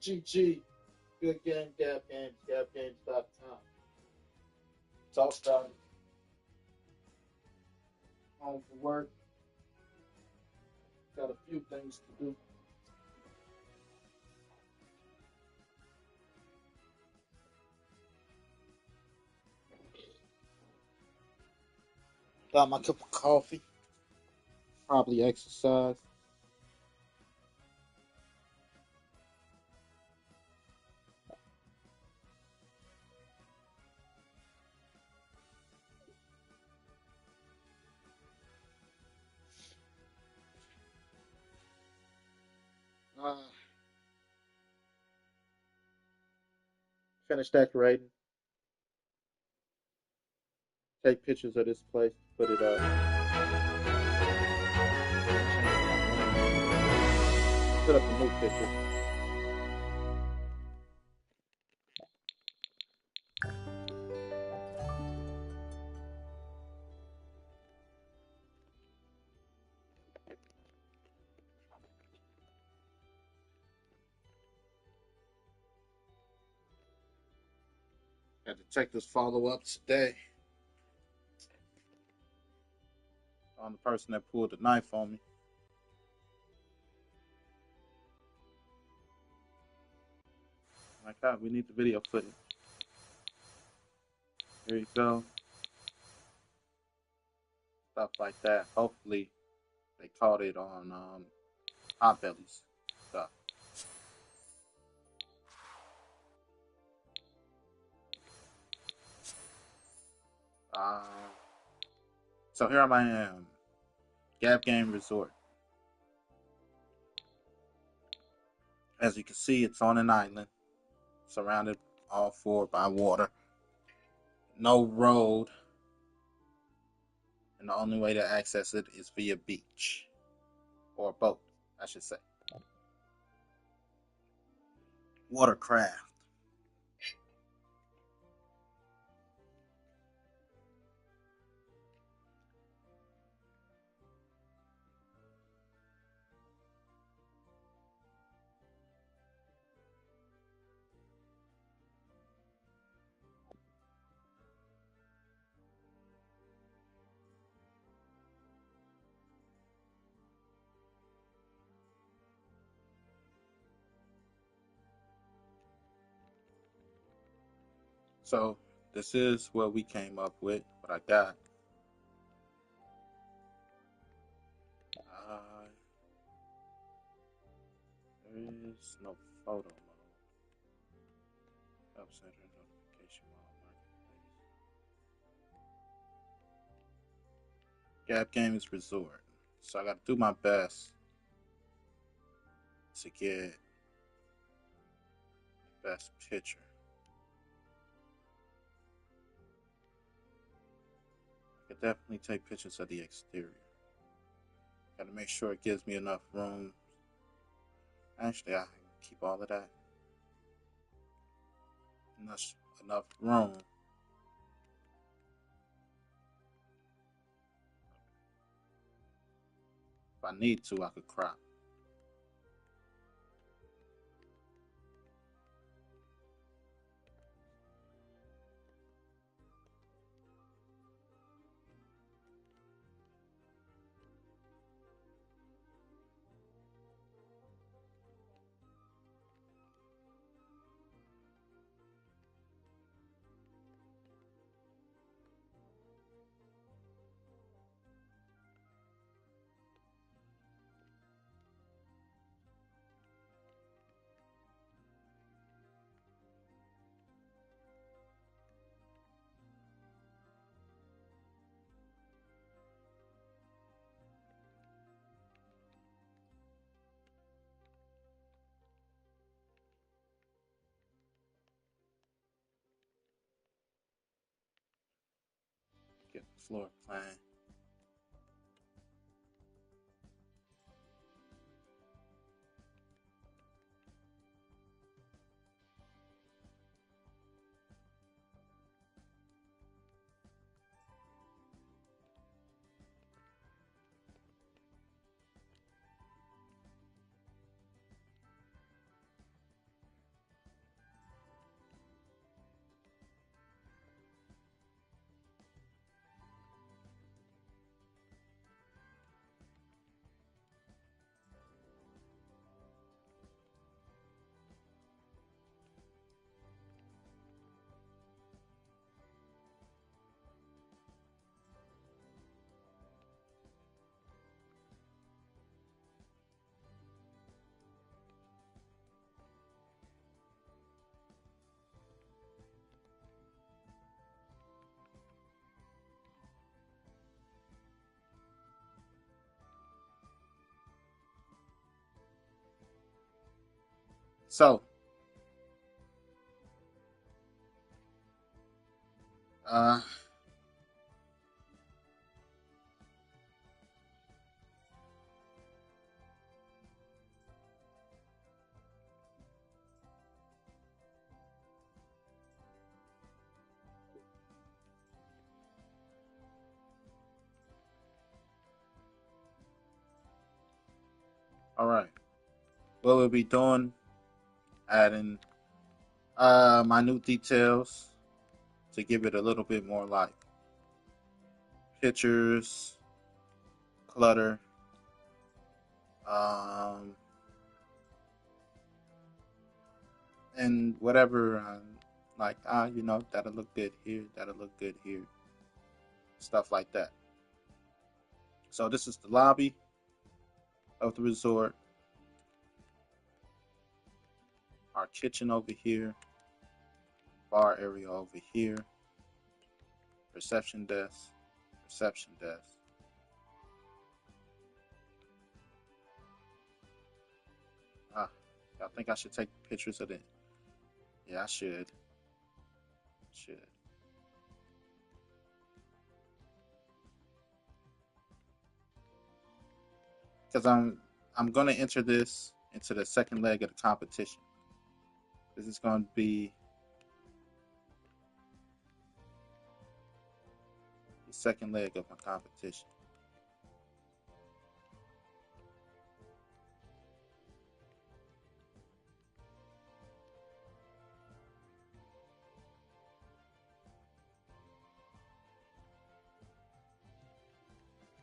GG. Good game, Gab Games, GabGames.com. It's all done. Home from work. Got a few things to do. Got my cup of coffee. Probably exercise. Uh, Finish decorating. Take pictures of this place. Put it up. Put up a new picture. Had detectives follow up today on the person that pulled the knife on me. My God, we need the video footage. Here you go. Stuff like that. Hopefully, they caught it on Hot Bellies stuff. Uh, so here I am, Gab Game Resort. As you can see, it's on an island, surrounded all four by water. No road, and the only way to access it is via beach or a boat, I should say. Watercraft. So this is what we came up with, what I got. There is no photo mode. Help center notification mode. Gap Games Resort. So I got to do my best to get the best picture. I could definitely take pictures of the exterior. Got to make sure it gives me enough room. Actually, I can keep all of that. Enough room. If I need to, I could crop. Get the floor plan. So, uh, all right. What we'll be doing, adding minute details to give it a little bit more life. Pictures, clutter, um, and whatever. Like, that'll look good here. That'll look good here. Stuff like that. So this is the lobby of the resort. Our kitchen over here. Bar area over here. Reception desk. Reception desk. Ah, I think I should take pictures of it. Yeah, I should. Should. Because I'm gonna enter this into the second leg of the competition. This is gonna be the second leg of my competition.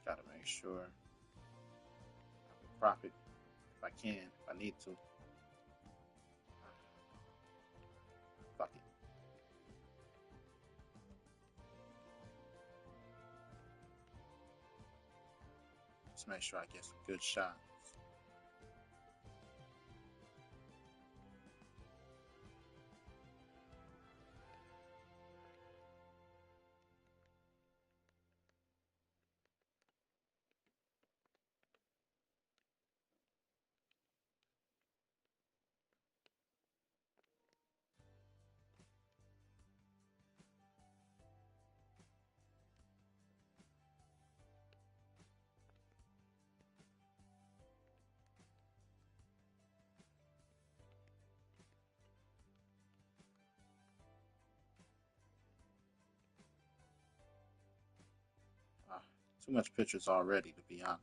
Gotta make sure I can profit if I can, if I need to. Fuck it. Let's make sure I get some good shots. Ah, too much pictures already, to be honest.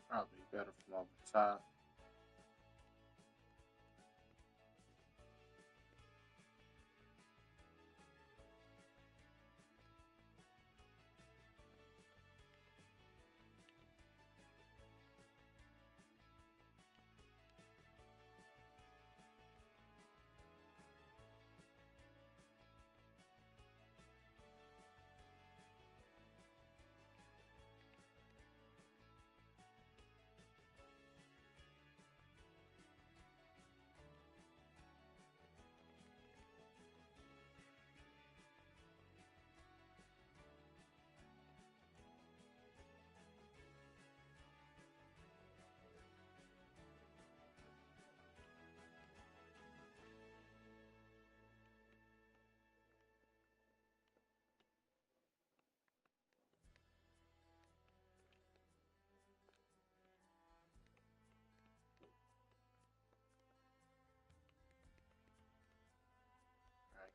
Probably better from over the top.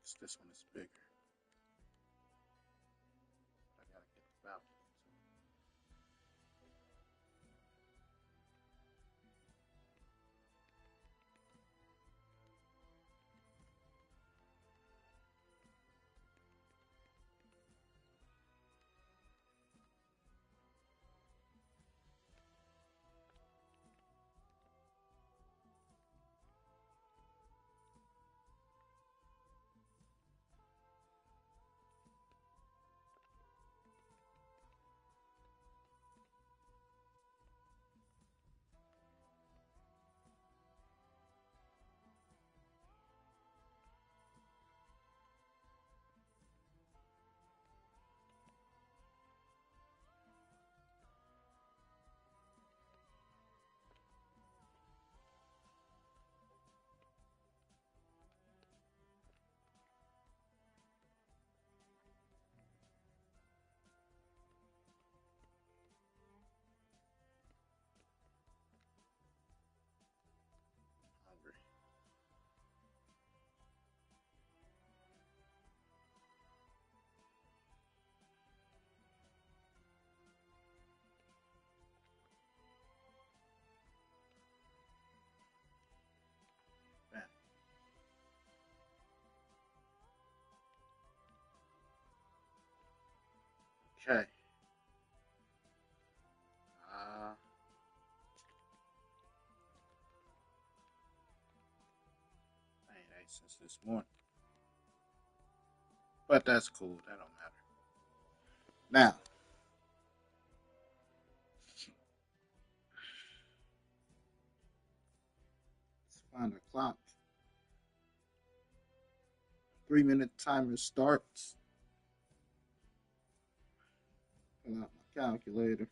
'cause this one is bigger. I gotta get the balcony too. Hungry. Man. Okay. I ain't ate since this morning. But that's cool. That don't matter. Now, let's find a clock. 3-minute timer starts. Pull out my calculator.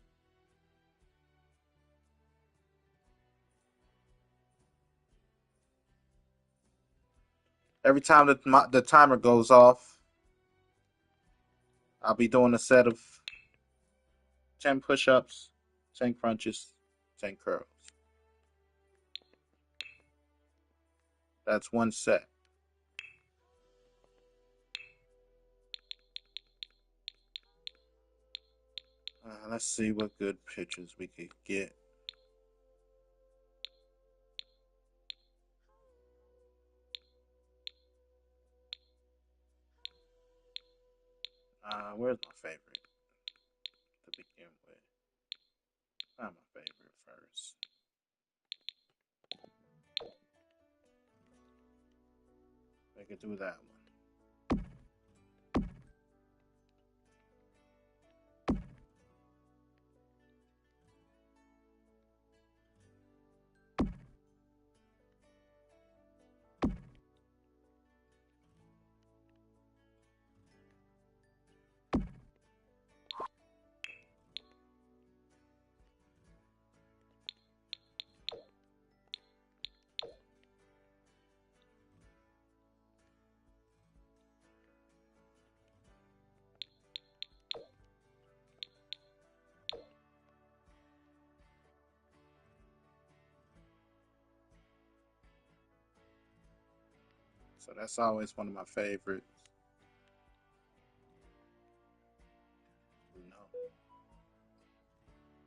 Every time the timer goes off, I'll be doing a set of 10 push ups, 10 crunches, 10 curls. That's one set. Let's see what good pictures we could get. Where's my favorite to begin with? Find my favorite first. We could do that one. So that's always one of my favorites. No,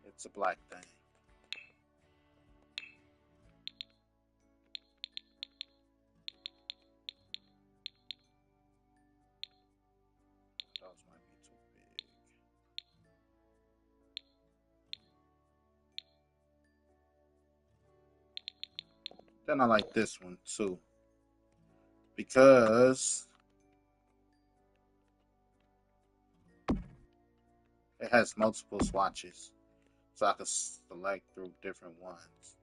it's a black thing. Those might be too big. Then I like this one too because it has multiple swatches, so I can select through different ones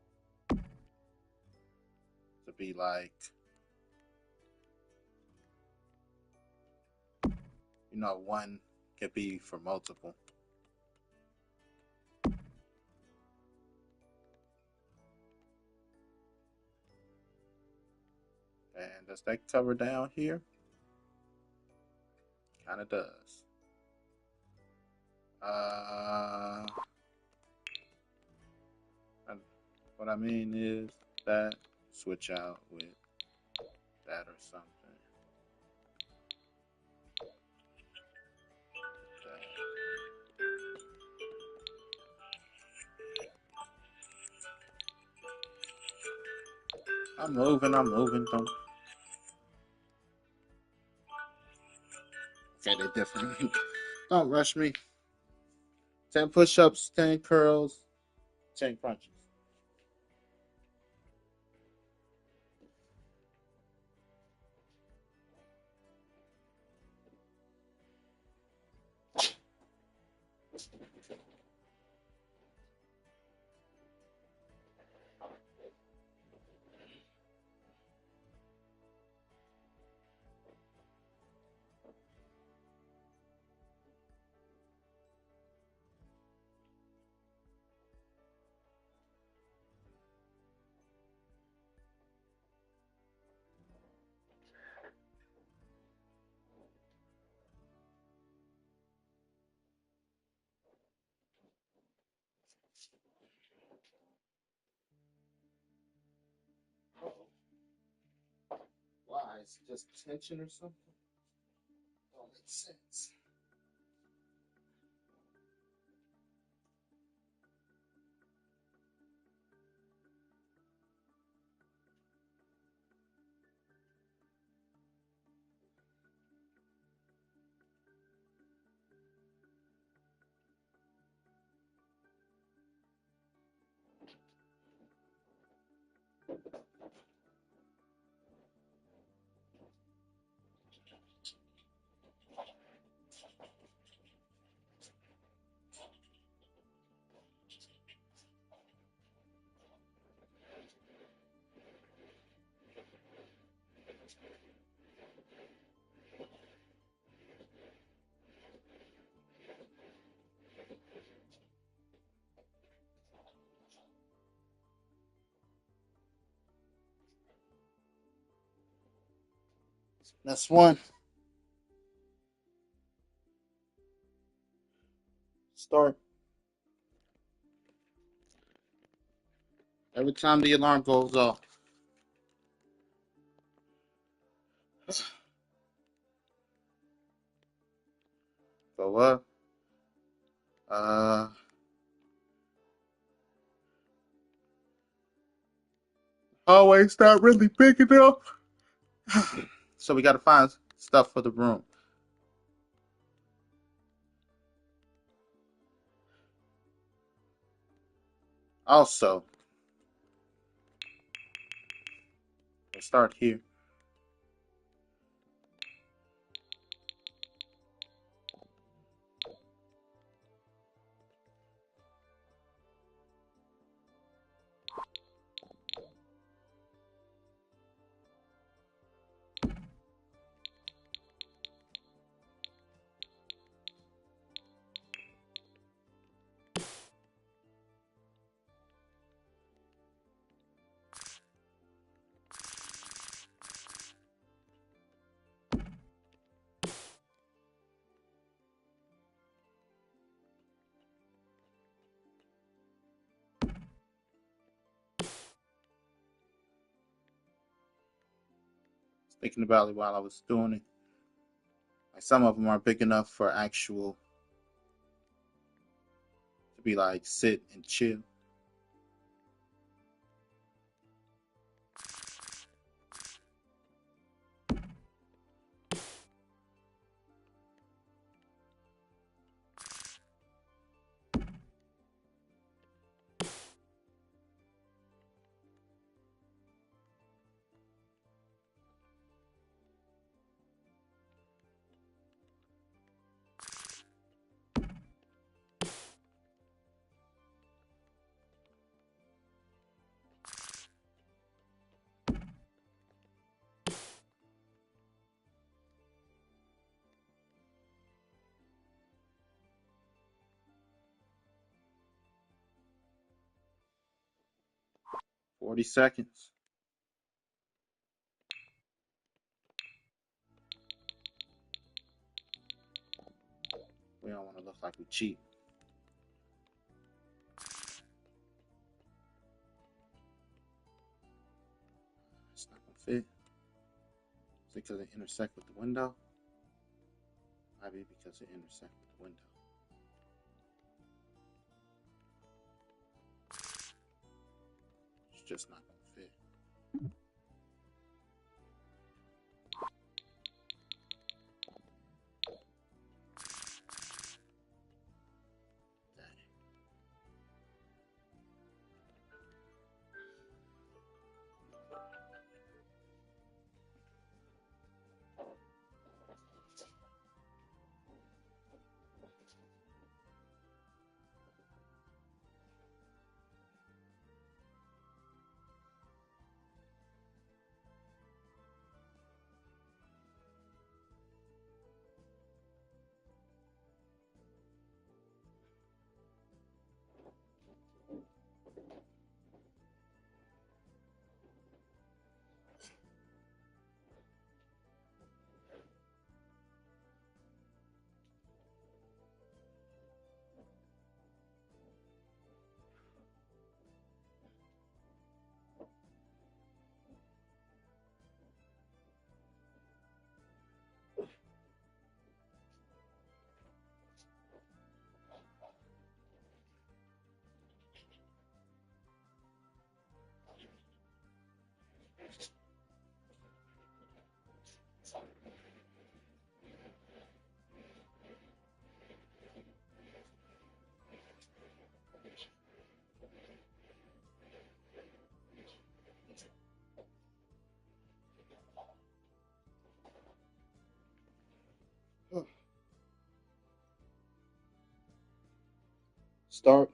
to be like, one could be for multiple. And does that cover down here? Kind of does. What I mean is that switch out with that or something. I'm moving. I'm moving. Don't. Okay, they different. Don't rush me. 10 push-ups, 10 curls, 10 crunches. Why? Is it just tension or something? Don't make sense. That's one. Start. Every time the alarm goes off. Go up. Uh, Always not really big enough. So we got to find stuff for the room. Also, we'll start here. Thinking about it while I was doing it. Like some of them are big enough for actual to be like sit and chill. $40. We don't want to look like we cheat. It's not gonna fit. Is it because it intersect with the window? Might be because it intersect with the window. It's just not gonna fit. Start.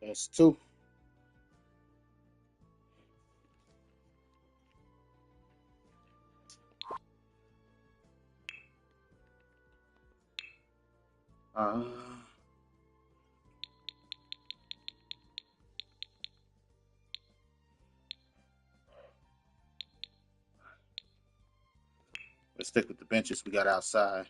That's two. Uh, let's stick with the benches we got outside.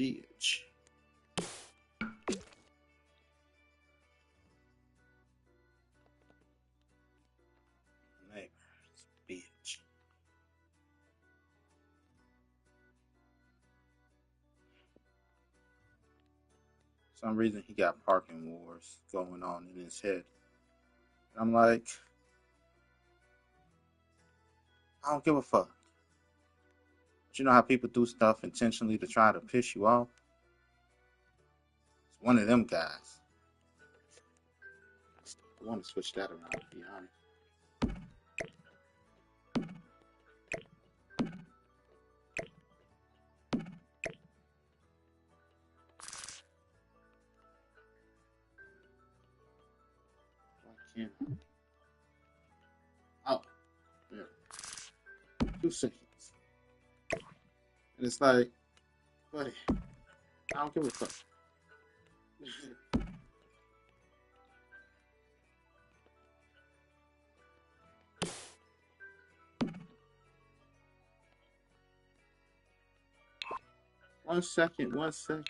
Speech. Neighbor. Speech. For some reason he got parking wars going on in his head. I'm like, I don't give a fuck. But you know how people do stuff intentionally to try to piss you off? It's one of them guys. I want to switch that around, to be honest. I can't. Oh, yeah. 2 seconds. And it's like, buddy, I don't give a fuck. 1 second, 1 second.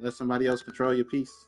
Let somebody else control your piece.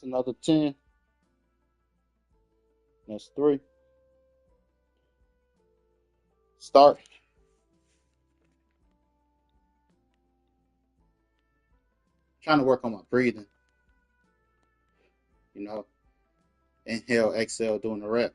That's another 10. That's 3. Start. Trying to work on my breathing. You know, inhale, exhale, doing the rep.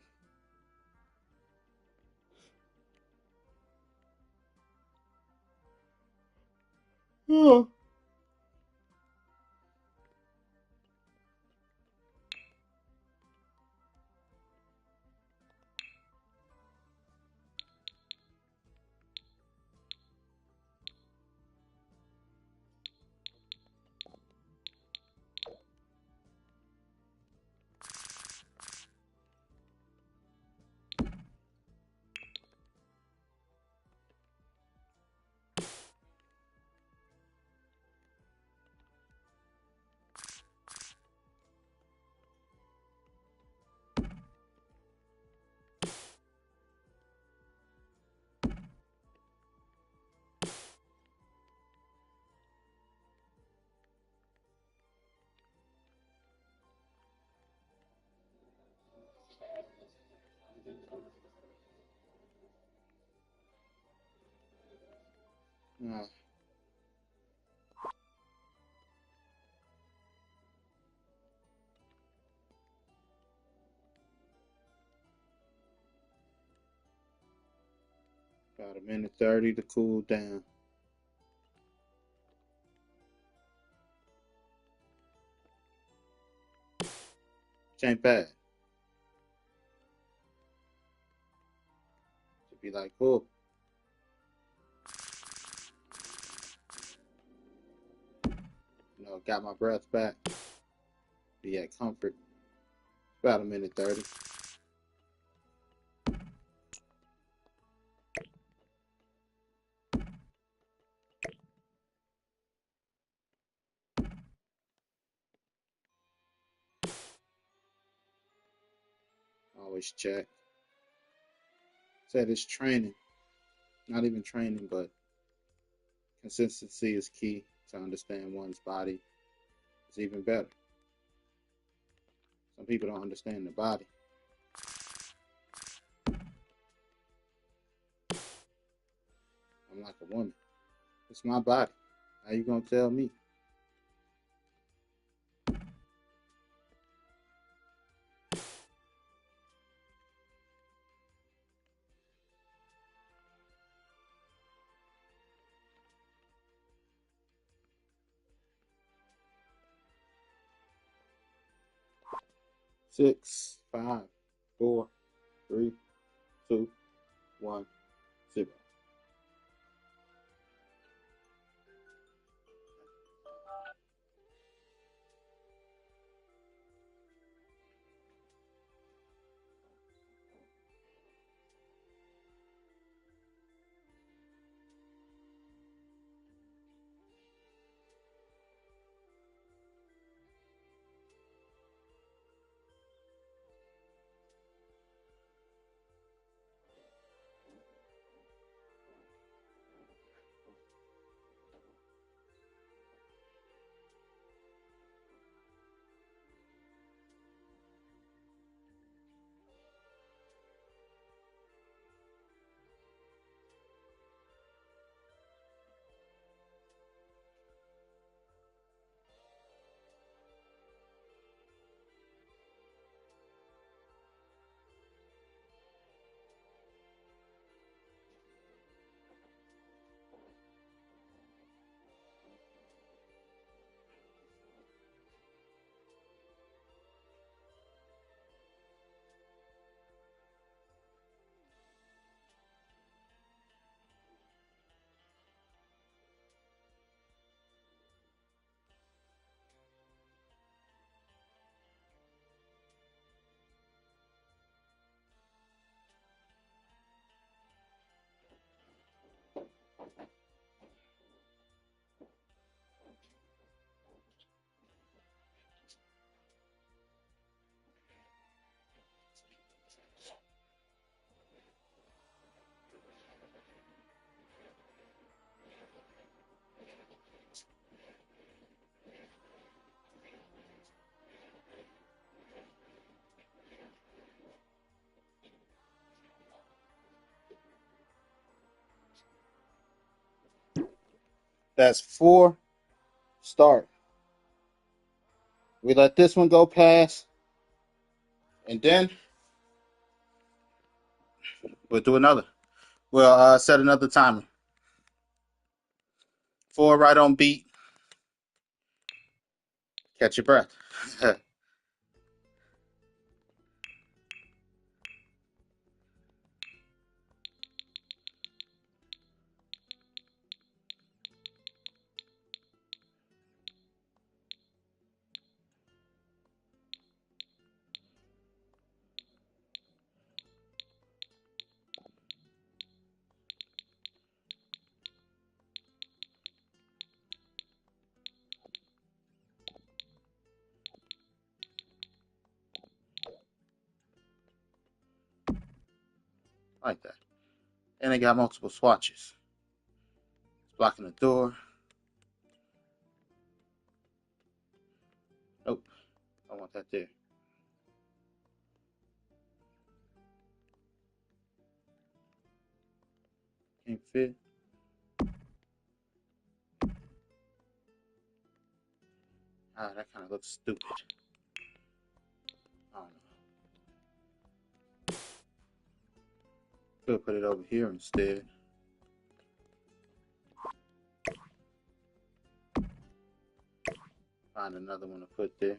Yeah. About a minute 30 to cool down. Which ain't bad. To be like, cool. You know, got my breath back. Be at comfort. About a minute 30. Always check. Said it's training. Not even training, but consistency is key to understand one's body. It's even better. Some people don't understand the body. I'm like a woman. It's my body. How you gonna tell me? Six, five, four, three, two, one, zero. That's 4. Start. We let this one go past, and then we'll do another. We'll set another timer. 4 right on beat. Catch your breath. Like that. And they got multiple swatches. It's blocking the door. Nope. I want that there. Can't fit. Ah, that kind of looks stupid. I don't know. Could put it over here instead. Find another one to put there.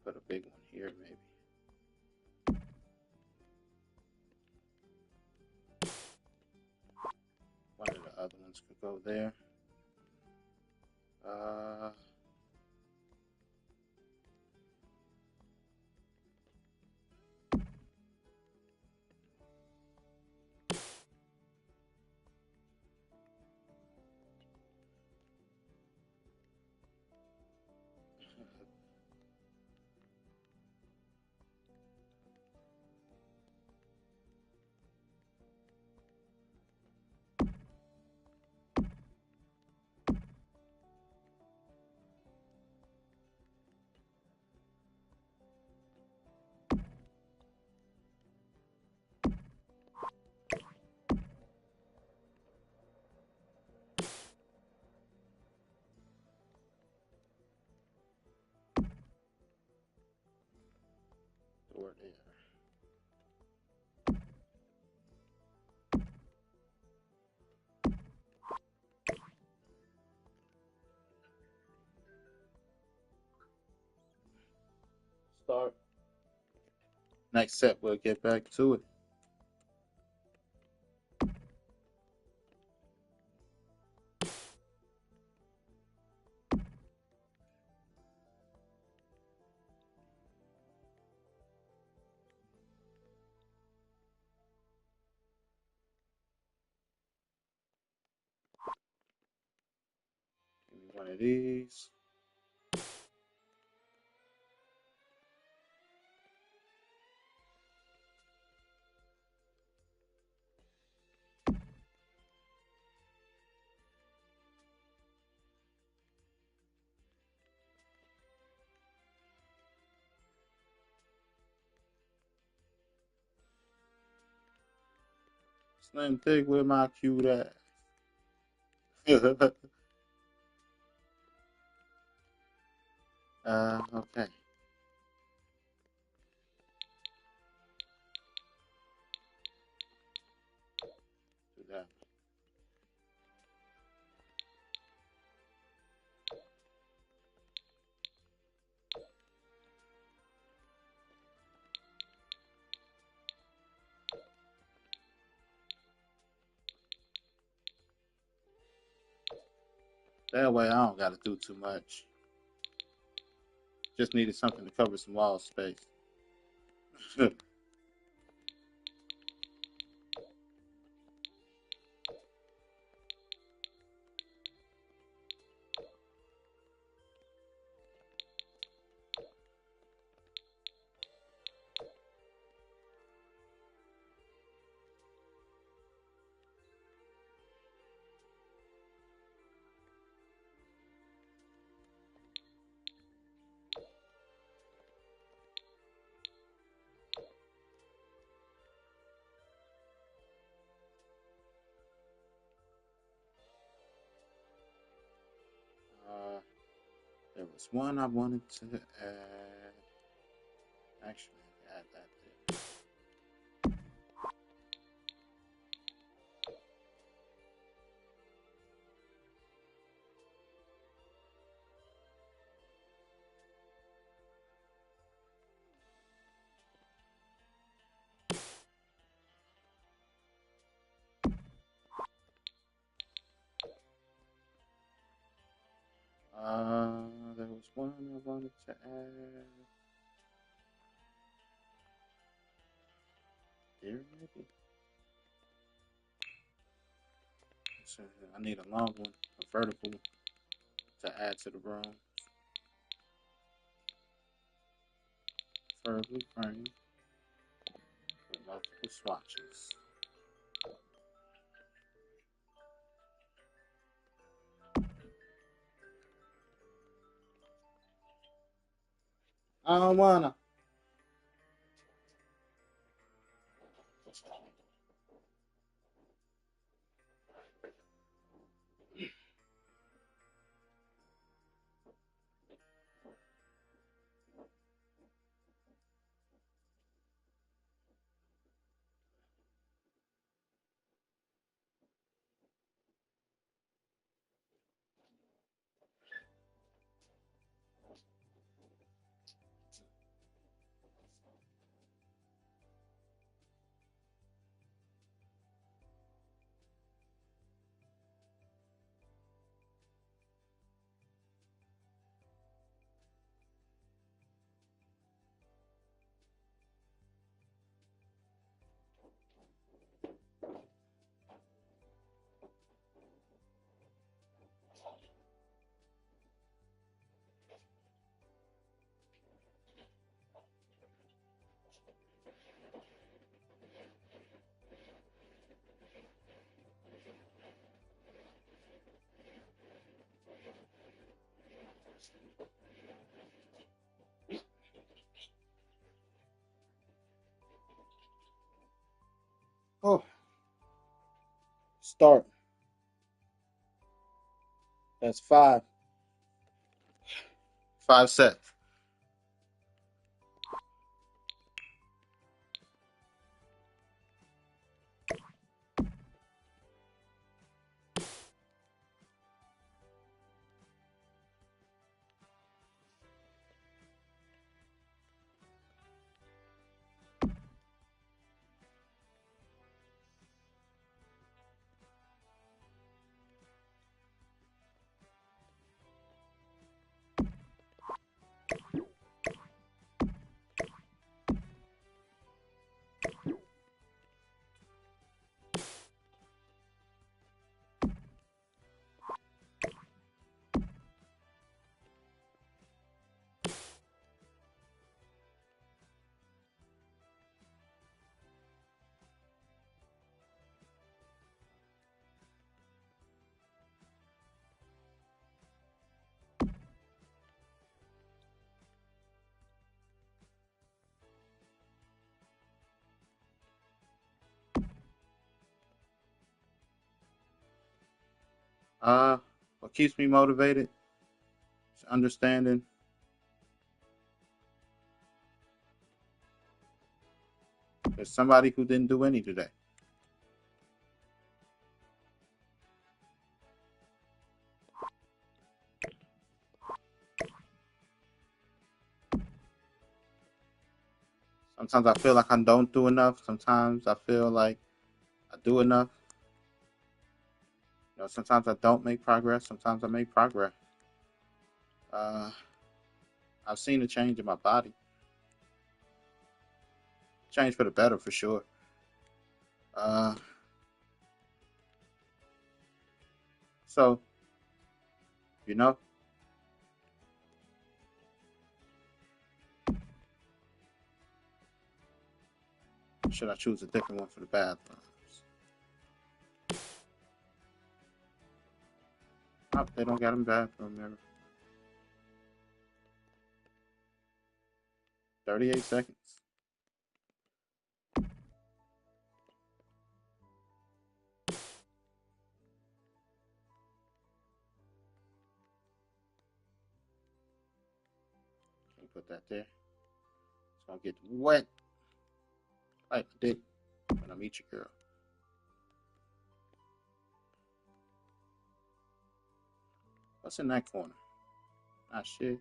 Put a big one here, maybe. One of the other ones could go there. Door there. Start. Next set, we'll get back to it. Give me one of these. Slim Thick with my cute ass. Okay. Do that. That way I don't got to do too much. Just needed something to cover some wall space. There's one I wanted to add. Actually, add that there. There was one I wanted to add. Here, maybe. So I need a long one, a vertical, to add to the room. Preferably framed with multiple swatches. I don't wanna. Oh, start. That's five. 5 sets. What keeps me motivated is understanding there's somebody who didn't do any today. Sometimes I feel like I don't do enough. Sometimes I feel like I do enough. Sometimes I don't make progress. Sometimes I make progress. Uh, I've seen a change in my body. Change for the better for sure. Uh, so, you know, should I choose a different one for the bathrooms? Oh, they don't got them bathroom there. 38 seconds. put that there. It's gonna get wet like a dick when I meet your girl. What's in that corner? Ah, shit.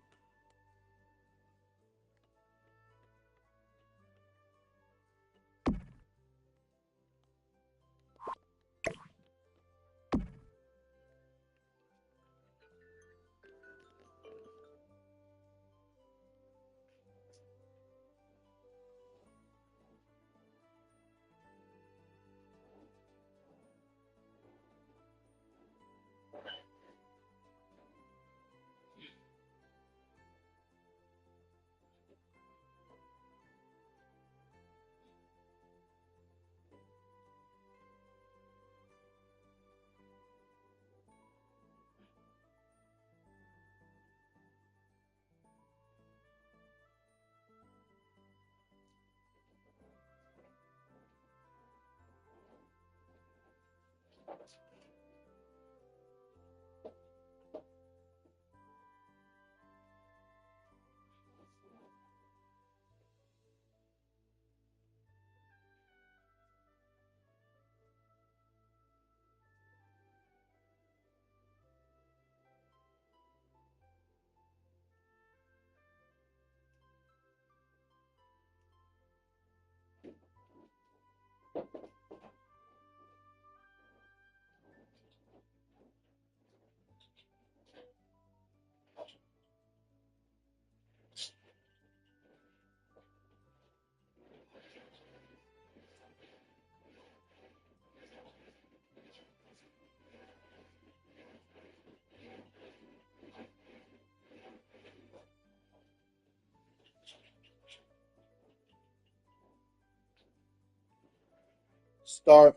Start.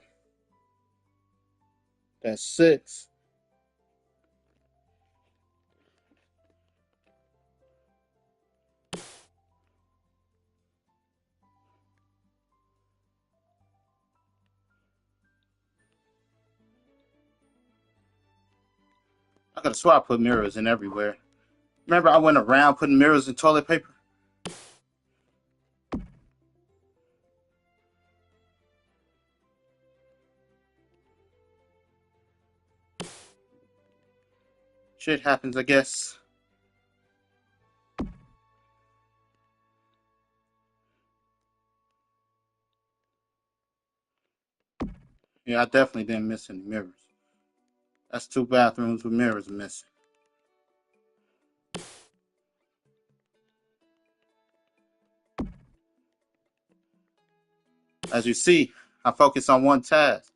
That's 6. I could have swore I put mirrors in everywhere. Remember, I went around putting mirrors in toilet paper? Shit happens, I guess. Yeah, I definitely didn't miss any mirrors. That's 2 bathrooms with mirrors missing. As you see, I focus on one task.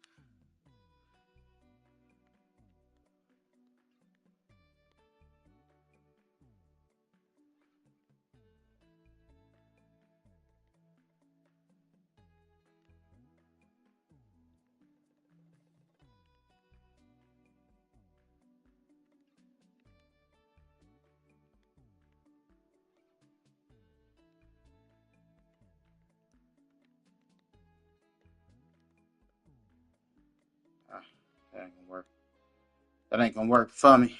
Ah, that ain't gonna work. That ain't gonna work for me.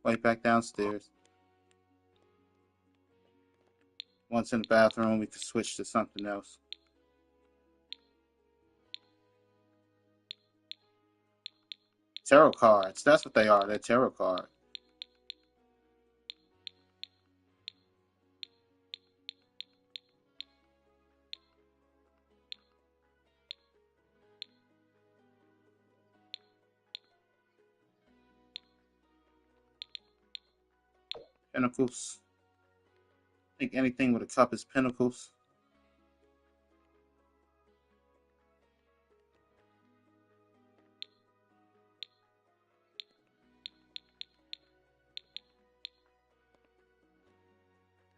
Way back downstairs. Once in the bathroom, we could switch to something else. Tarot cards. That's what they are. They're tarot cards. Pentacles. I think anything with a cup is pentacles.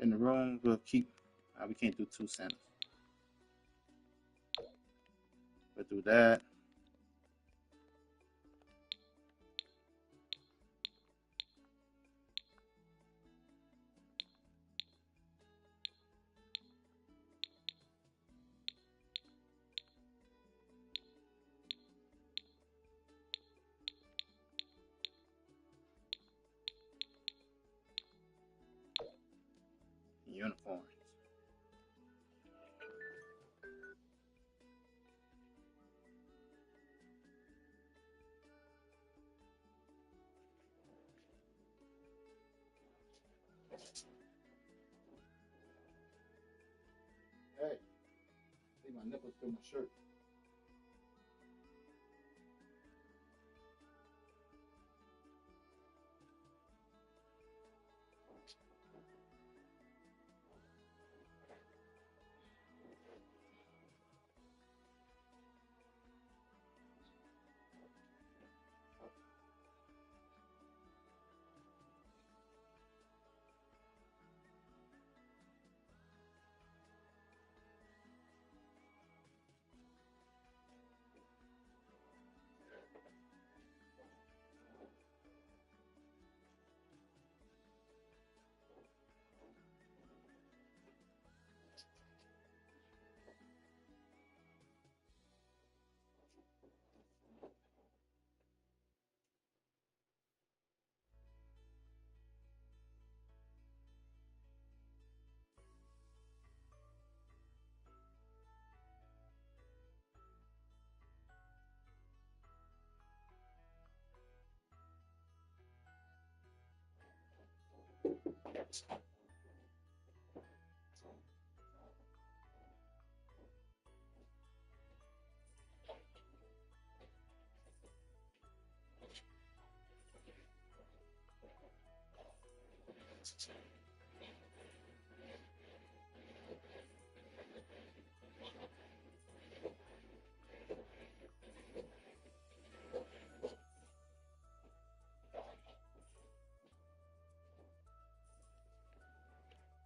In the room, we'll keep. We can't do 2 Santas. We'll do that. Uniforms. Hey, see my nipples through my shirt.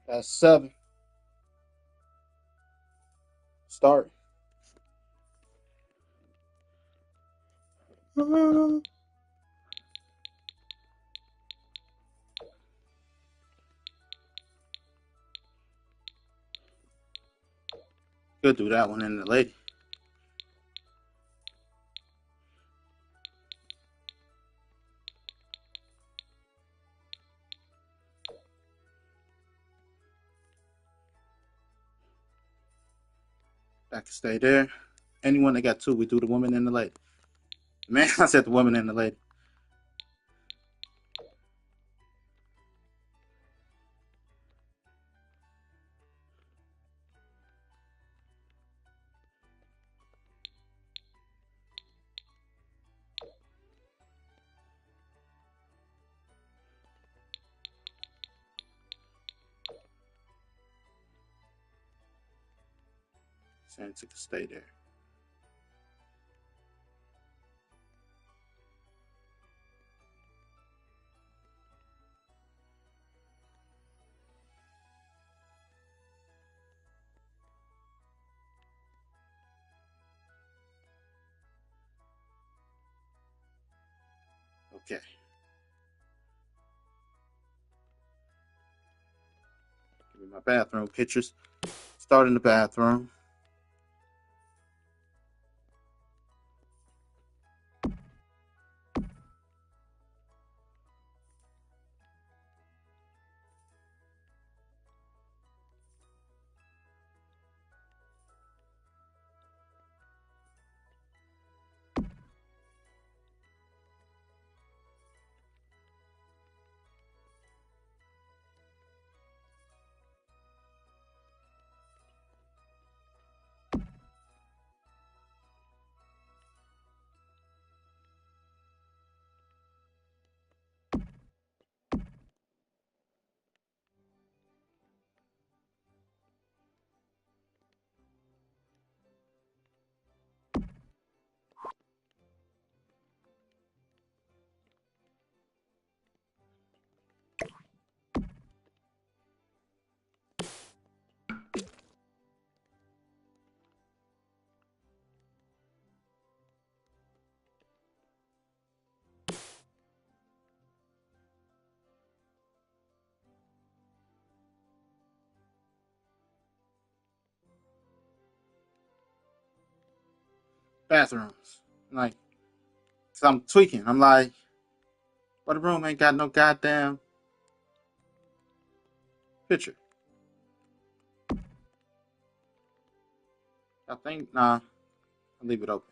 That's 7. Start. Could do that one in the lady. That can stay there. Anyone that got 2, we do the woman and the lady. Man, I said the woman and the lady. Since it can stay there. Okay. Give me my bathroom pictures. Start in the bathroom. Bathrooms. Like, cause I'm tweaking. I'm like, but the room ain't got no goddamn picture. I think, nah, I'll leave it open.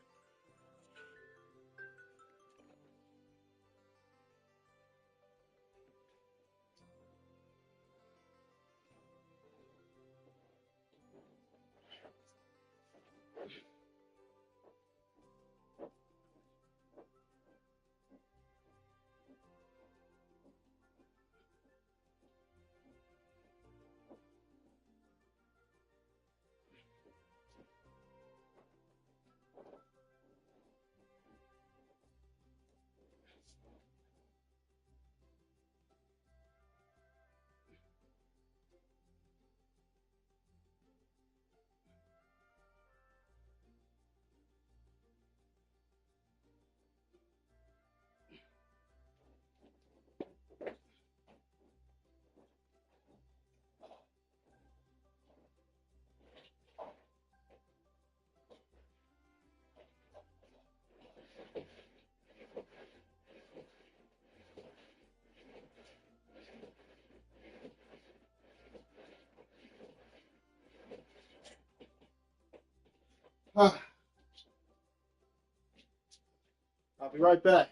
I'll be right back.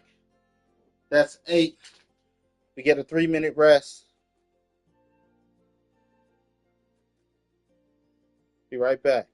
That's 8. We get a 3-minute rest. Be right back.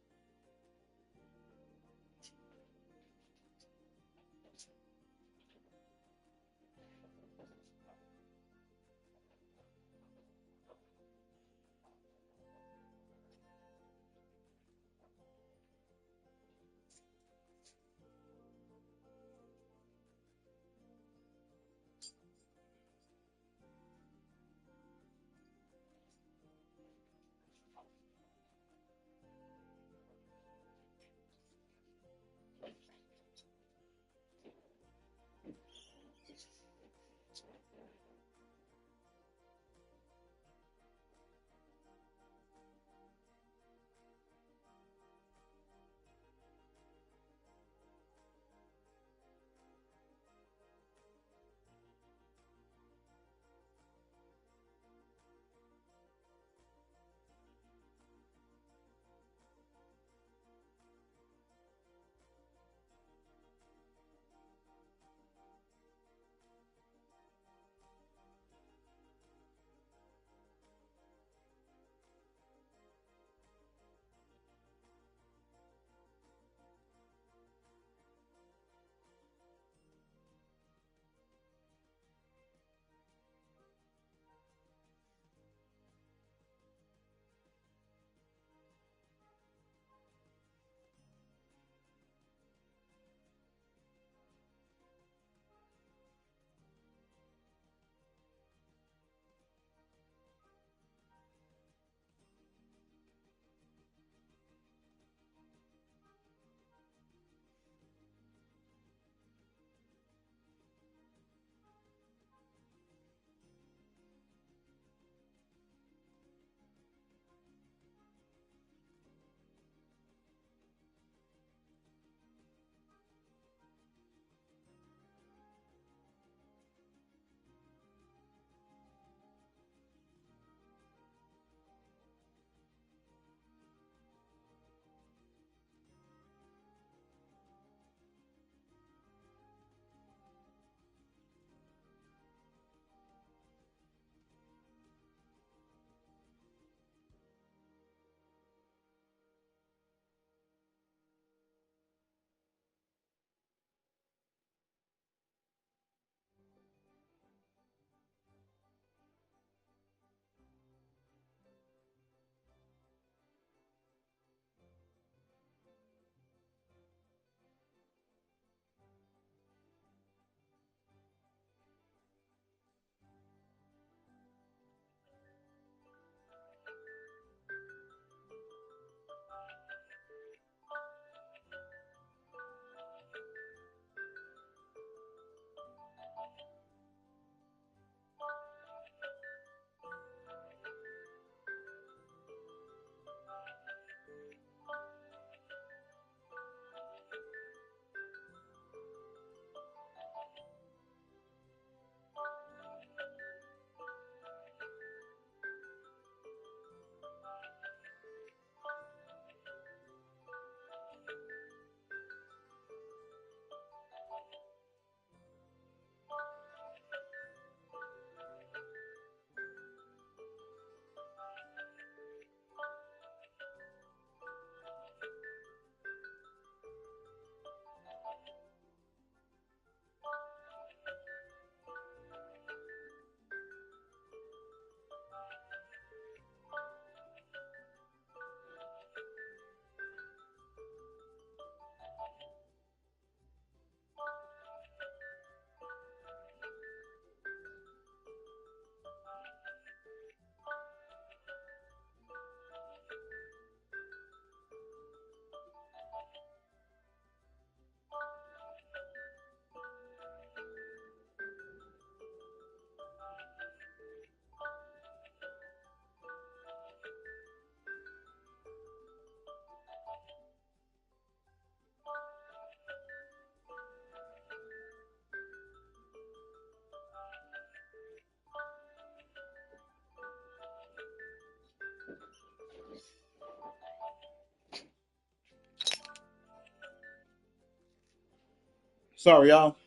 Sorry, y'all.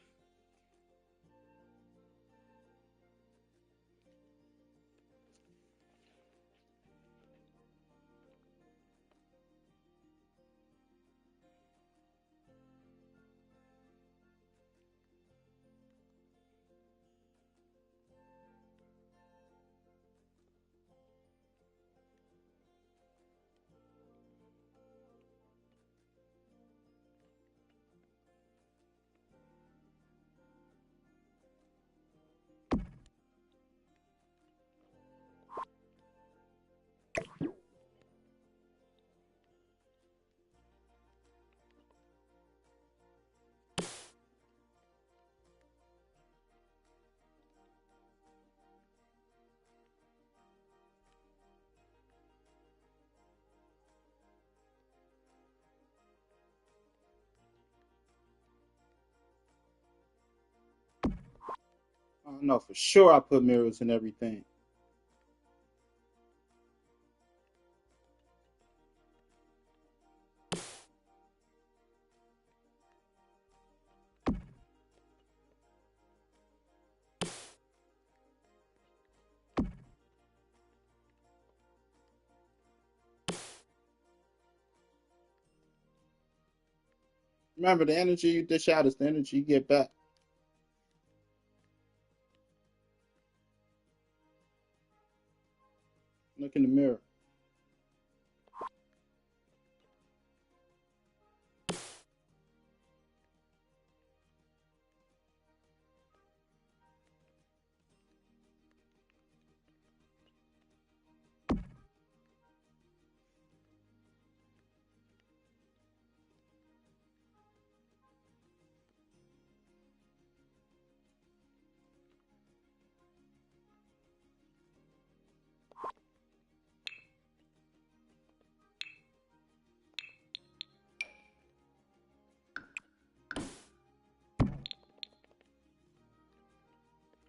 I don't know for sure I put mirrors in everything. Remember, the energy you dish out is the energy you get back. Look in the mirror.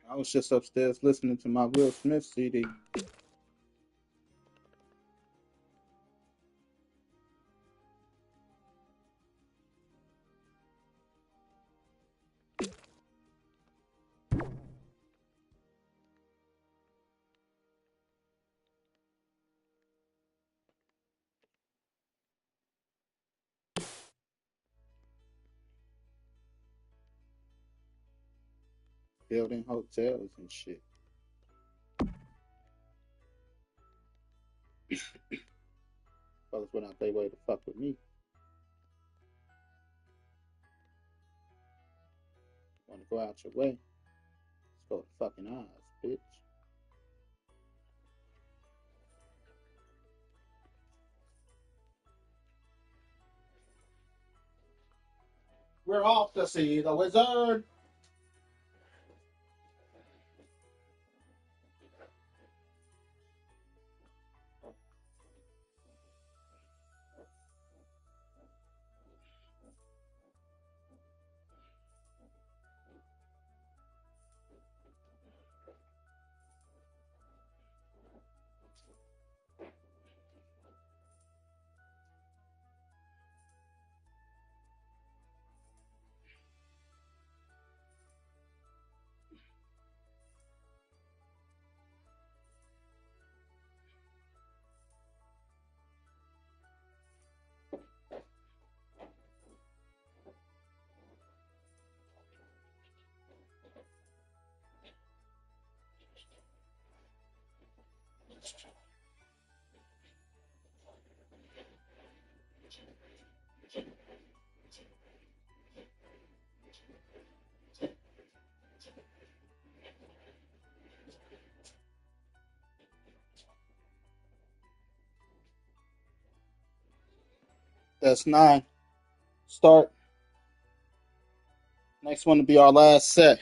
I was just upstairs listening to my Will Smith CD. Building hotels and shit. Fellas went out their way to fuck with me. Want to go out your way? Let's go to fucking Oz, bitch. We're off to see the wizard. That's 9. Start. Next one to be our last set.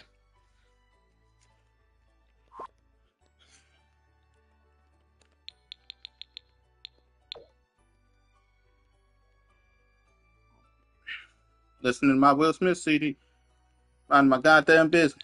Listening to my Will Smith CD. Mind my goddamn business.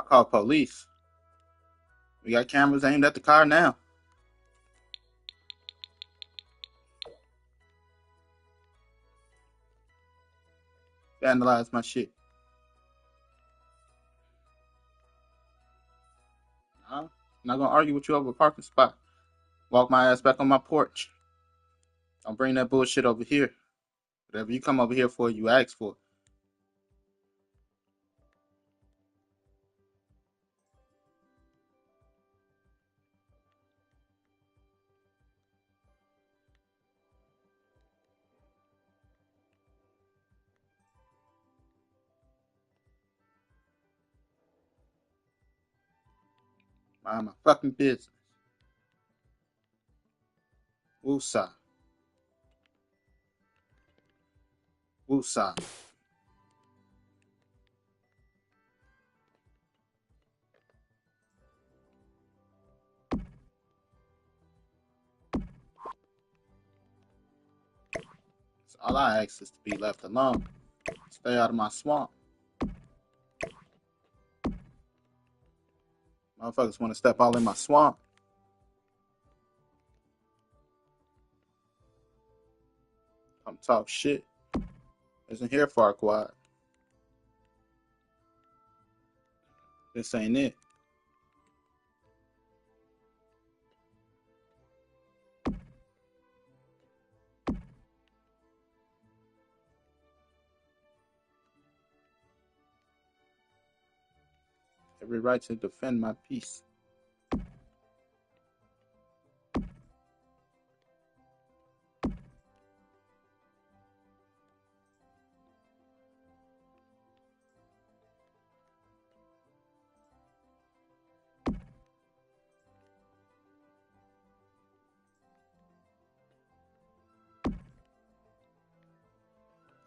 call police. We got cameras aimed at the car now. Vandalize my shit. I'm not gonna argue with you over a parking spot. Walk my ass back on my porch. Don't bring that bullshit over here. Whatever you come over here for, you ask for. Mind my fucking business. Woosah. Woosah. So all I ask is to be left alone. Stay out of my swamp. Motherfuckers want to step all in my swamp. Come talk shit. Isn't here, Farquaad. This ain't it. Every right to defend my peace.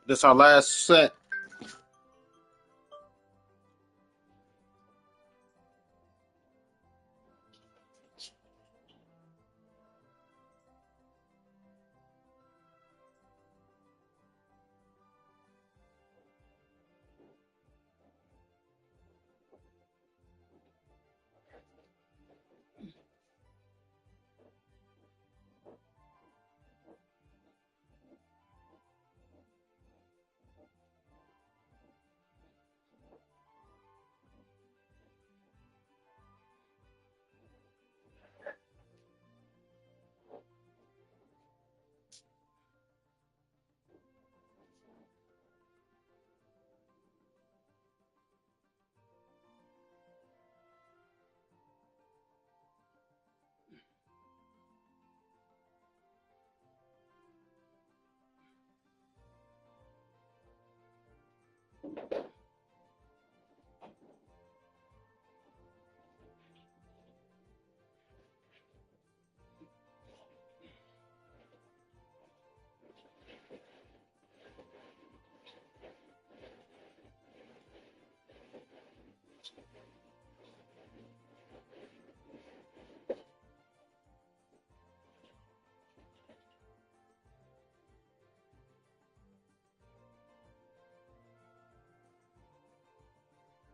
This our last set.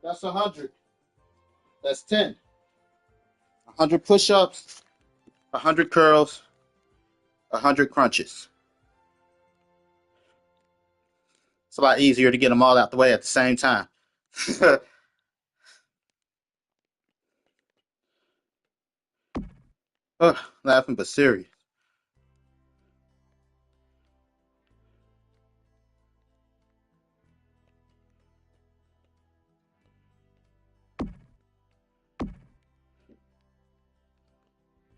That's 100. That's 10. 100 push-ups, 100 curls, 100 crunches. It's a lot easier to get them all out the way at the same time. Laughing but serious.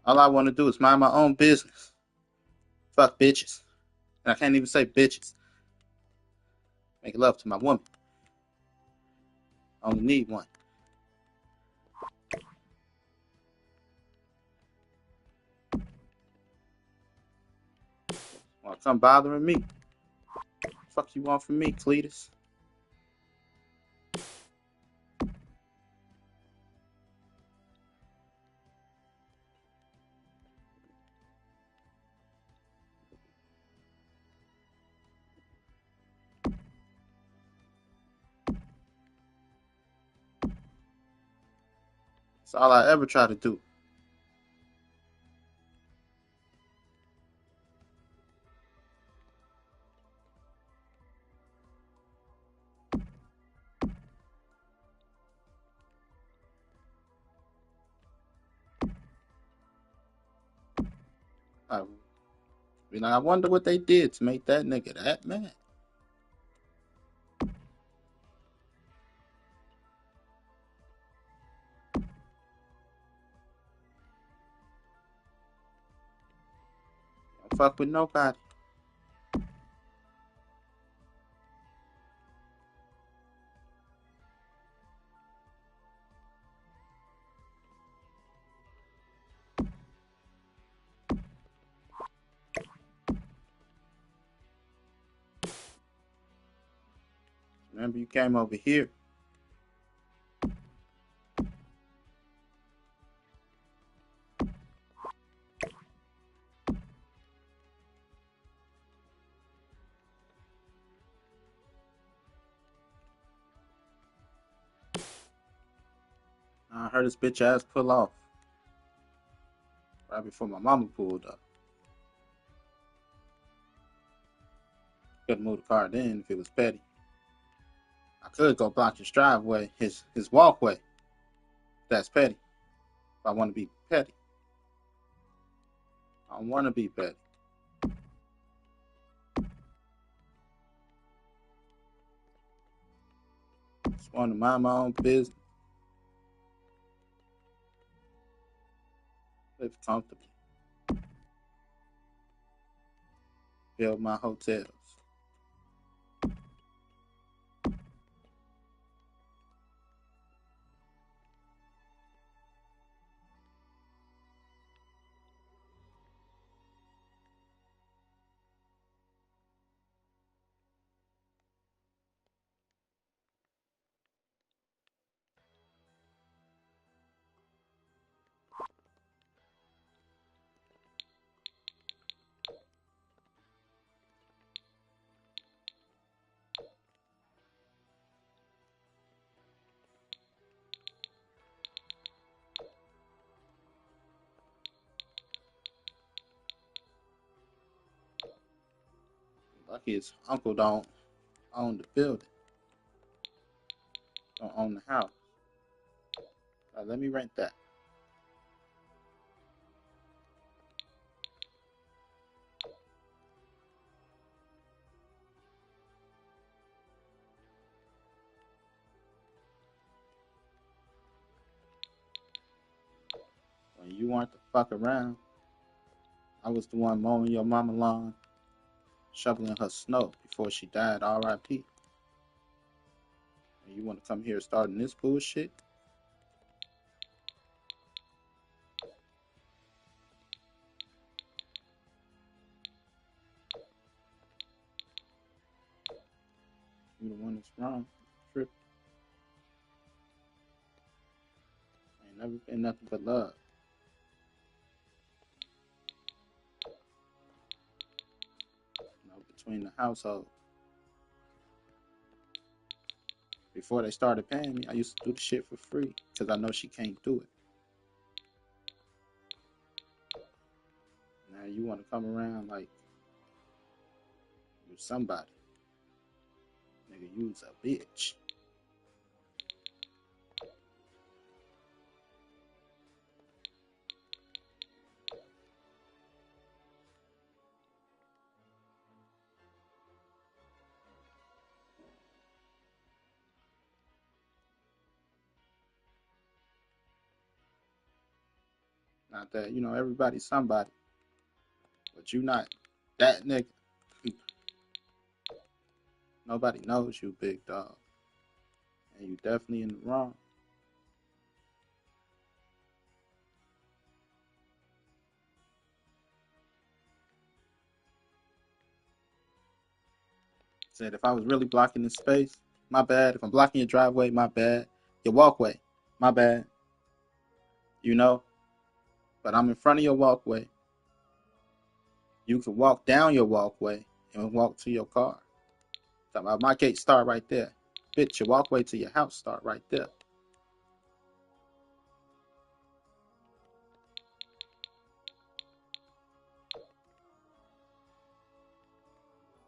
All I want to do is mind my own business. Fuck bitches. And I can't even say bitches. Make love to my woman. I only need one. Wanna come bothering me? Fuck you want from me, Cletus? That's all I ever try to do. I be like, I wonder what they did to make that nigga that mad. Don't fuck with nobody. Remember, you came over here. I heard this bitch ass pull off right before my mama pulled up. Couldn't move the car then if it was petty. I could go block his driveway, his walkway. That's petty. If I want to be petty, I don't want to be petty. Just want to mind my own business, live comfortably, build my hotels. Lucky his uncle don't own the building, don't own the house. Let me rent that. When you want to fuck around, I was the one mowing your mama lawn, shoveling her snow before she died, R.I.P. And you want to come here starting this bullshit? You the one that's wrong. Trip. Ain't never been nothing but love. You know, between the household. Before they started paying me, I used to do the shit for free because I know she can't do it. Now you want to come around like you somebody. Nigga, you's a bitch. Not that, you know, everybody's somebody, but you not that nigga. Nobody knows you, big dog. And you definitely in the wrong. Said if I was really blocking this space, my bad. If I'm blocking your driveway, my bad. Your walkway, my bad. You know? But I'm in front of your walkway. You can walk down your walkway and walk to your car. My gate start right there. Bitch, your walkway to your house start right there.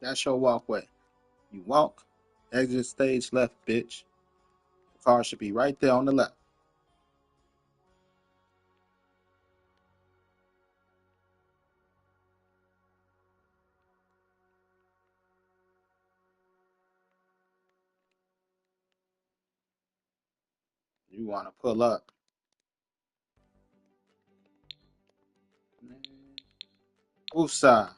That's your walkway. You walk, exit stage left, bitch. The car should be right there on the left. You want to pull up. Woofsa.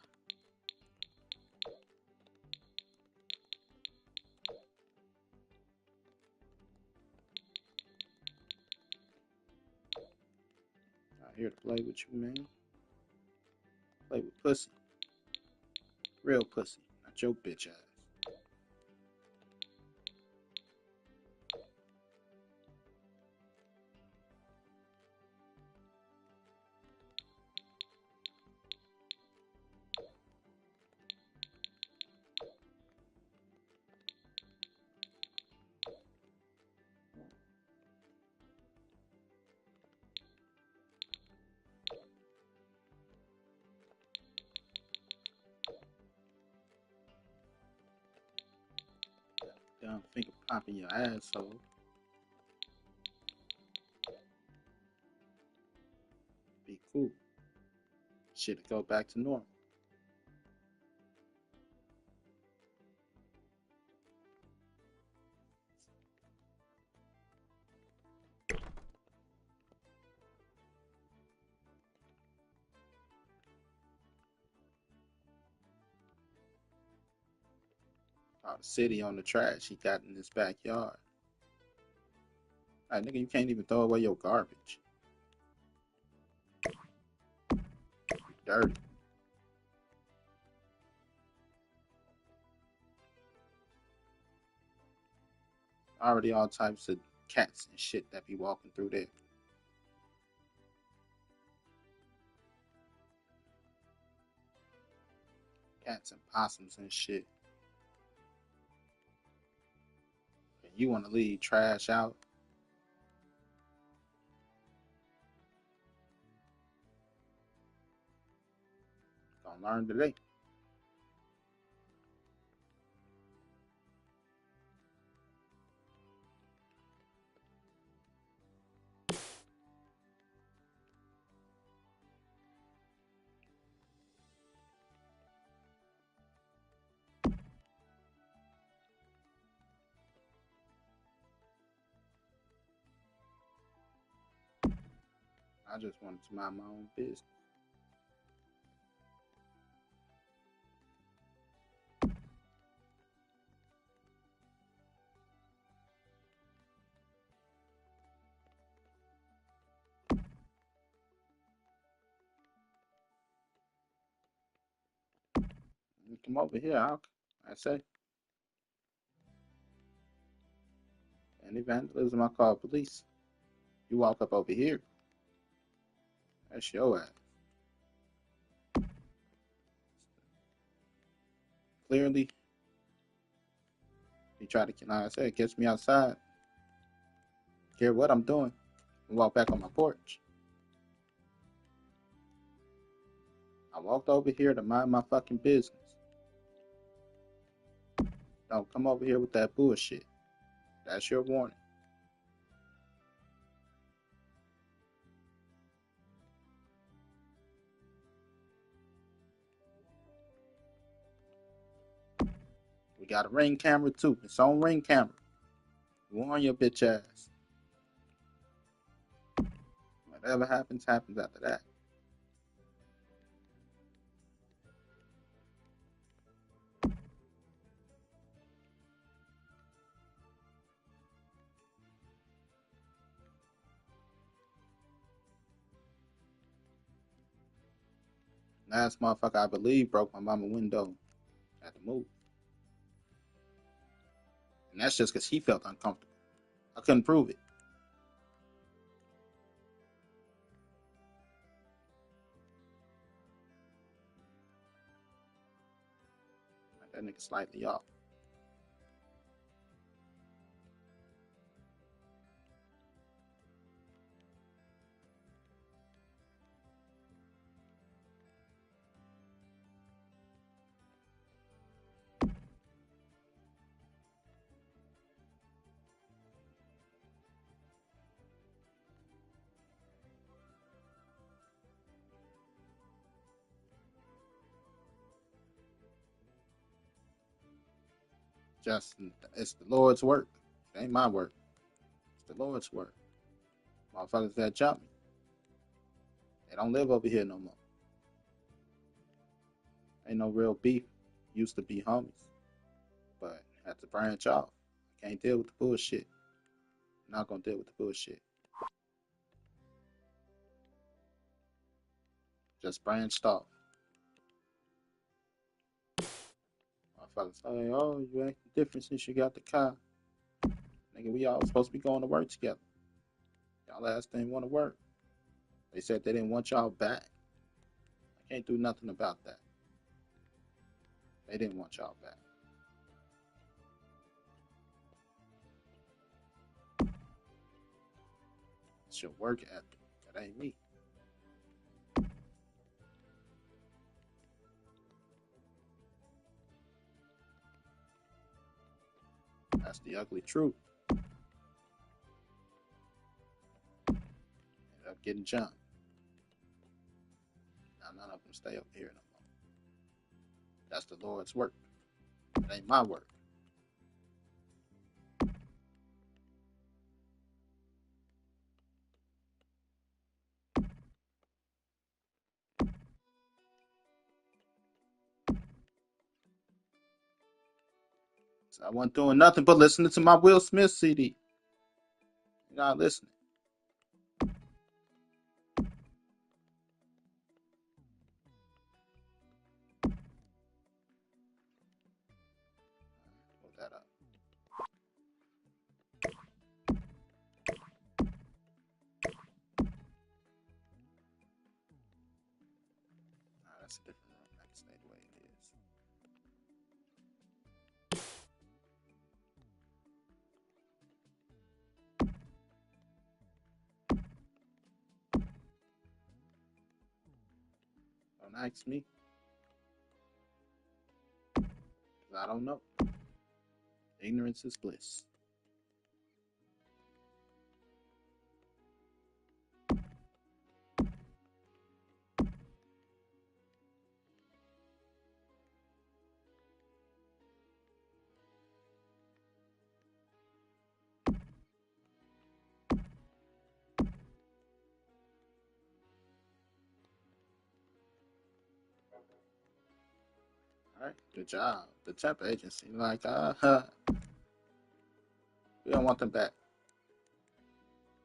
Not here to play with you, man. Play with pussy. Real pussy, not your bitch ass. Dumb finger popping your asshole. Be cool. Shit'll go back to normal. All the city on the trash he got in his backyard. Like, nigga, you can't even throw away your garbage. You dirty. Already all types of cats and shit that be walking through there. Cats and possums and shit. And you want to leave trash out? Gonna learn today. I just wanted to mind my own business. You come over here, I say. Any vandalism, I call police. You walk up over here. That's your ass. Clearly, you try to, like I said, catch me outside. Care what I'm doing. And walk back on my porch. I walked over here to mind my fucking business. Don't come over here with that bullshit. That's your warning. We got a ring camera too. It's on ring camera. Warn your bitch ass. Whatever happens, happens after that. Last motherfucker, I believe, broke my mama window at the move. And that's just because he felt uncomfortable. I couldn't prove it. That nigga slightly off. Just it's the Lord's work. It ain't my work. It's the Lord's work. Motherfuckers that jump me, they don't live over here no more. Ain't no real beef. Used to be homies, but had to branch off. Can't deal with the bullshit. Not gonna deal with the bullshit. Just branched off. Motherfuckers say, oh, you acting different since you got the car. Nigga, we all supposed to be going to work together. Y'all ass didn't want to work. They said they didn't want y'all back. I can't do nothing about that. They didn't want y'all back. It's your work ethic. That ain't me. That's the ugly truth. End up getting jumped. Now none of them stay up here no more. That's the Lord's work. It ain't my work. So I wasn't doing nothing but listening to my Will Smith CD. You're not listening. Hold that up. Nah, that's a different room. I can stay the way it is. Don't ask me. Because I don't know. Ignorance is bliss. All right, good job. The temp agency, like, we don't want them back.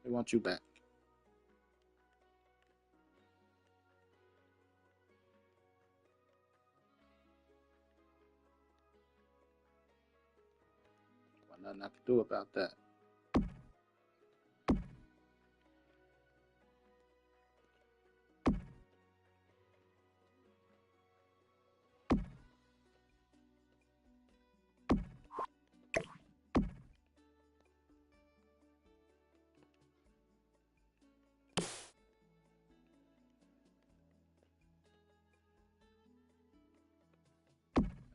We want you back. Well, nothing I can do about that.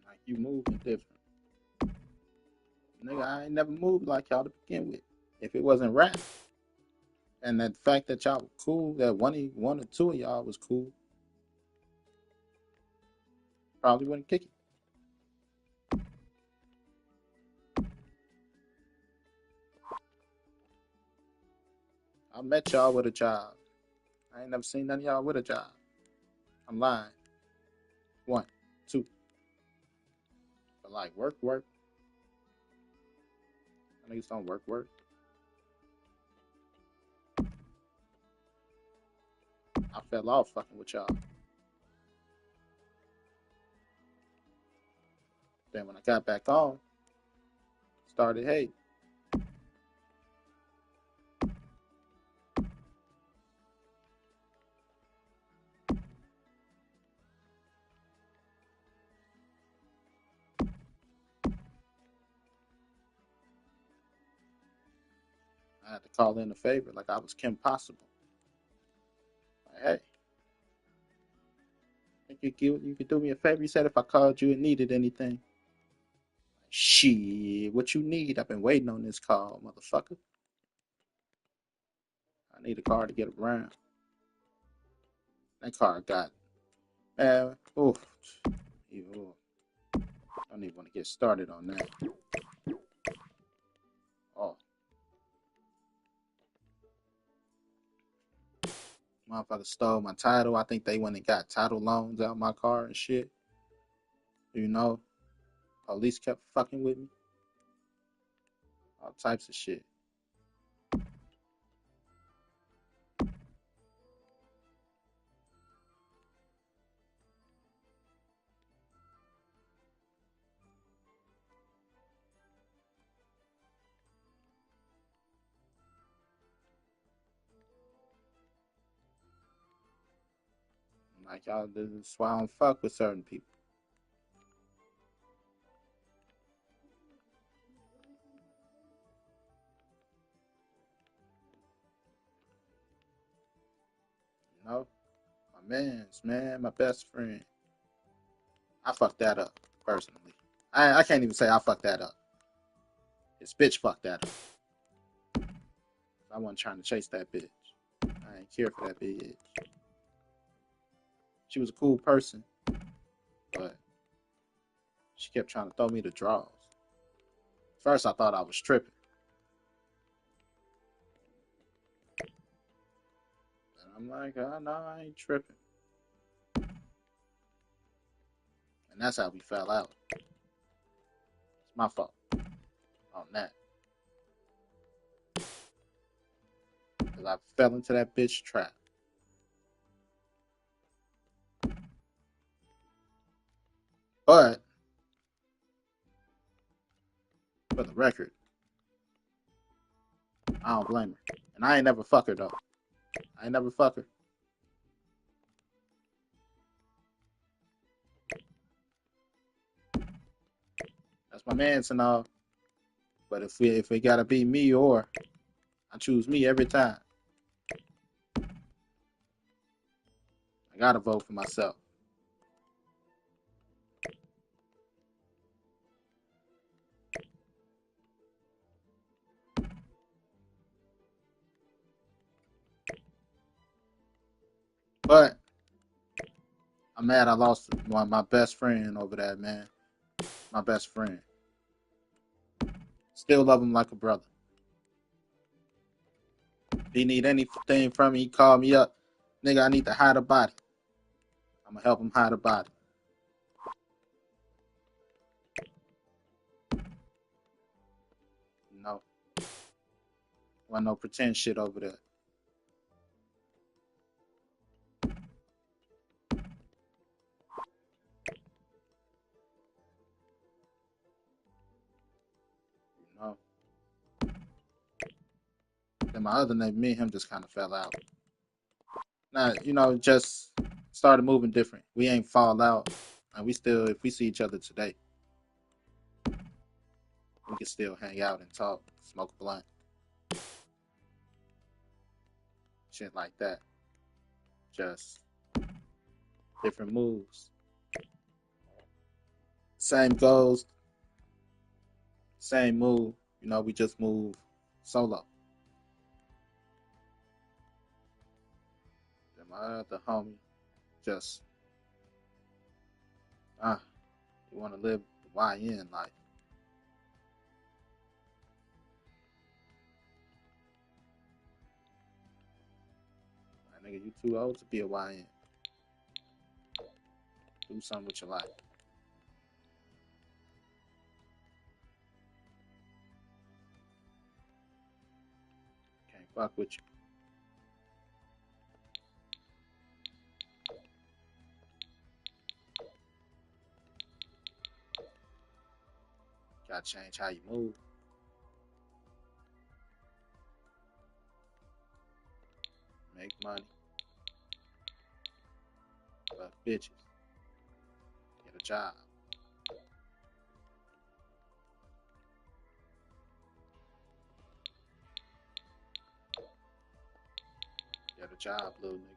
Like, you moving different. Nigga, I ain't never moved like y'all to begin with. If it wasn't rap, and the fact that y'all were cool, that one or two of y'all was cool, probably wouldn't kick it. I met y'all with a job. I ain't never seen none of y'all with a job. I'm lying. One, two. But like work. Niggas don't work. I fell off fucking with y'all. Then when I got back on, started hey. I had to call in a favor like I was Kim Possible. Like, hey, you could do me a favor. You said if I called you and needed anything. Shit, what you need? I've been waiting on this call, motherfucker. I need a car to get around. That car got, oof. I don't even want to get started on that. Motherfucker stole my title. I think they went and got title loans out my car and shit. You know, police kept fucking with me. All types of shit. Like y'all, this is why I don't fuck with certain people. You know, my best friend. I fucked that up personally. I can't even say I fucked that up. His bitch fucked that up. I wasn't trying to chase that bitch. I ain't care for that bitch. She was a cool person, but she kept trying to throw me the draws. First, I thought I was tripping. And I'm like, oh, no, I ain't tripping. And that's how we fell out. It's my fault on that. Because I fell into that bitch trap. But, for the record, I don't blame her. And I ain't never fuck her, though. I ain't never fuck her. That's my man's and all. But if it gotta be me or, I choose me every time. I gotta vote for myself. But I'm mad I lost my best friend over that, man. My best friend. Still love him like a brother. If he need anything from me, he call me up. Nigga, I need to hide a body. I'm gonna help him hide a body. You know, want no pretend shit over there. You know. Then my other name, me and him just kind of fell out. Now, you know, just started moving different. We ain't fall out, and we still, if we see each other today, we can still hang out and talk, smoke a blunt, shit like that. Just different moves. Same goals, same move. You know, we just move solo. Then my other homie just, you want to live the YN life. Like, nigga, you too old to be a YN. Do something with your life. Can't fuck with you. Gotta change how you move. Make money. Fuck bitches. Get a job. Get a job, little nigga.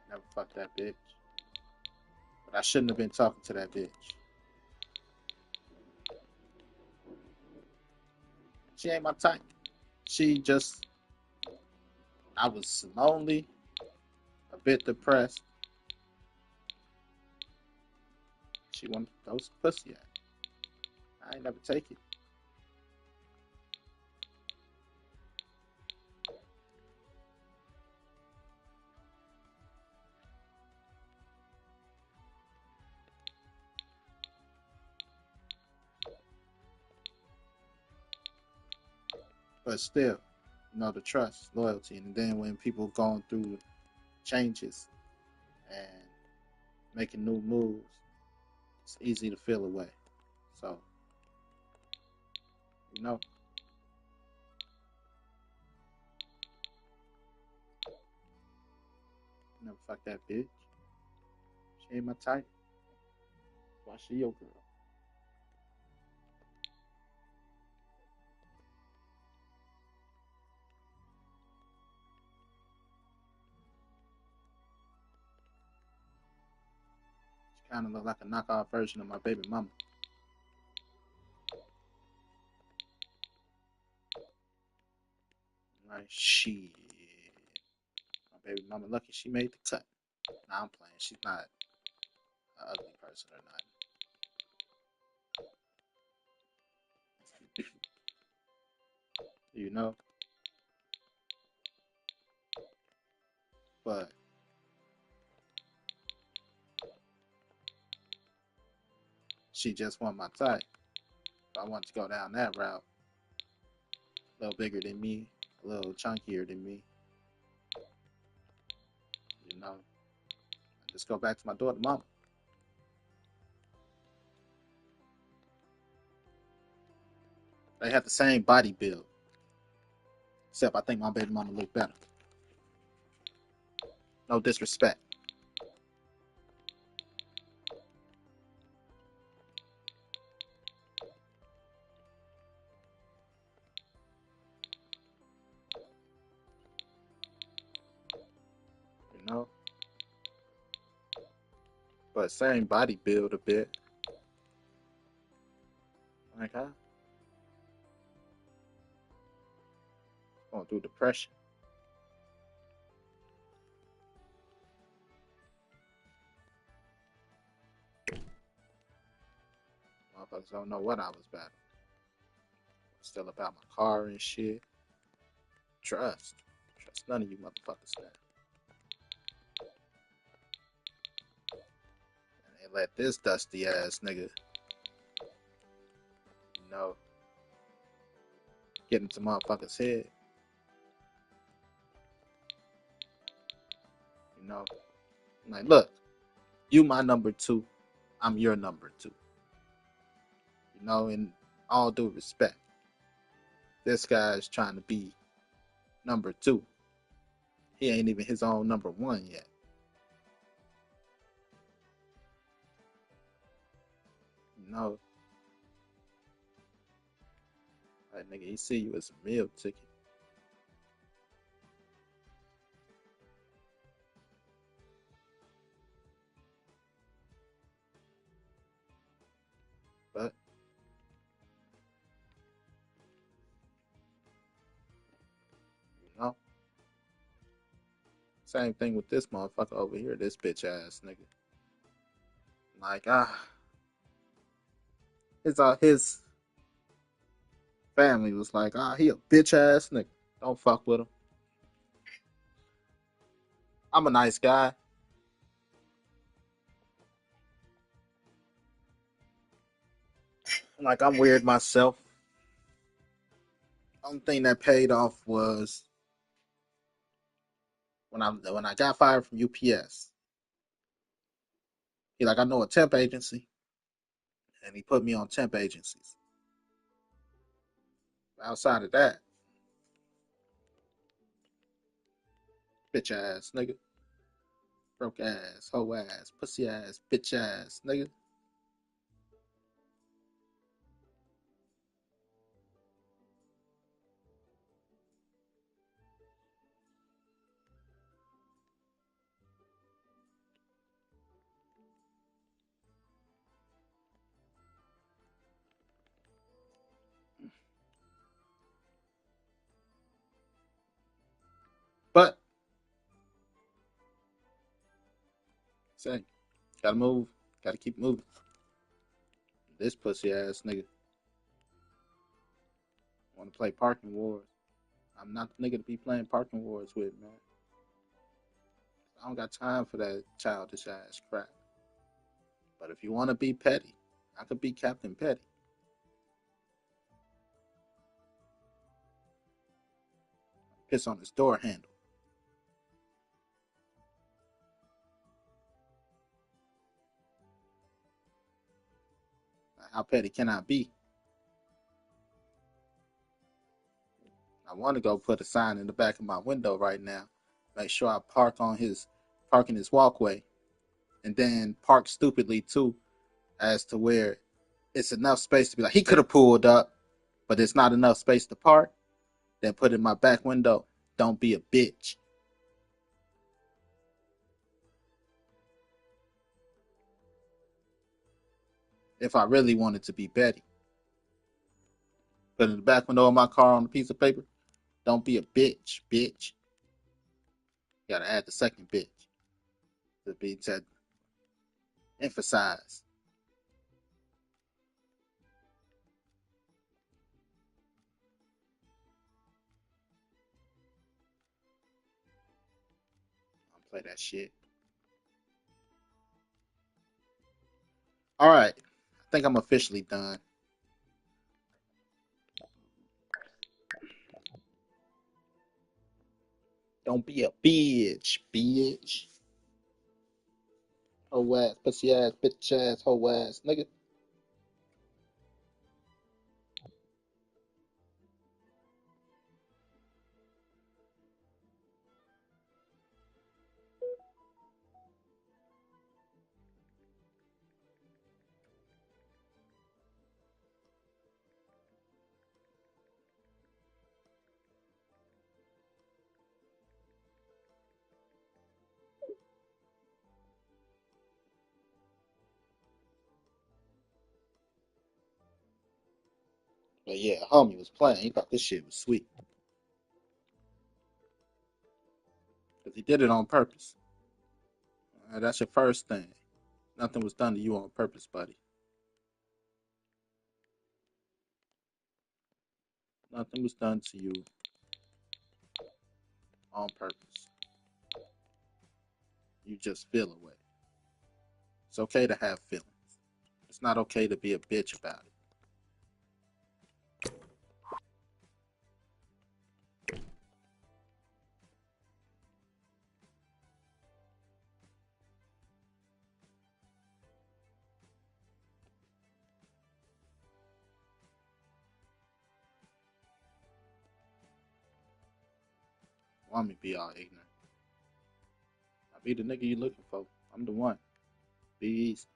Never fuck that bitch. But I shouldn't have been talking to that bitch. She ain't my type. She just, I was lonely, a bit depressed. she want to throw some pussy at. I ain't never take it. But still, the trust, loyalty, and then when people going through changes and making new moves, it's easy to feel away. So, you know, never fuck that bitch. She ain't my type. Why she your girl? She kind of look like a knockoff version of my baby mama. Like, shit. My baby mama lucky she made the cut. Nah, I'm playing. She's not an ugly person or not. You know? But she just want my type. If I want to go down that route, a little bigger than me, a little chunkier than me, you know, just go back to my daughter mama. They have the same body build, except I think my baby mama look better. No disrespect. You know? But same body build a bit. Like, huh? Going through depression. Motherfuckers don't know what I was battling. Still about my car and shit. Trust. Trust none of you motherfuckers now. And they let this dusty ass nigga, you know, get into motherfuckers' head. You know? I'm like, look, you my number two. I'm your number two. You know, in all due respect. This guy's trying to be number two. He ain't even his own number one yet. You know? Like, nigga, he see you as a meal ticket. But, you know? Same thing with this motherfucker over here, this bitch ass nigga. Like, his family was like, he a bitch ass nigga. Don't fuck with him. I'm a nice guy. Like, I'm weird myself. Only thing that paid off was when I got fired from UPS. He like, I know a temp agency, and he put me on temp agencies. Outside of that, bitch ass nigga, broke ass, hoe ass, pussy ass, bitch ass nigga. But say, gotta move, gotta keep moving. This pussy ass nigga want to play parking wars. I'm not the nigga to be playing parking wars with, man. I don't got time for that childish ass crap. But if you want to be petty, I could be Captain Petty. Piss on his door handle. How petty can I be? I want to go put a sign in the back of my window right now. Make sure I park in his walkway, and then park stupidly too, as to where it's enough space to be like he could have pulled up, but it's not enough space to park. Then put in my back window. Don't be a bitch. If I really wanted to be petty, put in the back window of my car on a piece of paper. Don't be a bitch, bitch. You gotta add the second bitch to be to emphasize. I'll play that shit. All right. I think I'm officially done. Don't be a bitch, bitch. Hoe ass, pussy ass, bitch ass, hoe ass, nigga. But yeah, homie was playing. He thought this shit was sweet. Because he did it on purpose. That's your first thing. Nothing was done to you on purpose, buddy. Nothing was done to you on purpose. You just feel away. It's okay to have feelings. It's not okay to be a bitch about it. Want me to be all ignorant. I be the nigga you looking for. I'm the one. Be easy.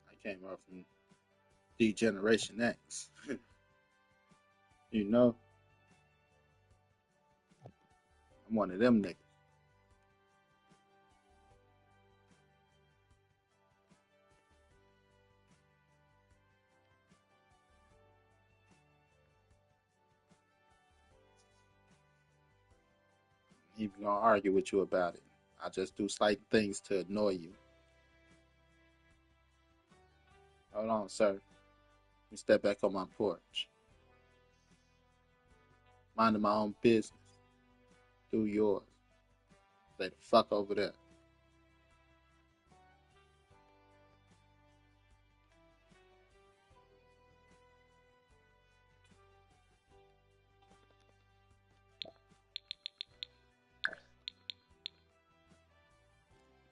I came up from D-Generation X. You know, I'm one of them niggas. Even gonna argue with you about it. I just do slight things to annoy you. Hold on, sir. Let me step back on my porch. Minding my own business. Do yours. Stay the fuck over there.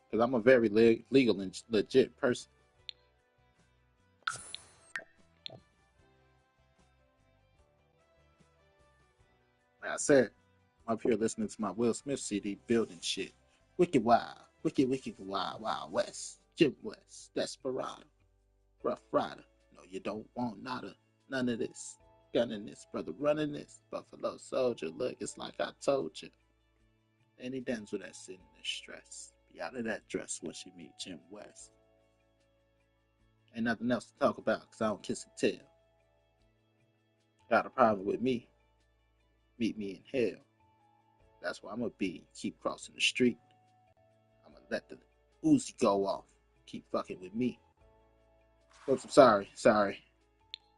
Because I'm a very legal and legit person. Like I said, I'm up here listening to my Will Smith CD building shit. Wicked Wild. Wicked, wicked, wild, wild west. Jim West. Desperado. Rough Rider. No, you don't want none of this. Gunning this, brother, running this. Buffalo Soldier. Look, it's like I told you. Any damsel that's in distress. Be out of that dress when she meet Jim West. Ain't nothing else to talk about because I don't kiss and tell. Got a problem with me. Meet me in hell. That's where I'm gonna be. Keep crossing the street. I'm gonna let the Uzi go off. Keep fucking with me. Oops, I'm sorry.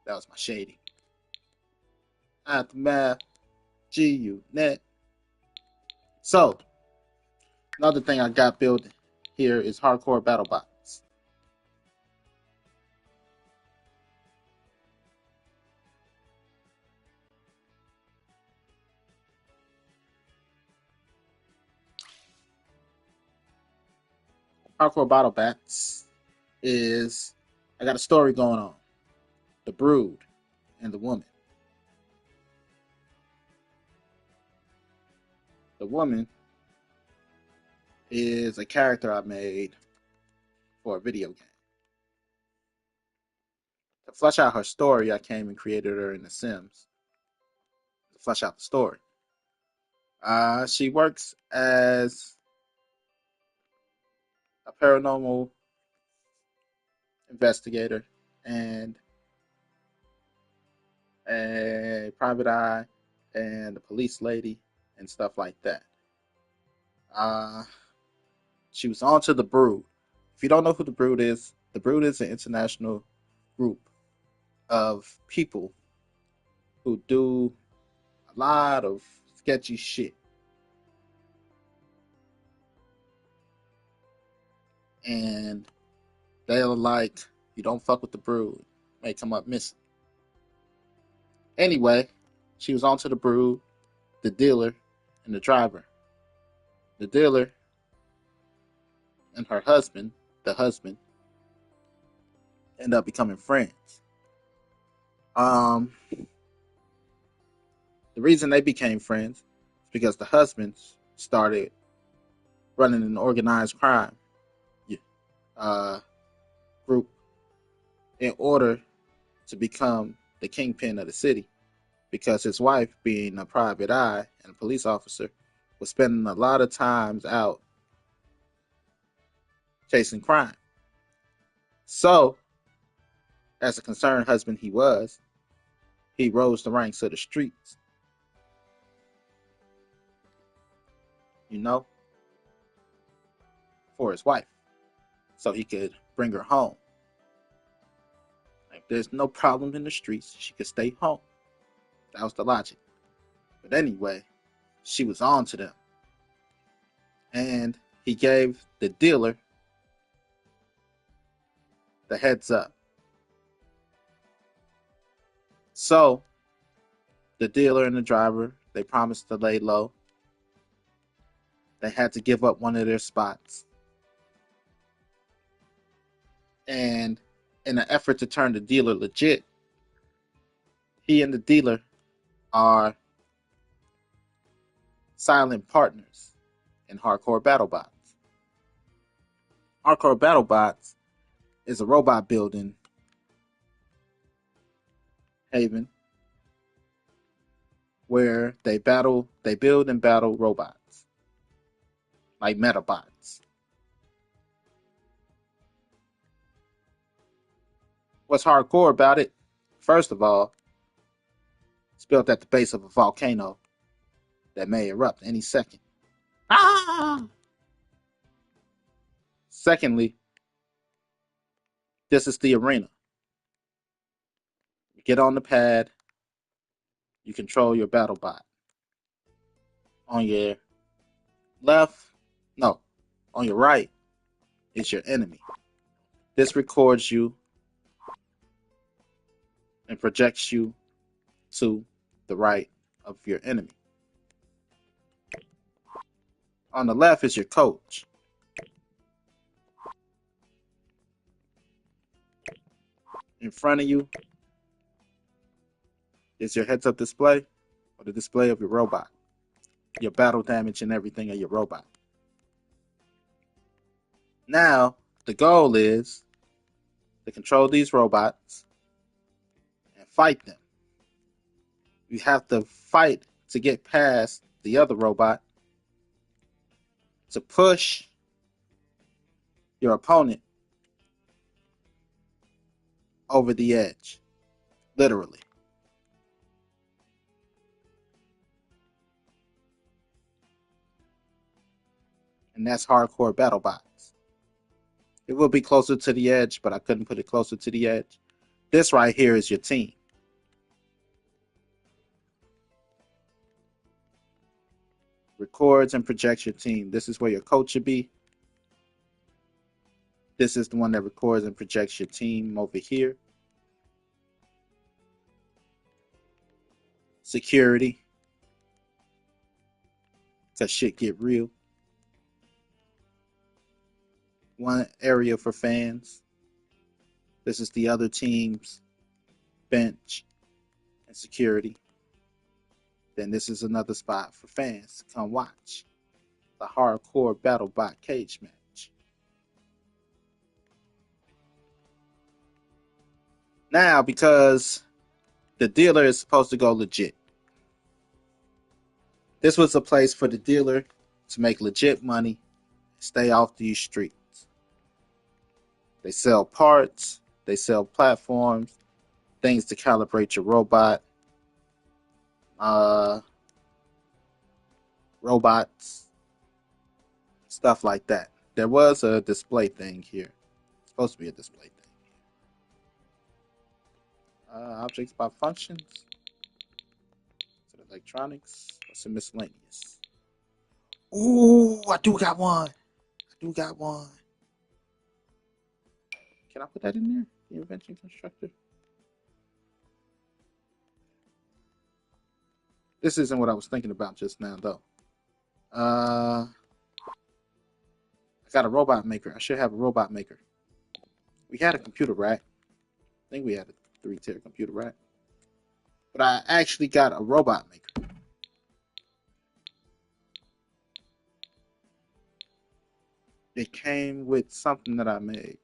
That was my shady. Aftermath, GU net. So, another thing I got built here is hardcore battle bots. Hardcore battle bots is I got a story going on. The Brood and the woman. The woman is a character I made for a video game. To flesh out her story, I came and created her in The Sims to flesh out the story. She works as a paranormal investigator and a private eye and a police lady and stuff like that. Uh, she was on to the Brood. If you don't know who the Brood is an international group of people who do a lot of sketchy shit. And they're like, you don't fuck with the Brood, may come up missing. Anyway, she was on to the Brood, the dealer, and the driver. The dealer and her husband, the husband, end up becoming friends. The reason they became friends is because the husband started running an organized crime uh, group in order to become the kingpin of the city. Because his wife, being a private eye and a police officer, was spending a lot of times out chasing crime. So, as a concerned husband he rose the ranks of the streets, you know, for his wife, so he could bring her home. If there's no problem in the streets, she could stay home. That was the logic. But anyway, she was on to them. And he gave the dealer the heads up. So, the dealer and the driver, they promised to lay low. They had to give up one of their spots. And in an effort to turn the dealer legit, he and the dealer are silent partners in Hardcore BattleBots. Hardcore BattleBots is a robot building haven where they build and battle robots, like Metabots. What's hardcore about it? First of all, it's built at the base of a volcano that may erupt any second. Ah! Secondly, this is the arena. You get on the pad, you control your battle bot. On your left, no, on your right is your enemy. This records you and projects you to the right of your enemy. On the left is your coach. In front of you is your heads-up display or the display of your robot, your battle damage and everything of your robot. Now, the goal is to control these robots and fight them. You have to fight to get past the other robot to push your opponent over the edge, literally. and that's Hardcore BattleBots. It will be closer to the edge, but I couldn't put it closer to the edge. This right here is your team. Records and projects your team. This is where your coach should be. This is the one that records and projects your team over here. Security. Because shit get real. One area for fans. This is the other team's bench and security. Then this is another spot for fans to come watch the Hardcore BattleBot cage match. Now, because the dealer is supposed to go legit, this was a place for the dealer to make legit money, stay off these streets. They sell parts, they sell platforms, things to calibrate your robot, robots, stuff like that. There was a display thing here. It's supposed to be a display thing. Objects by functions. Electronics. What's in miscellaneous? Ooh, I do got one. Can I put that in there? The invention constructor. This isn't what I was thinking about just now, though. I got a robot maker. I should have a robot maker. We had a computer rack. I think we had a 3-tier computer rack. But I actually got a robot maker. It came with something that I made.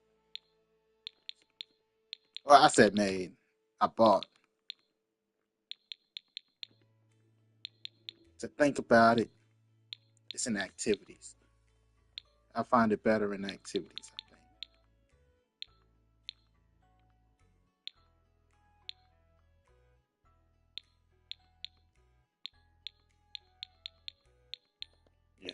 Well, I said made. I bought. To think about it, it's in activities. I find it better in activities, I think. Yeah.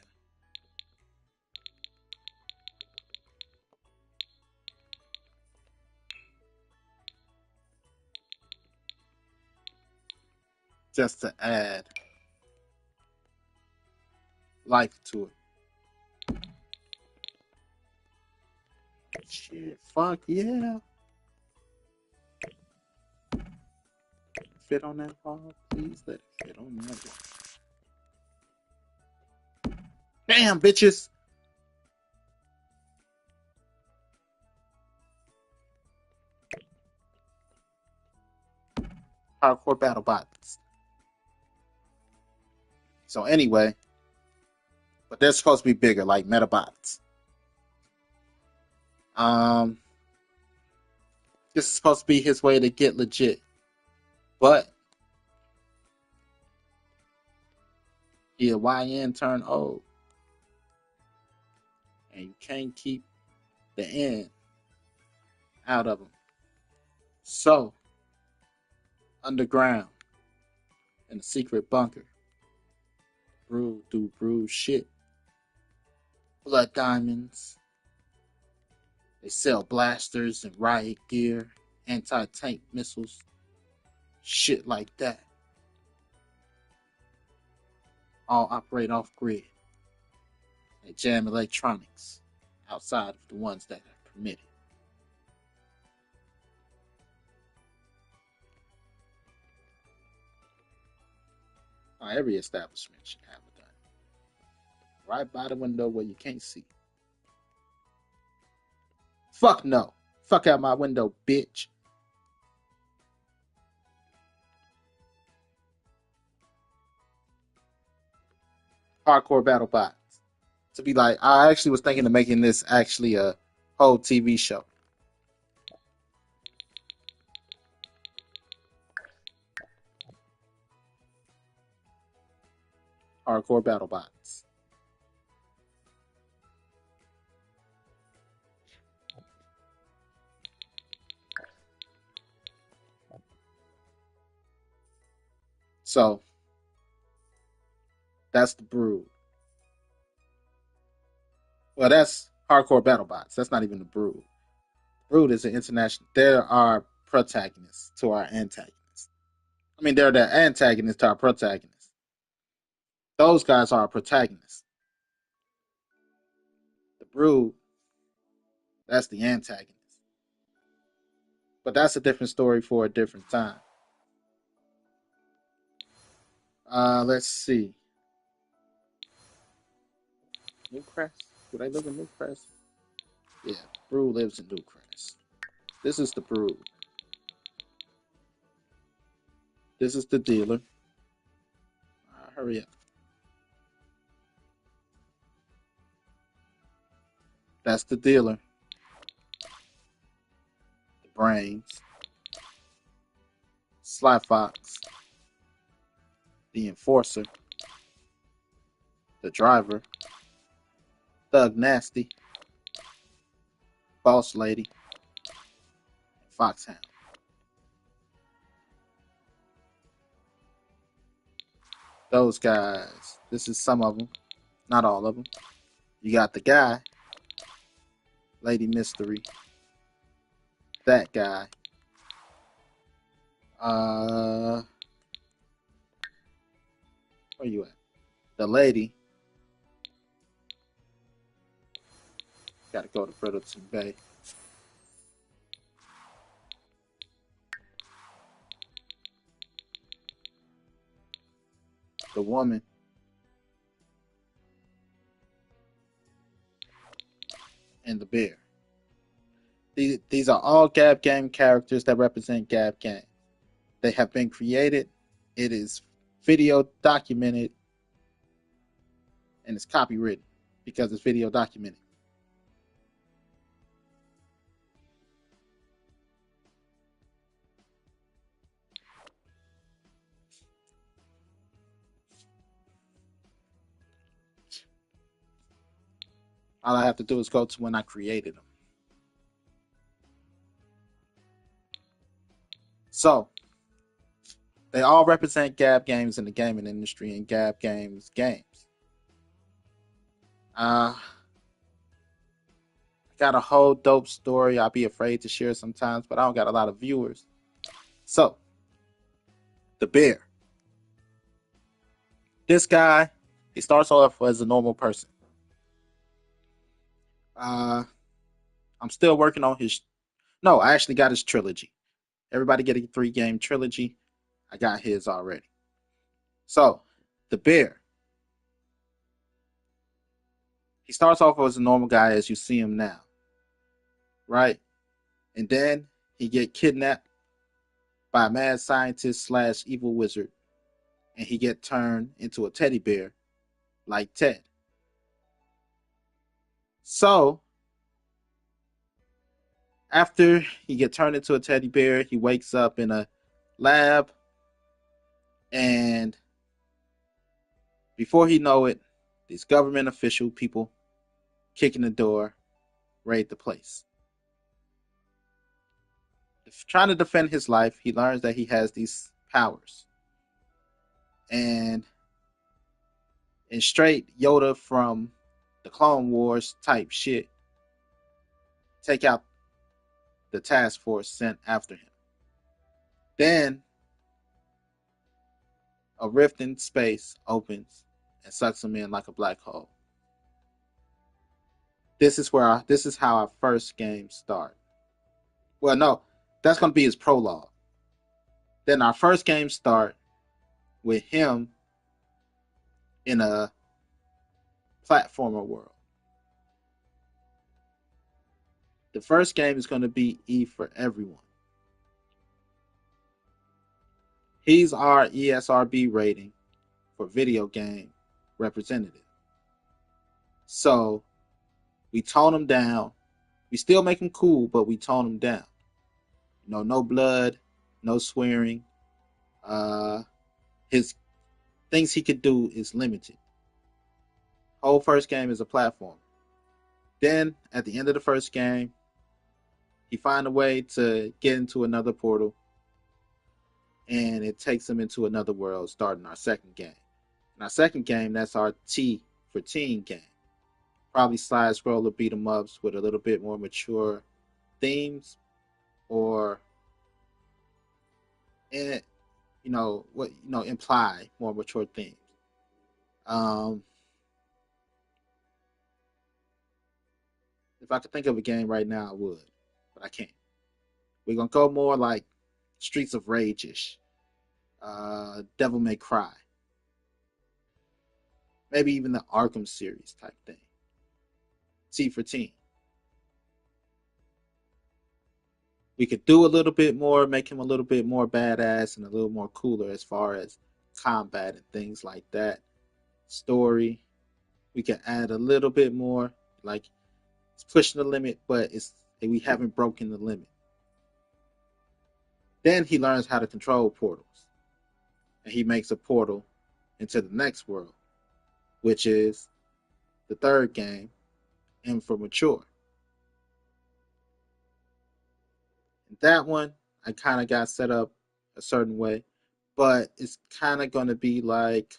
Just to add life to it. Shit, fuck yeah. Fit on that wall, please let it fit on that wall. Damn, bitches. Hardcore BattleBots. So anyway, but they're supposed to be bigger, like Metabots. This is supposed to be his way to get legit, but he a YN turn old, and you can't keep the end out of him. So, underground in a secret bunker, brew shit. Blood diamonds. They sell blasters and riot gear, anti-tank missiles, shit like that. All operate off grid. They jam electronics outside of the ones that are permitted. Every establishment should have it done. Right by the window where you can't see. Fuck no. Fuck out my window, bitch. Hardcore BattleBots. To be like, I actually was thinking of making this actually a whole TV show. Hardcore BattleBots. So that's the brew. Well, that's Hardcore Battle Bots. That's not even the Brood. Brood is an international. There are protagonists to our antagonists. I mean, they're the antagonists to our protagonists. Those guys are our protagonists. The Brood, that's the antagonist. But that's a different story for a different time. Let's see. Newcrest? Would I live in Newcrest? Yeah, Brood lives in Newcrest. This is the Brood. This is the dealer. Hurry up. That's the dealer. The brains. Sly Fox. The enforcer. The driver. Thug Nasty. Boss Lady. And Foxhound. Those guys. This is some of them. Not all of them. You got the guy. Lady Mystery. That guy. Where you at? The lady. Gotta go to Brittleton Bay. The woman. And the bear. These are all Gab Game characters that represent Gab Game. They have been created. It is video documented. And it's copywritten because it's video documented. All I have to do is go to when I created them. So, they all represent Gab Games in the gaming industry and Gab Games games. I got a whole dope story I'll be afraid to share sometimes, but I don't got a lot of viewers. So, the bear. This guy, he starts off as a normal person. I'm still working on his. No, I actually got his trilogy. Everybody get a 3-game trilogy. I got his already. So, the bear. He starts off as a normal guy as you see him now. Right? And then he get kidnapped by a mad scientist / evil wizard. And he get turned into a teddy bear like Ted. So, after he get turned into a teddy bear, he wakes up in a lab. And before he know it, these government official people kicking the door, raid the place. Trying to defend his life, he learns that he has these powers. And in straight Yoda from the Clone Wars type shit, take out the task force sent after him. Then a rift in space opens and sucks him in like a black hole. This is how our first game start. Well, no, that's gonna be his prologue. Then our first game start with him in a platformer world. The first game is going to be E for everyone. He's our ESRB rating for video game representative. So we tone him down. We still make him cool, but we tone him down. You know, no blood, no swearing. His things he could do is limited. Whole first game is a platform. Then at the end of the first game, he find a way to get into another portal, and it takes him into another world, starting our second game. In our second game, that's our T for teen game. Probably side scroller beat 'em ups with a little bit more mature themes, or eh, imply more mature themes. Um, if I could think of a game right now, I would, but I can't. We're gonna go more like Streets of Rage ish, Devil May Cry, maybe even the Arkham series type thing. T for Teen. We could do a little bit more, make him a little bit more badass and a little more cooler as far as combat and things like that. Story, we can add a little bit more. Like it's pushing the limit, but we haven't broken the limit. Then he learns how to control portals, and he makes a portal into the next world, which is the third game, M for Mature. And that one, I kind of got set up a certain way, but it's kind of going to be like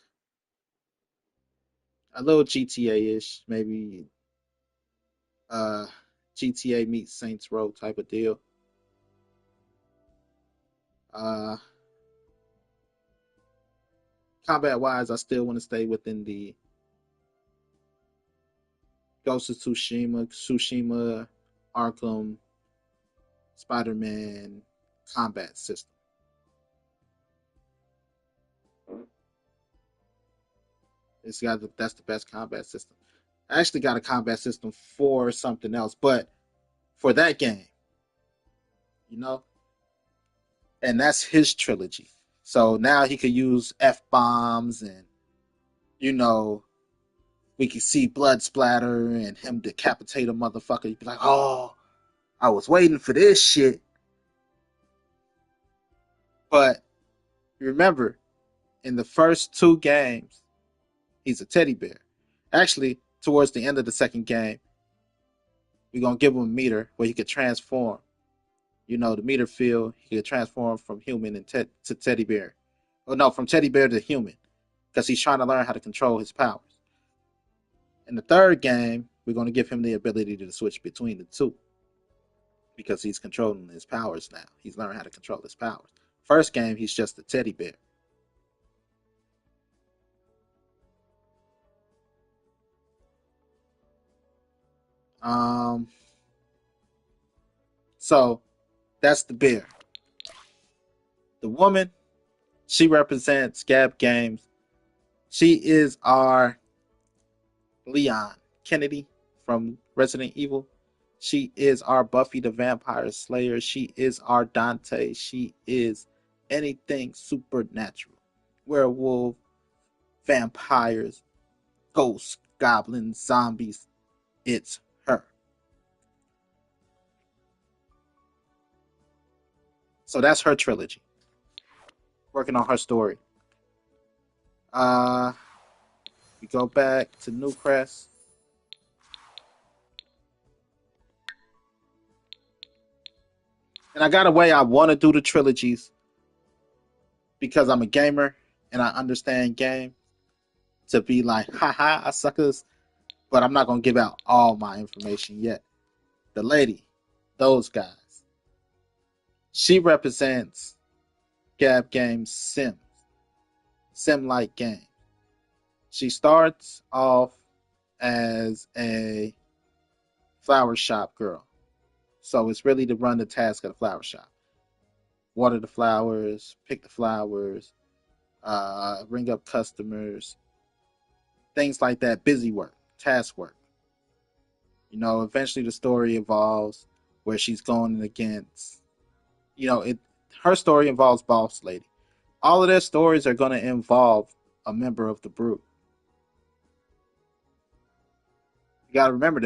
a little GTA ish, maybe uh, GTA meets Saints Row type of deal. Uh, Combat wise, I still want to stay within the Ghost of Tsushima, Arkham, Spider Man combat system. That's the best combat system. I actually got a combat system for something else, but for that game, you know, and that's his trilogy. So now he could use F bombs, and you know we can see blood splatter and him decapitate a motherfucker. You'd be like, oh, I was waiting for this shit. But remember, in the first two games, he's a teddy bear. Actually, towards the end of the second game, we're gonna give him a meter where he could transform. You know, the meter field, he could transform from human to teddy bear. Oh no, from teddy bear to human, because he's trying to learn how to control his powers. In the third game, we're gonna give him the ability to switch between the two, because he's controlling his powers now. He's learned how to control his powers. First game, he's just a teddy bear. Um, so that's the bear. The woman, she represents Gab Games. She is our Leon Kennedy from Resident Evil. She is our Buffy the Vampire Slayer. She is our Dante. She is anything supernatural. Werewolf, vampires, ghosts, goblins, zombies. It's her. So that's her trilogy. Working on her story. Uh we go back to Newcrest. And I got a way I want to do the trilogies because I'm a gamer and I understand game to be like, haha, I suckers. But I'm not gonna give out all my information yet. The lady, those guys, she represents Gab Games sim like game. She starts off as a flower shop girl. So it's really to run the task of the flower shop. Water the flowers, pick the flowers, ring up customers, things like that, busy work, task work. Eventually the story evolves where she's going against, it. Her story involves Boss Lady. All of their stories are going to involve a member of the Brood. You got to remember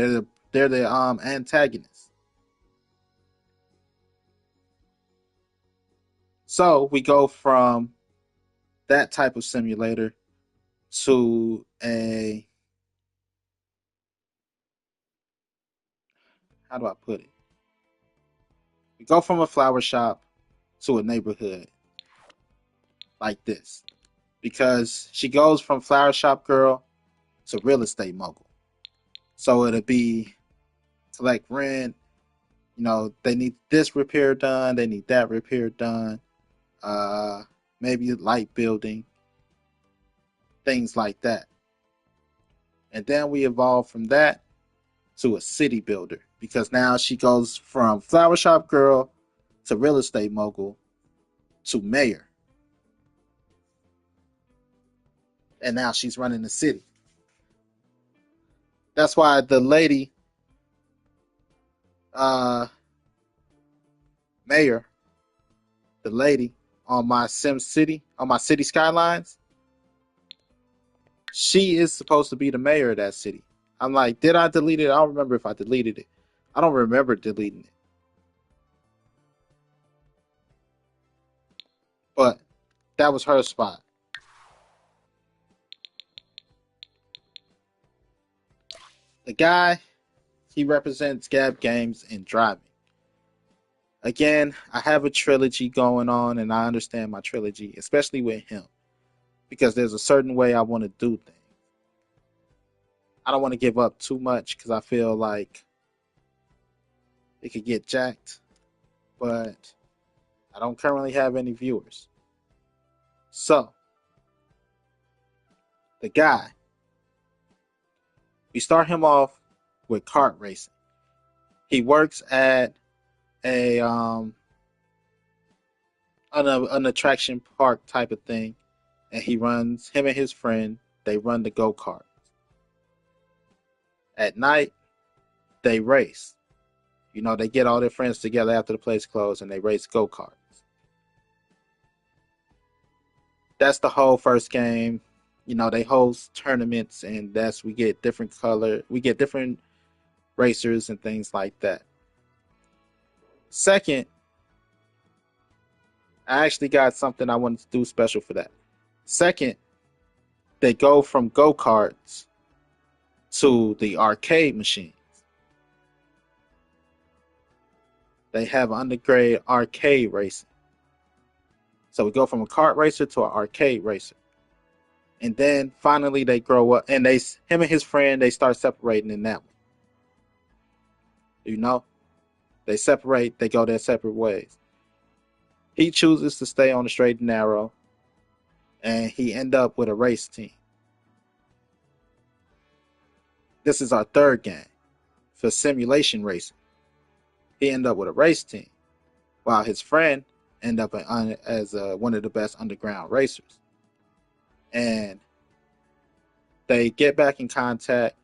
they're the antagonists. So we go from that type of simulator to a, how do I put it? We go from a flower shop to a neighborhood like this, because she goes from flower shop girl to real estate mogul. So it'll be collect rent. They need this repair done. They need that repair done. Uh, Maybe light building, things like that. And then we evolve from that to a city builder because now she goes from flower shop girl to real estate mogul to mayor. And now she's running the city. That's why the lady uh mayor, the lady on my Sim City, on my city skylines, she is supposed to be the mayor of that city. I'm like, did I delete it? I don't remember if I deleted it. I don't remember deleting it. But that was her spot. The guy, he represents Gab Games and driving. Again, I have a trilogy going on, and I understand my trilogy, especially with him, because there's a certain way I want to do things. I don't want to give up too much because I feel like it could get jacked, but I don't currently have any viewers. So, the guy, we start him off with kart racing. He works at a an attraction park type of thing, and he runs him and his friend. They run the go kart. At night, they race. They get all their friends together after the place closed, and they race go karts. That's the whole first game. They host tournaments, and we get different color, we get different racers and things like that. Second, I actually got something I wanted to do special for that. Second, they go from go karts to the arcade machines. They have undergrade arcade racing. So we go from a kart racer to an arcade racer. And then finally they grow up, and him and his friend, they start separating in that one. They separate, they go their separate ways. He chooses to stay on the straight and narrow, and he end up with a race team. This is our third game for simulation racing. He end up with a race team, while his friend end up as one of the best underground racers. And they get back in contact.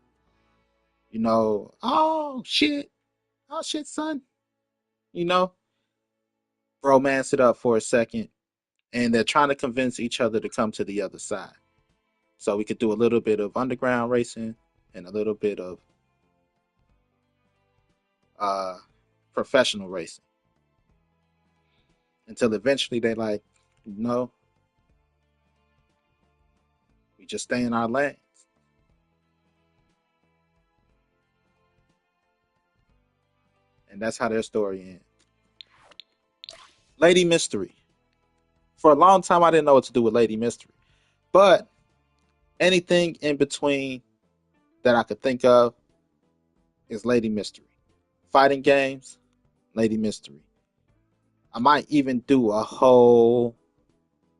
Oh shit, son. You know, romance it up for a second, and they're trying to convince each other to come to the other side. So we could do a little bit of underground racing and a little bit of uh, professional racing until eventually they like, no, we just stay in our lanes. And that's how their story ends. Lady Mystery. For a long time, I didn't know what to do with Lady Mystery, but anything in between that I could think of is Lady Mystery. Fighting games, Lady Mystery. I might even do a whole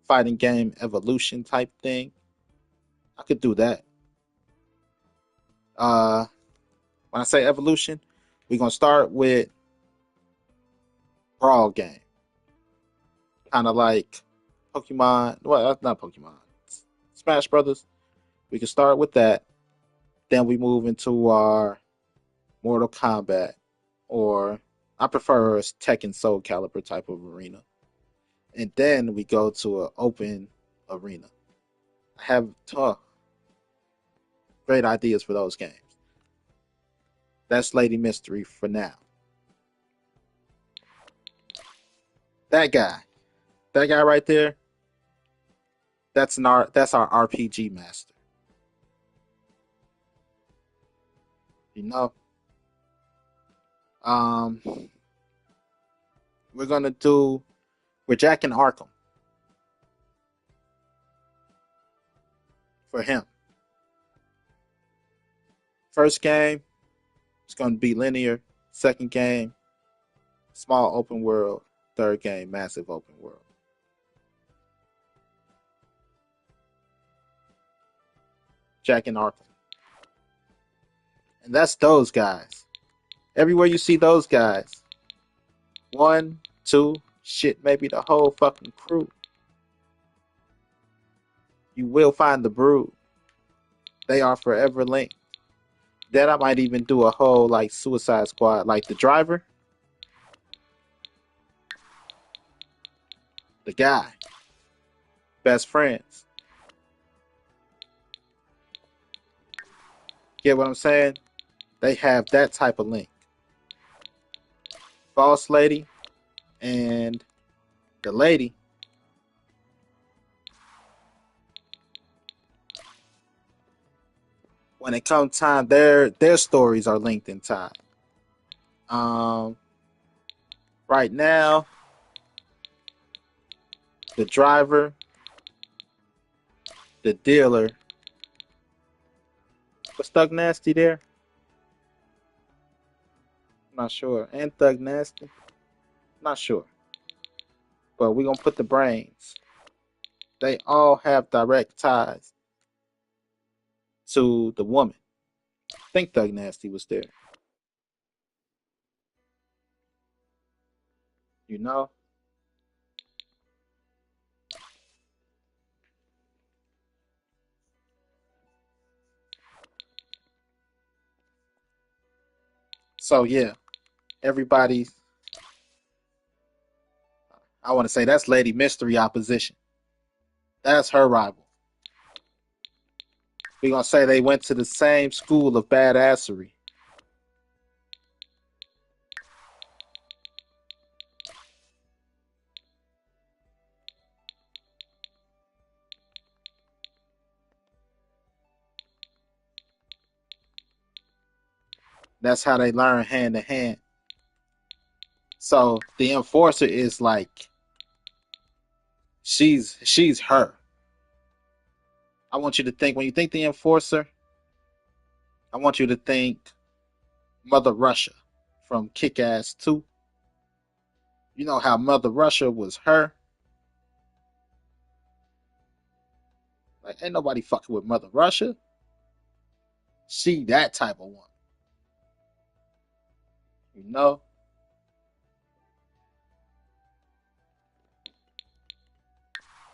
fighting game evolution type thing. I could do that. Uh, when I say evolution, we're gonna start with brawl game, kind of like Pokemon. Well, that's not Pokemon. Smash Brothers. We can start with that. Then we move into our Mortal Kombat, or I prefer a Tekken Soul Calibur type of arena. And then we go to an open arena. I have great ideas for those games. That's Lady Mystery for now. That guy, that guy right there, that's our RPG master. You know, um, we're gonna do we're jacking Arkham for him. First game, it's going to be linear. Second game, small open world. Third game, massive open world. Jak and Arkham. And that's those guys. Everywhere you see those guys, one, two, shit, maybe the whole fucking crew, you will find the Brood. They are forever linked. Then I might even do a whole like Suicide Squad, like the driver, the guy, best friends. Get what I'm saying? They have that type of link. Boss lady and the lady. When it comes time, their stories are linked in time. Um, right now, the driver, the dealer. Was Thug Nasty there? Not sure. And Thug Nasty? Not sure. But we're gonna put the brains. They all have direct ties to the woman. I think Thug Nasty was there. You know? So yeah, everybody, I want to say that's Lady Mystery opposition. That's her rival. We're gonna say they went to the same school of badassery. That's how they learn hand to hand. So the enforcer is like she's her. I want you to think when you think the enforcer, I want you to think Mother Russia from Kick Ass 2. You know how Mother Russia was her? Like, ain't nobody fucking with Mother Russia. She that type of one. You know?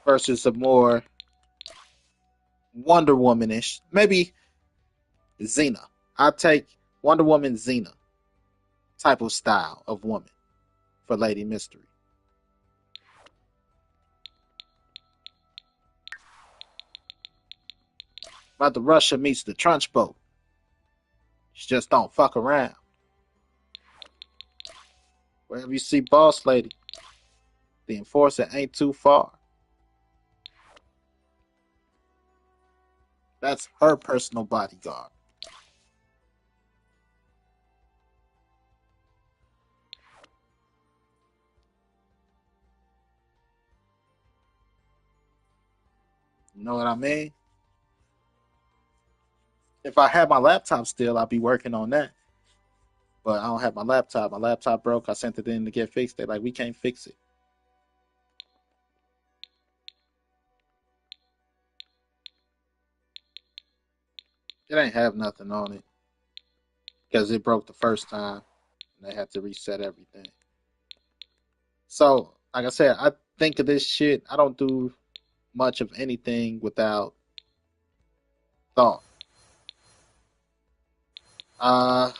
Versus a more Wonder Womanish. Maybe Xena. I take Wonder Woman Xena type of style of woman for Lady Mystery. Mother Russia meets the Trunch Boat. She just don't fuck around. Wherever you see Boss Lady, the enforcer ain't too far. That's her personal bodyguard. You know what I mean? If I had my laptop still, I'd be working on that. But I don't have my laptop. My laptop broke. I sent it in to get fixed. They like, we can't fix it. It ain't have nothing on it because it broke the first time and they had to reset everything. So, like I said, I think of this shit. I don't do much of anything without thought. Uh,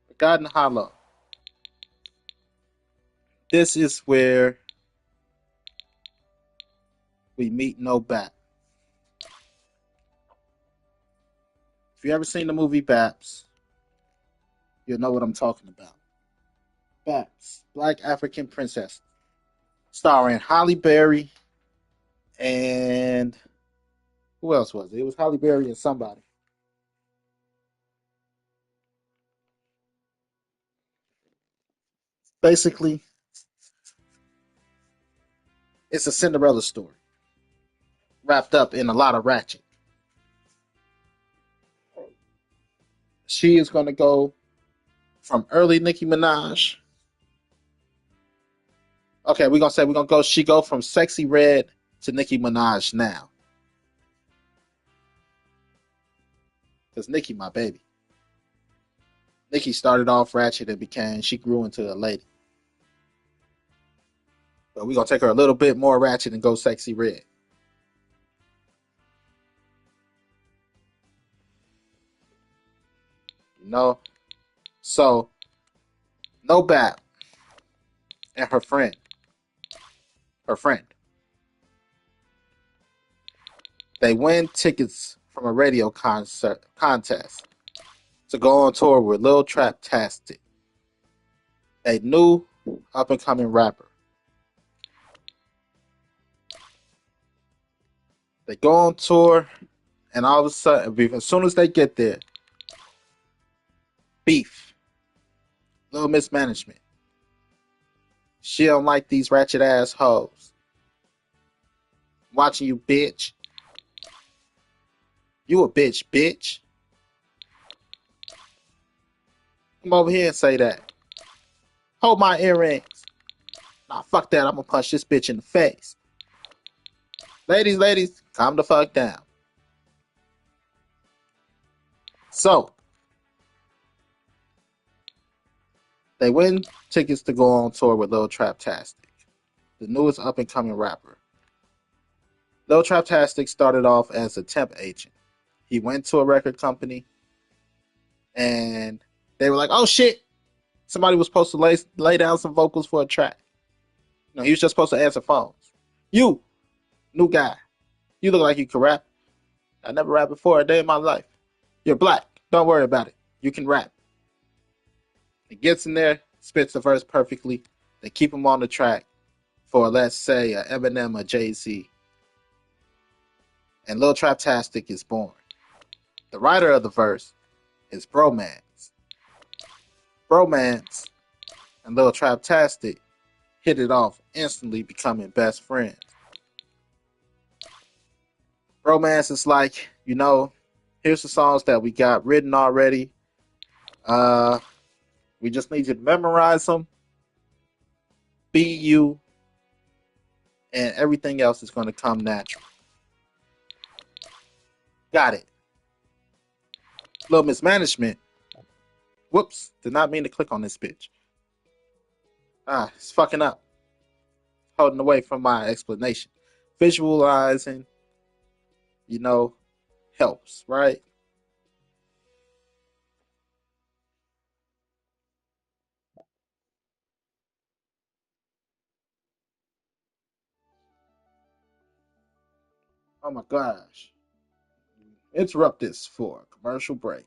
Forgotten Hollow. This is where we meet No Bat. If you ever seen the movie Baps, you'll know what I'm talking about. Baps, Black African Princess, starring Holly Berry and who else was it? It was Holly Berry and somebody. Basically, it's a Cinderella story wrapped up in a lot of ratchet. She is going to go from early Nicki Minaj. Okay, we're gonna go. She go from Sexy Red to Nicki Minaj now, cause Nicki my baby. Nicki started off ratchet and she grew into a lady. But we're gonna take her a little bit more ratchet and go Sexy Red. You know, so No Bap and her friend, they win tickets from a radio contest to go on tour with Lil Traptastic, a new up and coming rapper. They go on tour, and all of a sudden, as soon as they get there, beef, little mismanagement. She don't like these ratchet ass hoes. Watching you, bitch. You a bitch, bitch. Come over here and say that. Hold my earrings. Nah, fuck that. I'm gonna punch this bitch in the face. Ladies, calm the fuck down. So, they win tickets to go on tour with Lil Traptastic, the newest up and coming rapper. Lil Traptastic started off as a temp agent. He went to a record company and they were like, oh shit, somebody was supposed to lay down some vocals for a track. No, he was just supposed to answer phones. You, new guy, you look like you can rap. I never rapped before a day in my life. You're black. Don't worry about it. You can rap. He gets in there, spits the verse perfectly. They keep him on the track for, let's say, Eminem or Jay-Z. And Lil Traptastic is born. The writer of the verse is Bromance. Bromance and Lil Traptastic hit it off, instantly becoming best friends. Bromance is like, here's the songs that we got written already. We just need you to memorize them. Be you. And everything else is going to come natural. Got it. Little mismanagement. Whoops. Did not mean to click on this bitch. It's fucking up. Holding away from my explanation. Visualizing, helps, right? Oh my gosh. Interrupt this for a commercial break.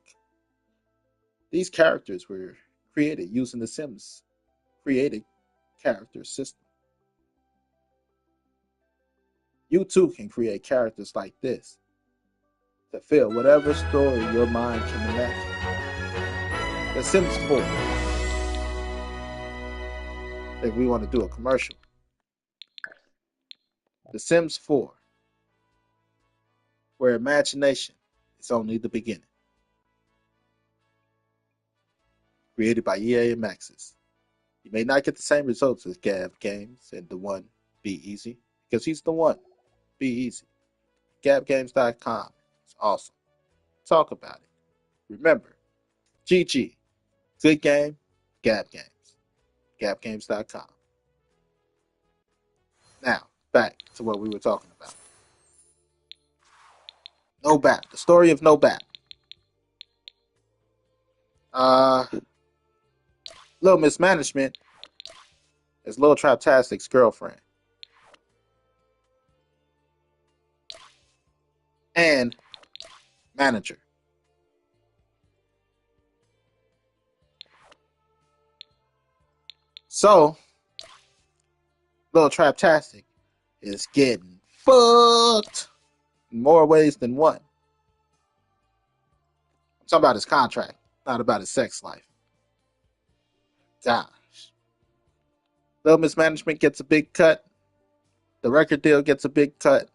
These characters were created using the Sims created character system. You too can create characters like this to fill whatever story your mind can imagine. The Sims 4. If we want to do a commercial. The Sims 4, where imagination is only the beginning. Created by EA and Maxis. You may not get the same results as Gab Games and the one Be Easy, because he's the one. Be Easy. GabGames.com. It's awesome. Talk about it. Remember, GG. Good game. Gab Games. GabGames.com. Now, back to what we were talking about. No Bap. The story of No Bap. Little mismanagement is Lil Traptastic's girlfriend. And manager. So, Lil Traptastic is getting fucked in more ways than one. I'm talking about his contract, not about his sex life. Gosh. Little mismanagement gets a big cut. The record deal gets a big cut.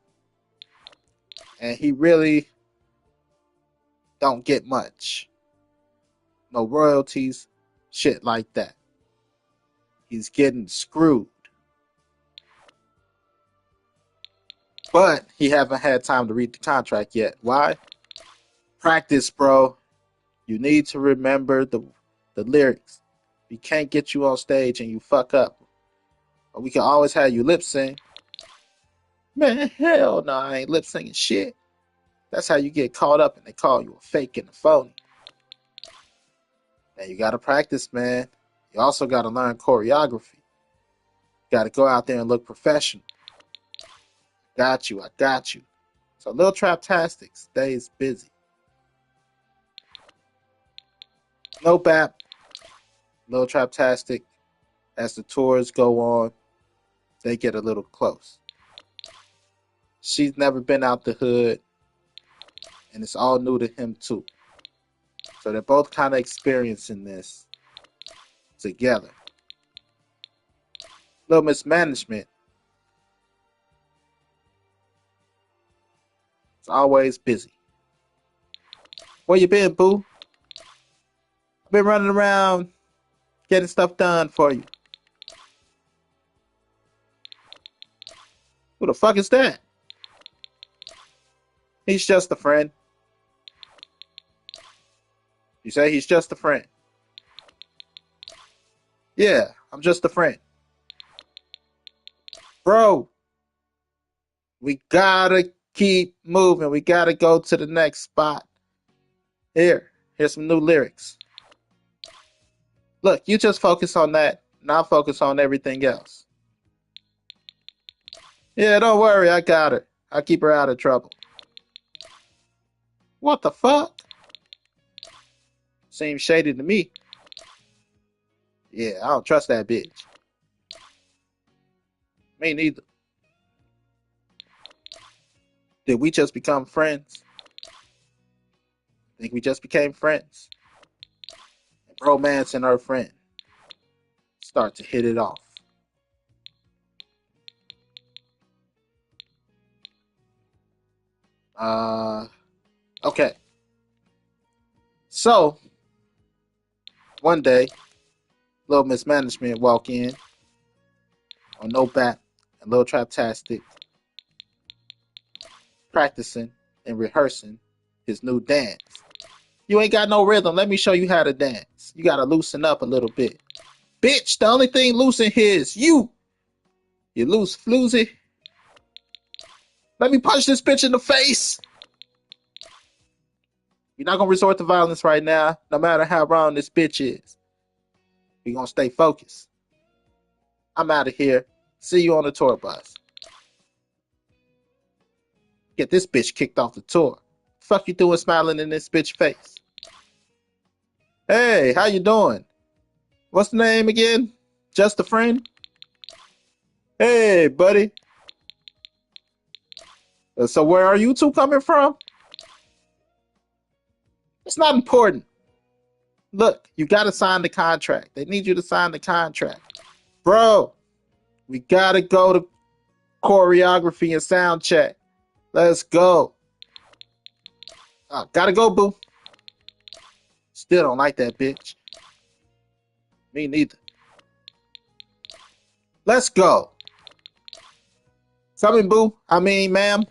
And he really don't get much. no royalties, shit like that. He's getting screwed. But he haven't had time to read the contract yet. Why? Practice, bro. You need to remember the lyrics. We can't get you on stage and you fuck up. But we can always have you lip sync. Man, hell no, I ain't lip syncing shit. That's how you get caught up and they call you a fake and a phony. And you gotta practice, man. You also gotta learn choreography. You gotta go out there and look professional. Got you, I got you. So Lil Traptastic stays busy. No bap. Lil Traptastic, as the tours go on, they get a little close. She's never been out the hood, and it's all new to him too. So they're both kind of experiencing this together. Little mismanagement. It's always busy. Where you been, boo? I've been running around getting stuff done for you. Who the fuck is that? He's just a friend. You say he's just a friend? Yeah, I'm just a friend. Bro, we gotta keep moving. We gotta go to the next spot. Here's some new lyrics. Look, you just focus on that, and I'll focus on everything else. Yeah, don't worry, I got her. I'll keep her out of trouble. What the fuck? Seems shady to me. Yeah, I don't trust that bitch. Me neither. Did we just become friends? I think we just became friends. And romance and her friend start to hit it off. Okay. So, one day, Little Mismanagement walk in on No Bat and Lil Traptastic practicing and rehearsing his new dance. You ain't got no rhythm. Let me show you how to dance. You gotta loosen up a little bit. Bitch, the only thing loose in here is you. You loose floozy. Let me punch this bitch in the face. We're not gonna resort to violence right now, no matter how wrong this bitch is. We're gonna stay focused. I'm out of here. See you on the tour bus. Get this bitch kicked off the tour. Fuck you doing smiling in this bitch face? Hey, how you doing? What's the name again? Just a friend? Hey, buddy. So where are you two coming from? It's not important. Look, you gotta sign the contract. They need you to sign the contract. Bro, we gotta go to choreography and sound check. Let's go. Gotta go, boo. Still don't like that bitch. Me neither. Let's go. Coming, boo. I mean, ma'am.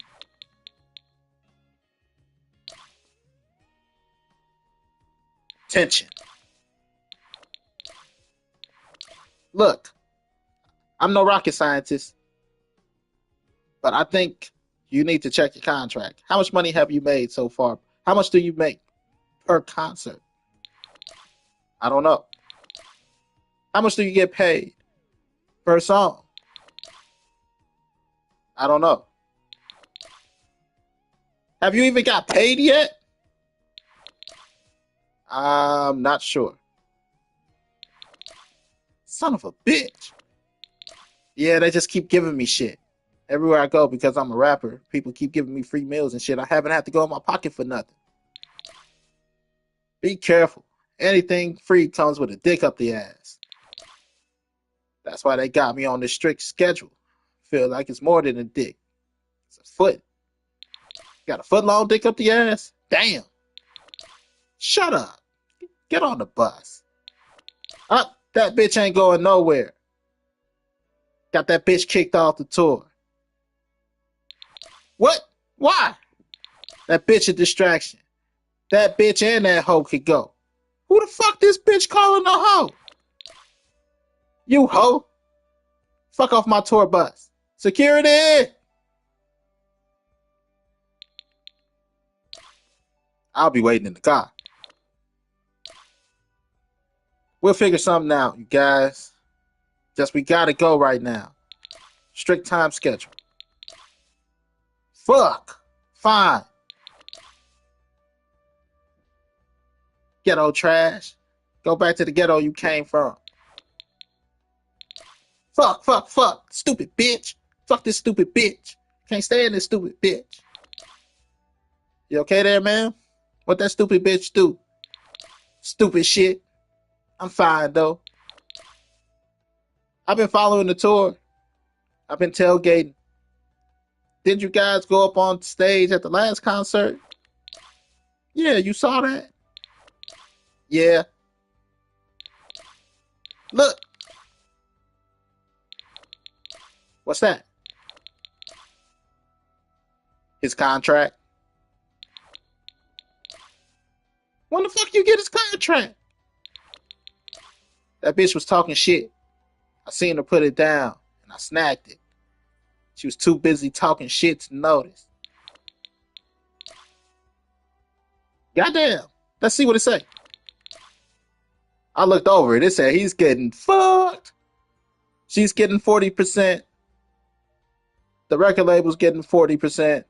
Tension. Look, I'm no rocket scientist, but I think you need to check your contract. How much money have you made so far? How much do you make per concert? I don't know. How much do you get paid per song? I don't know. Have you even got paid yet? I'm not sure. Son of a bitch. Yeah, they just keep giving me shit. Everywhere I go, because I'm a rapper, people keep giving me free meals and shit. I haven't had to go in my pocket for nothing. Be careful. Anything free comes with a dick up the ass. That's why they got me on this strict schedule. Feel like it's more than a dick. It's a foot. Got a foot long dick up the ass? Damn. Shut up. Get on the bus. Up, that bitch ain't going nowhere. Got that bitch kicked off the tour. What? Why? That bitch a distraction. That bitch and that hoe could go. Who the fuck this bitch calling a hoe? You hoe. Fuck off my tour bus. Security! I'll be waiting in the car. We'll figure something out, you guys. Just we gotta go right now. Strict time schedule. Fuck. Fine. Ghetto trash. Go back to the ghetto you came from. Fuck, fuck, fuck. Stupid bitch. Fuck this stupid bitch. Can't stand this stupid bitch. You okay there, man? What that stupid bitch do? Stupid shit. I'm fine, though. I've been following the tour. I've been tailgating. Didn't you guys go up on stage at the last concert? Yeah, you saw that? Yeah. Look. What's that? His contract. When the fuck you get his contract? That bitch was talking shit. I seen her put it down, and I snagged it. She was too busy talking shit to notice. Goddamn. Let's see what it say. I looked over it. It said he's getting fucked. She's getting 40%. The record label's getting 40%.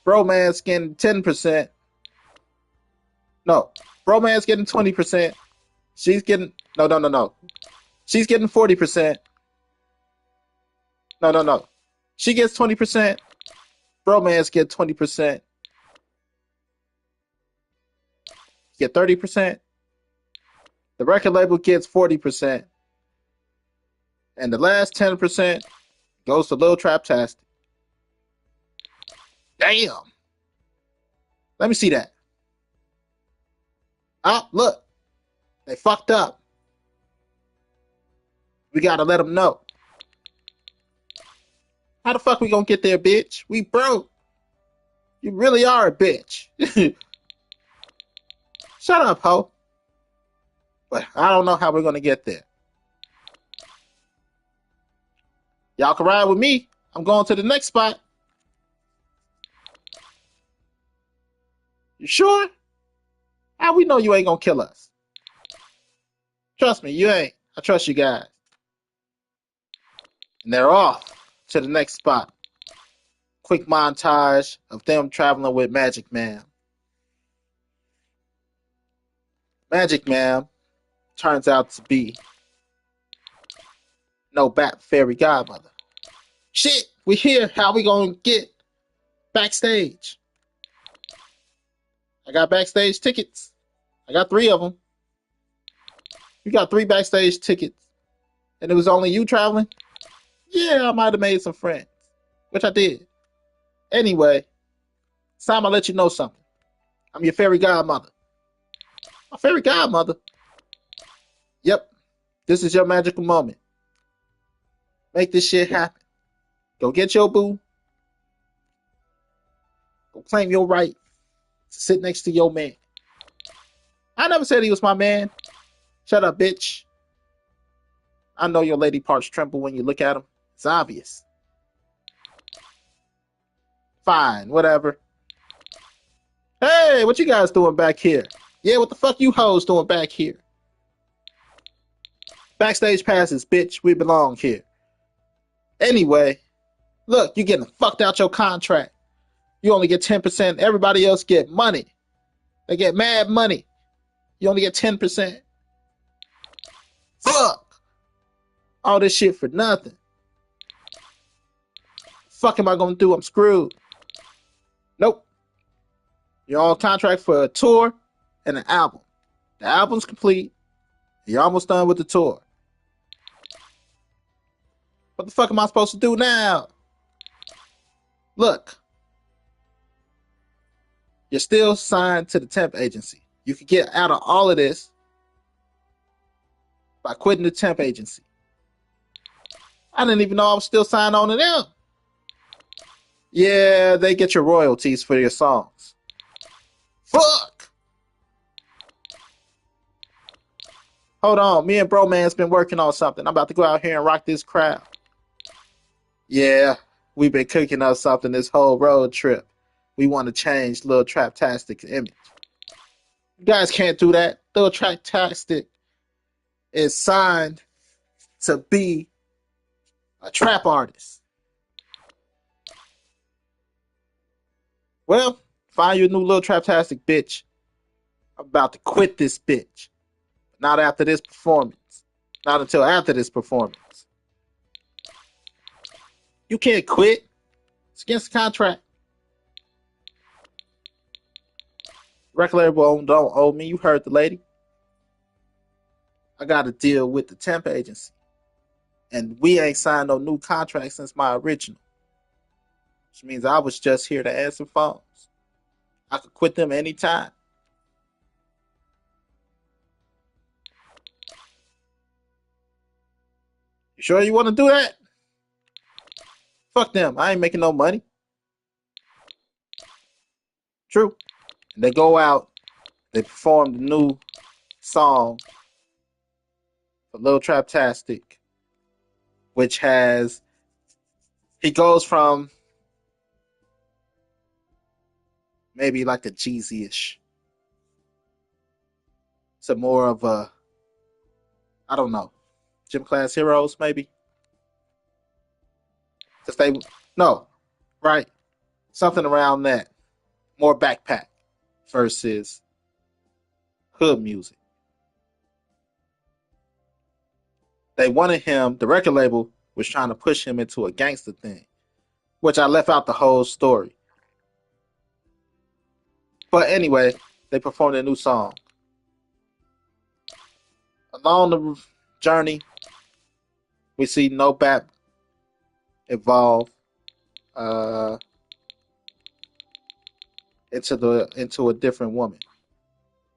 Broman's getting 10%. No. Broman's getting 20%. She's getting... No. She's getting 40%. No. She gets 20%. Broman's get 20%. Get 30%. The record label gets 40%. And the last 10% goes to Lil Traptastic. Damn. Let me see that. Oh, look. They fucked up. We gotta let them know. How the fuck we gonna get there, bitch? We broke. You really are a bitch. Shut up, ho. But I don't know how we're gonna get there. Y'all can ride with me. I'm going to the next spot. You sure? How we know you ain't gonna kill us? Trust me, you ain't. I trust you guys. And they're off to the next spot. Quick montage of them traveling with Magic Man. Magic Man turns out to be no Bat Fairy Godmother. Shit, we here. How we gonna get backstage? I got backstage tickets. I got 3 of them. You got 3 backstage tickets. And it was only you traveling? Yeah, I might have made some friends. Which I did. Anyway, it's time I let you know something. I'm your fairy godmother. My fairy godmother? Yep. This is your magical moment. Make this shit happen. Go get your boo. Go claim your right to sit next to your man. I never said he was my man. Shut up, bitch. I know your lady parts tremble when you look at him. It's obvious. Fine, whatever. Hey, what you guys doing back here? Yeah, what the fuck you hoes doing back here? Backstage passes, bitch. We belong here. Anyway, look, you getting fucked out your contract. You only get 10%. Everybody else get money. They get mad money. You only get 10%. Fuck. All this shit for nothing. Fuck am I gonna do? I'm screwed. Nope. You're on contract for a tour and an album. The album's complete. You're almost done with the tour. What the fuck am I supposed to do now? Look. You're still signed to the temp agency. You could get out of all of this by quitting the temp agency. I didn't even know I was still signed on to them. Yeah, they get your royalties for your songs. Fuck! Hold on, me and Bro Man's been working on something. I'm about to go out here and rock this crowd. Yeah, we've been cooking up something this whole road trip. We want to change Lil Traptastic's image. You guys can't do that. Lil Traptastic is signed to be a trap artist. Well, find your new Lil Traptastic, bitch. I'm about to quit this bitch. Not after this performance. Not until after this performance. You can't quit. It's against the contract. Record label don't owe me. You heard the lady. I got to deal with the temp agency. And we ain't signed no new contract since my original. Which means I was just here to answer phones. I could quit them anytime. You sure you want to do that? Fuck them. I ain't making no money. True. And they go out. They perform the new song for Lil Traptastic, which has, he goes from maybe like a Jeezy-ish to more of a, I don't know, Gym Class Heroes maybe. Cause they, no, right, something around that, more backpack versus hood music. They wanted him, the record label was trying to push him into a gangster thing, which I left out the whole story. But anyway, they performed a new song. Along the journey, we see No Bap evolve into a different woman.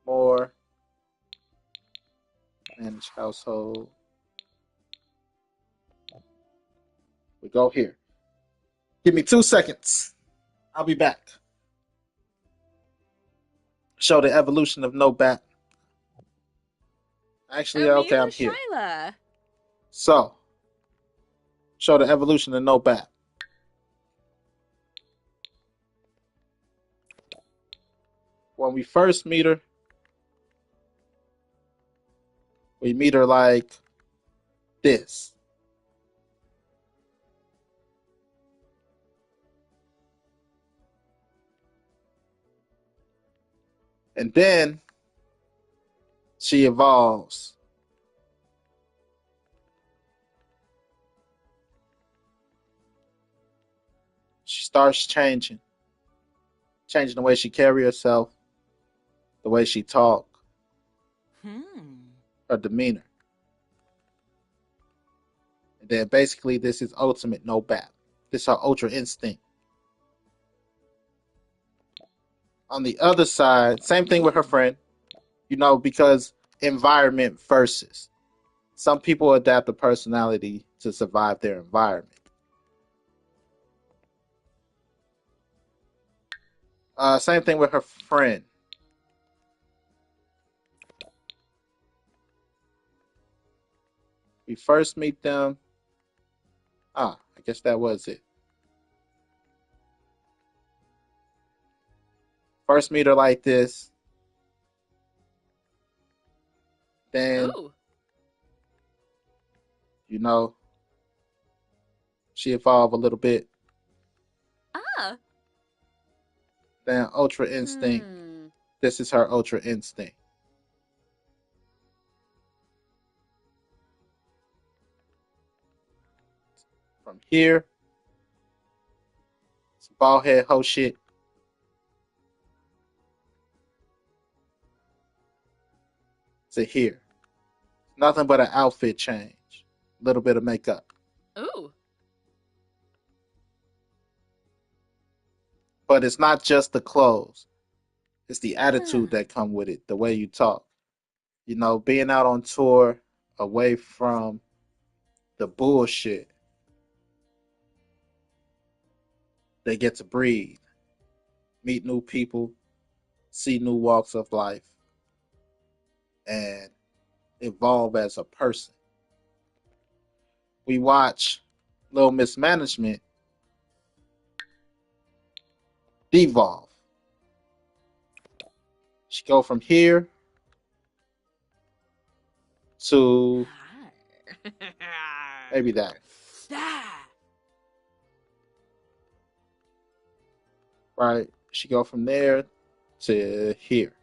More managed household. We go here. Give me 2 seconds. I'll be back. Show the evolution of No Bap. Actually, okay, I'm here. Shyla. So, show the evolution of No Bap. When we first meet her, we meet her like this. And then she evolves. She starts changing the way she carry herself, the way she talk, her demeanor. And then basically this is ultimate No Bap. This is her ultra instinct. On the other side, same thing with her friend, because environment versus. Some people adapt a personality to survive their environment. Same thing with her friend. We first meet them. I guess that was it. First meet her like this. Then, she evolved a little bit. Then ultra instinct. This is her ultra instinct. From here, it's bald head hoe shit. To here. Nothing but an outfit change. A little bit of makeup. But it's not just the clothes. It's the attitude that come with it, the way you talk. You know, being out on tour away from the bullshit, they get to breathe, meet new people, see new walks of life, and evolve as a person. We watch Little Mismanagement devolve. She go from here to maybe that. Right? She go from there to here.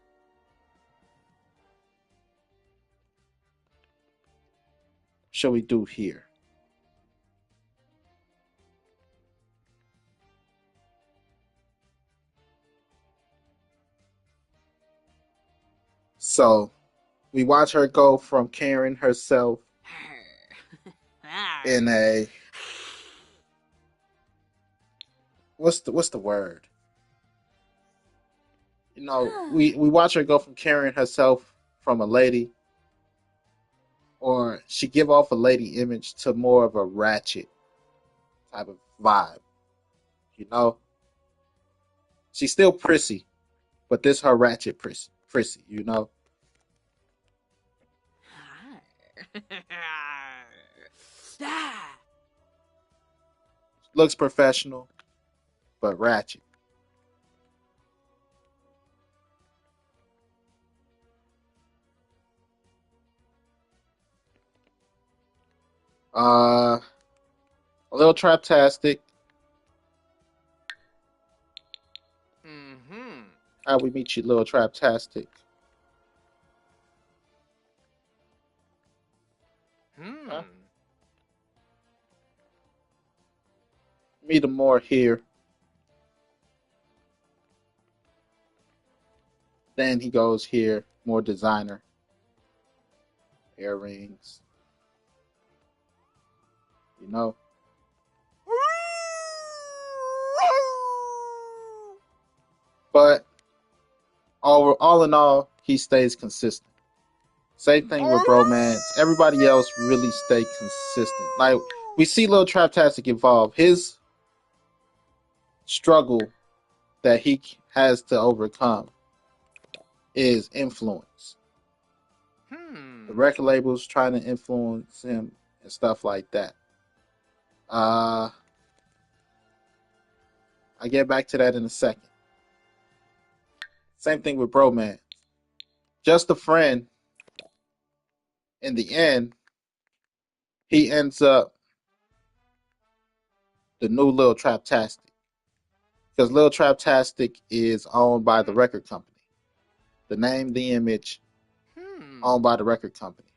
Shall we do here? So we watch her go from carrying herself in a what's the word? You know, we watch her go from carrying herself from a lady, or she give off a lady image to more of a ratchet type of vibe. You know, she's still prissy, but this her ratchet prissy. You know, looks professional but ratchet. A little traptastic. How we meet you, little traptastic? Huh? Meet him more here. Then he goes here, more designer, earrings. You know, but all in all, he stays consistent. Same thing with Bromance. Everybody else really stay consistent. Like we see Lil Traptastic evolve. His struggle that he has to overcome is influence. The record labels trying to influence him and stuff like that. I get back to that in a second. Same thing with Bromance. Just a friend. In the end, he ends up the new Lil Traptastic. Because Lil Traptastic is owned by the record company. The name, the image, owned by the record company.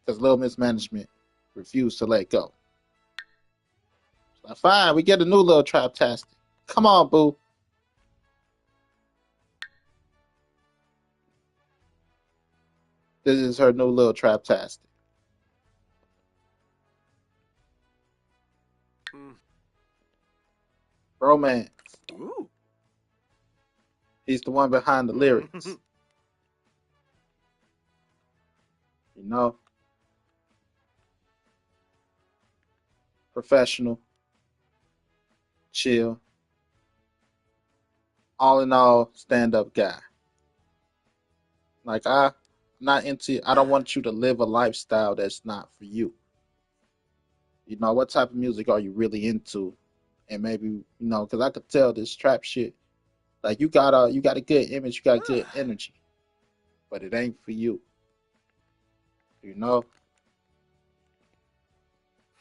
Because Lil Mismanagement refused to let go. So, fine, we get a new Lil Traptastic. Come on, boo. This is her new Lil Traptastic. Romance. He's the one behind the lyrics. You know? Professional. Chill. All in all, stand-up guy. Like I don't want you to live a lifestyle that's not for you. You know, what type of music are you really into? And maybe, because I could tell this trap shit. Like you got a good image, you got good energy, but it ain't for you. You know,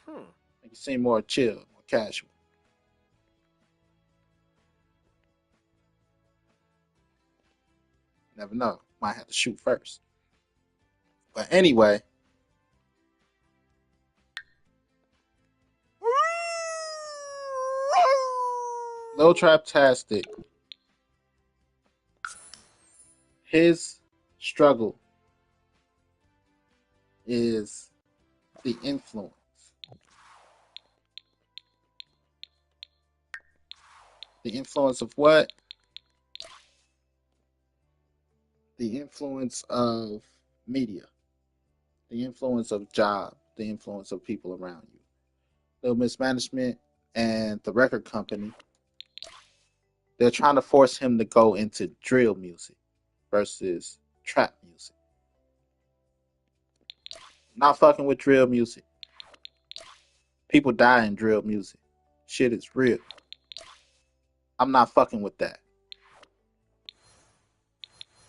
you seem more chill, more casual. Never know, might have to shoot first. But anyway, Lil Traptastic, his struggle is the influence. The influence of what? The influence of media, the influence of job, the influence of people around you. Little Mismanagement and the record company, they're trying to force him to go into drill music versus trap music. Not fucking with drill music. People die in drill music. Shit is real. I'm not fucking with that.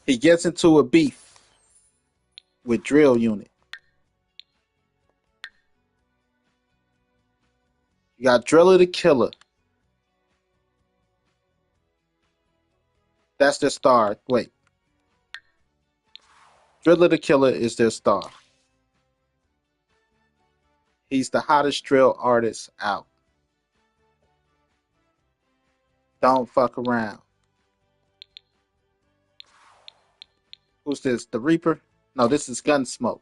He gets into a beef with Drill Unit. You got Driller the Killer. That's their star. Wait. Driller the Killer is their star. He's the hottest drill artist out. Don't fuck around. Who's this? The Reaper? No, this is Gunsmoke.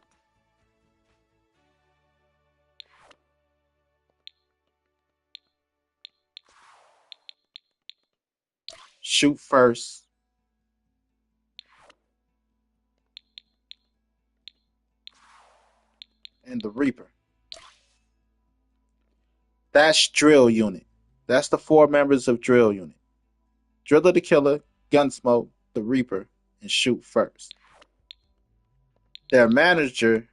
Shoot First. And the Reaper. That's Drill Unit. That's the 4 members of Drill Unit. Driller the Killer, Gunsmoke, the Reaper, and Shoot First. Their manager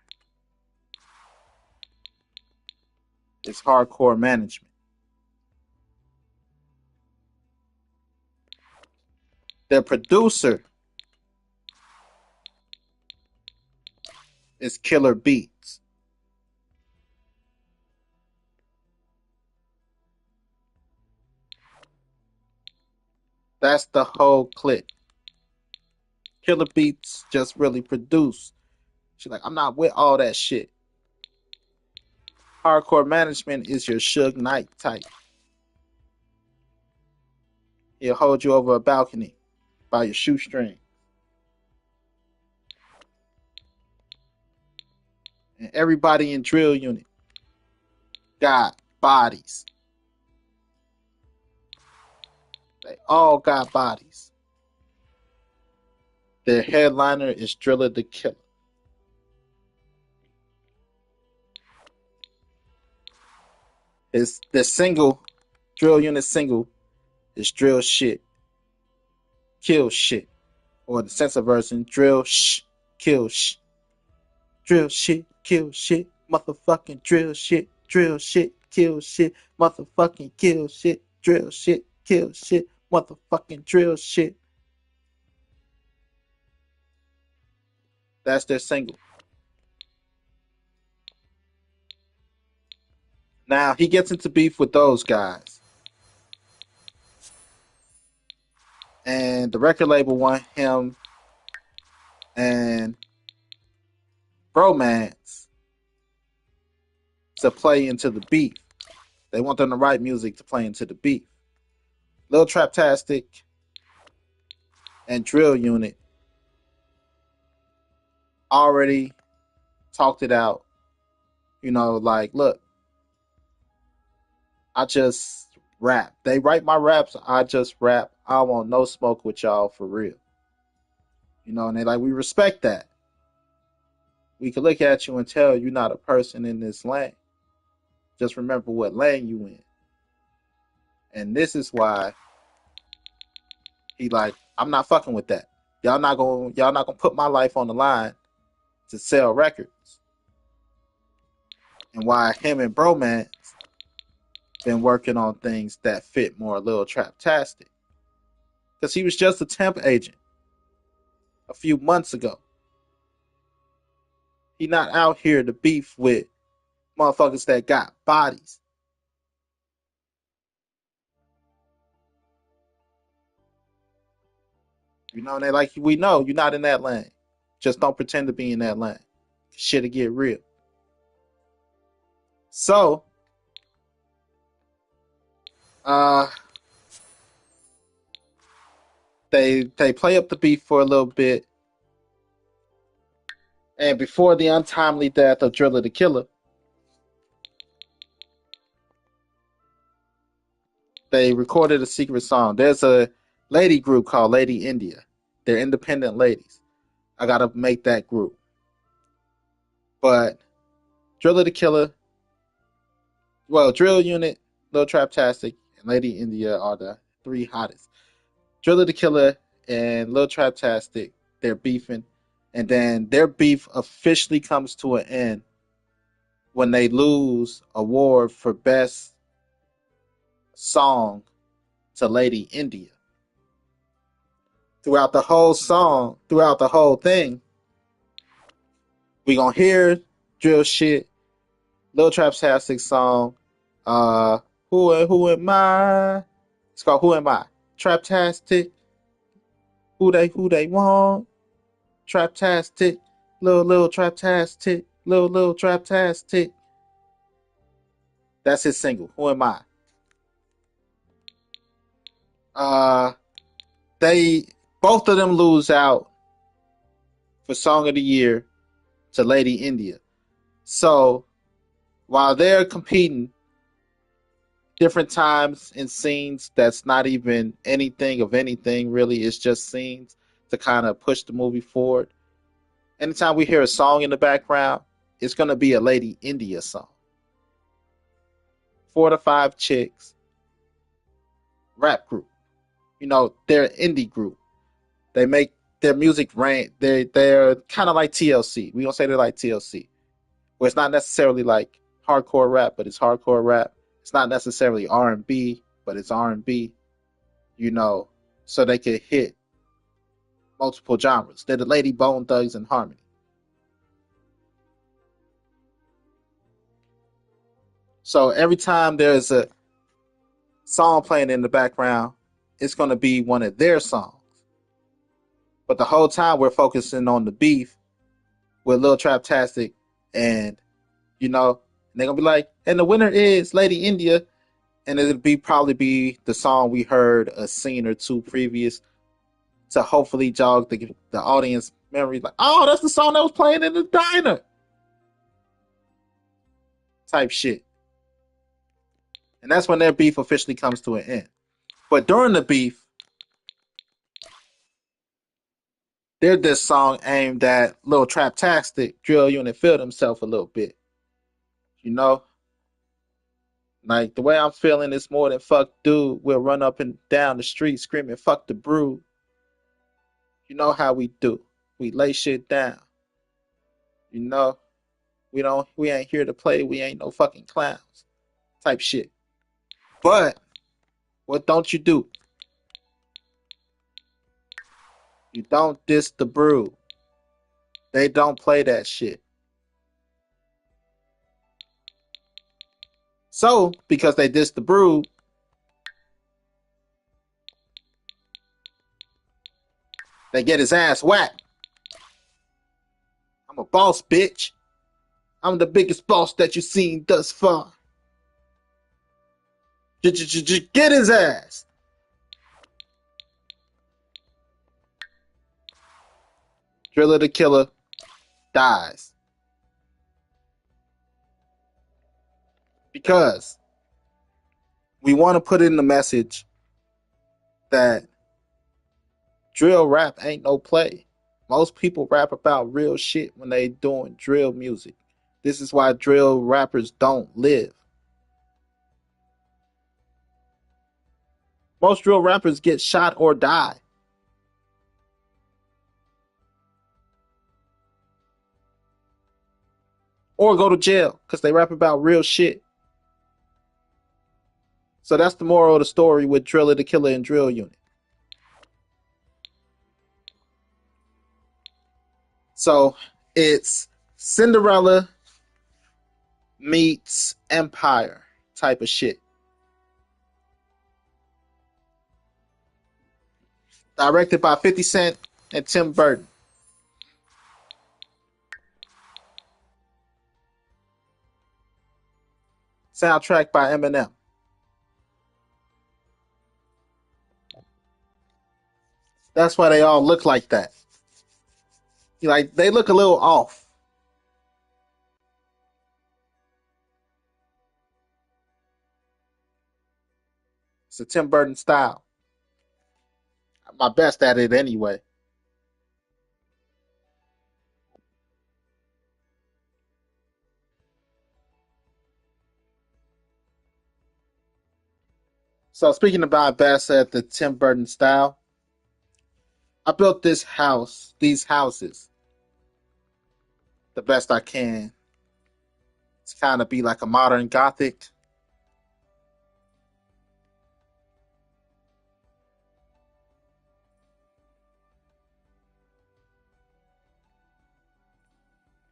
is Hardcore Management. Their producer is Killer Beats. That's the whole clique. Killer Beats just really produce. She's like, I'm not with all that shit. Hardcore Management is your Suge Knight type. He'll hold you over a balcony by your shoestring. And everybody in Drill Unit got bodies. They all got bodies. Their headliner is Driller the Killer. The single, Drill Unit single, is Drill Shit, Kill Shit. Or the censor version, Drill Shh, Kill Shh. Drill Shit, Kill Shit, motherfucking drill shit, kill shit, motherfucking kill shit, drill shit, kill shit, motherfucking drill shit. That's their single. Now he gets into beef with those guys. And the record label want him and Bromance to play into the beef. They want them to write music to play into the beef. Lil Traptastic and Drill Unit already talked it out. You know, like, look, I just rap. They write my raps, I just rap. I don't want no smoke with y'all for real. You know, and they like, we respect that. We can look at you and tell you're not a person in this lane. Just remember what lane you in. And this is why he like, I'm not fucking with that. Y'all not gonna put my life on the line to sell records. And why him and Bromance been working on things that fit more Lil Traptastic. Because he was just a temp agent a few months ago. He not out here to beef with motherfuckers that got bodies. You know, and they like, we know you're not in that lane. Just don't pretend to be in that lane. Shit'll get real. So, they play up the beef for a little bit. And before the untimely death of Driller the Killer, They recorded a secret song. There's a lady group called Lady India. They're independent ladies. I gotta make that group. But Driller the Killer, well, Drill Unit, Lil Traptastic, and Lady India are the three hottest. Driller the Killer and Lil Traptastic, they're beefing, and then their beef officially comes to an end when they lose award for best song to Lady India. Throughout the whole song, throughout the whole thing, we gonna hear drill shit, Lil Traptastic song, uh, who am I? It's called Who Am I? Traptastic, who they want? Traptastic, little Traptastic, little Traptastic. That's his single. Who am I? Uh, they both of them lose out for Song of the Year to Lady India. So while they're competing, different times and scenes that's not even anything of anything really, it's just scenes to kind of push the movie forward. Anytime we hear a song in the background, it's going to be a Lady India song. 4 to 5 chicks, rap group. You know, they're an indie group. They make their music rain. They're kind of like TLC. We don't say they're like TLC, where it's not necessarily like hardcore rap, but it's hardcore rap. It's not necessarily R&B, but it's R&B. You know, so they could hit multiple genres. They're the Lady Bone Thugs and Harmony. So every time there's a song playing in the background, it's going to be one of their songs. But the whole time we're focusing on the beef with Lil Traptastic, and you know, and they're gonna be like, and the winner is Lady India, and it'll be probably be the song we heard a scene or two previous to hopefully jog the audience memory. Like, oh, that's the song that was playing in the diner, type shit. And that's when their beef officially comes to an end. But during the beef, there's this song aimed at Lil Traptastic. Drill Unit feel himself a little bit. You know? Like, the way I'm feeling is more than fuck dude. We'll run up and down the street screaming, fuck the brood. You know how we do. We lay shit down. You know? We ain't here to play. We ain't no fucking clowns. Type shit. But, what don't you do? You don't diss the brood. They don't play that shit. So, because they dissed the brood, they get his ass whacked. I'm a boss, bitch. I'm the biggest boss that you've seen thus far. Get his ass. Driller the Killer dies. Because we want to put in the message that drill rap ain't no play. Most people rap about real shit when they doing drill music. This is why drill rappers don't live. Most drill rappers get shot or die. Or go to jail because they rap about real shit. So that's the moral of the story with Driller the Killer and Drill Unit. So it's Cinderella meets Empire type of shit. Directed by 50 Cent and Tim Burton. Soundtrack by Eminem. That's why they all look like that. Like, they look a little off. It's a Tim Burton style. My best at it anyway. So speaking about best at the Tim Burton style, I built these houses, the best I can. It's kind of be like a modern Gothic.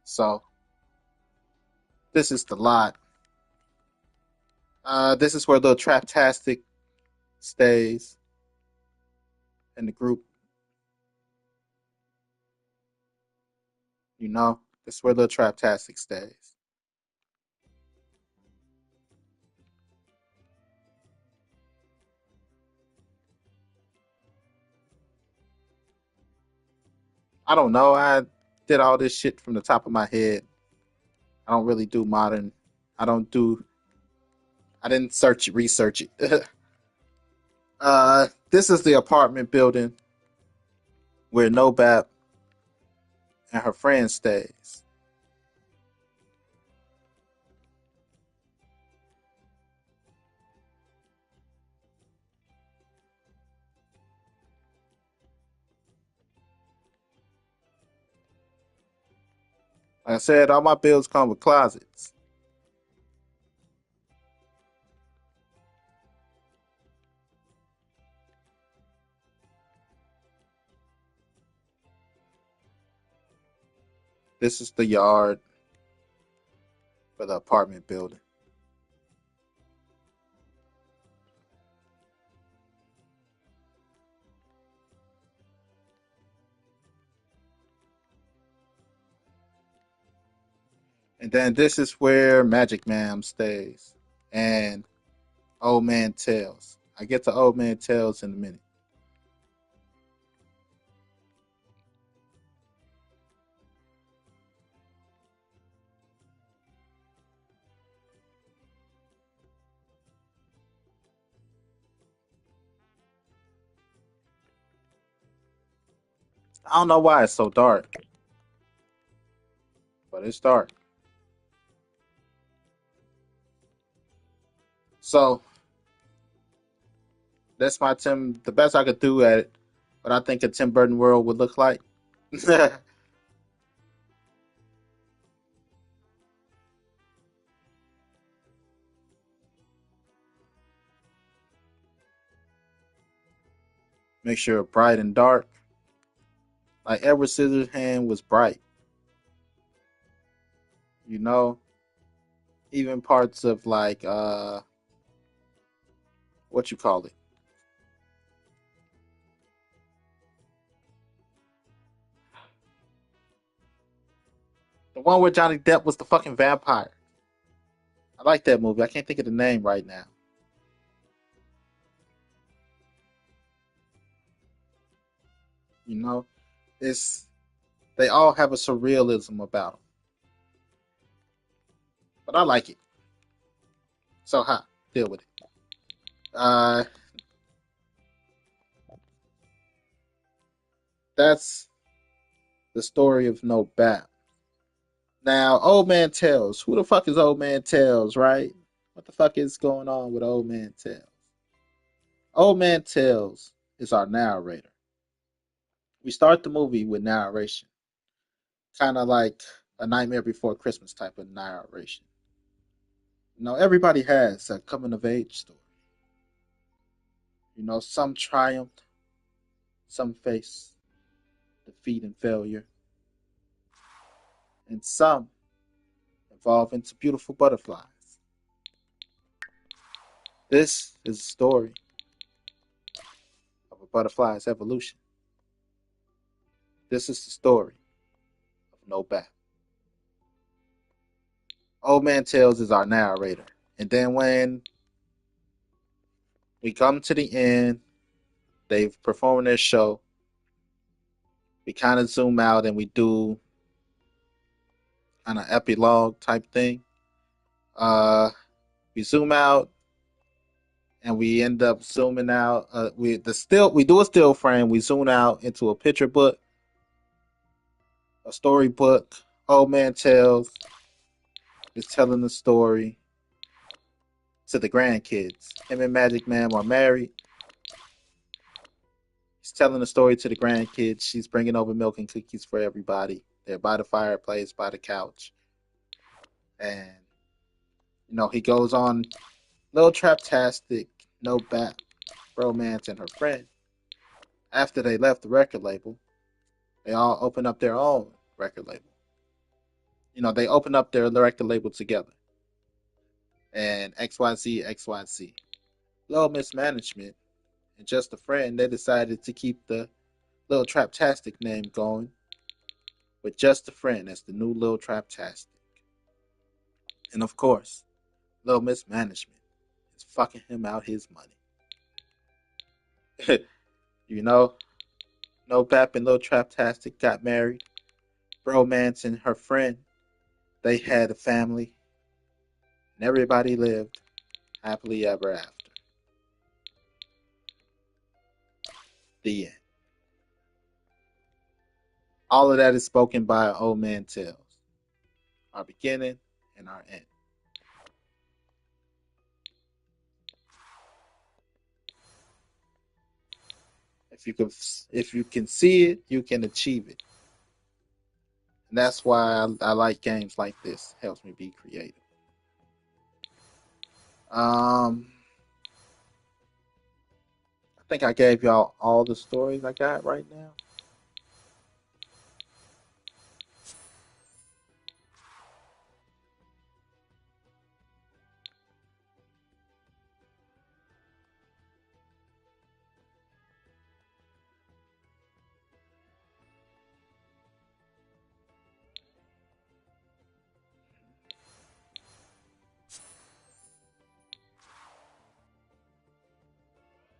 So this is the lot. This is where the Traptastic stays in the group. You know, this is where the Traptastic stays. I don't know. I did all this shit from the top of my head. I don't really do modern. I don't do. I didn't research it. This is the apartment building where Nobap and her friend stays. Like I said, all my builds come with closets. This is the yard for the apartment building. And then this is where Magic Ma'am stays. And Old Man Tails. I get to Old Man Tails in a minute. I don't know why it's so dark, but it's dark. So that's my Tim. The best I could do at it. What I think a Tim Burton world would look like. Make sure bright and dark. Like Edward Scissorhands was bright. You know, even parts of like what you call it, the one where Johnny Depp was the fucking vampire. I like that movie. I can't think of the name right now. You know, it's they all have a surrealism about them, but I like it. So ha, deal with it. Uh, that's the story of No Bat. Now, Old Man Tells. Who the fuck is Old Man Tells, right? What the fuck is going on with Old Man Tells? Old Man Tells is our narrator. We start the movie with narration, kind of like a Nightmare Before Christmas type of narration. You know, everybody has a coming of age story. You know, some triumphed, some face defeat and failure, and some evolve into beautiful butterflies. This is a story of a butterfly's evolution. This is the story of No Bat. Old Man Tales is our narrator. And then when we come to the end, they've performed their show. We kind of zoom out and we do kind of epilogue type thing. Uh, we zoom out and we end up zooming out. We do a still frame. We zoom out into a picture book, a storybook. Old man tells is telling the story to the grandkids. Him and Magic Man are married. He's telling the story to the grandkids. She's bringing over milk and cookies for everybody. They're by the fireplace, by the couch, and he goes on little traptastic, no bat romance and her friend. After they left the record label, they all open up their own record label. They open up their record label together. And XYZ, little mismanagement, and just a friend, they decided to keep the little Traptastic name going with just a friend as the new little Traptastic. And of course, little mismanagement is fucking him out his money. you know, No Bap and little Traptastic got married. Bromance and her friend, they had a family, and everybody lived happily ever after. The end. All of that is spoken by Old Man Tales, our beginning and our end. If you can see it, you can achieve it, and that's why I like games like this. It helps me be creative. Um, I think I gave y'all all the stories I got right now.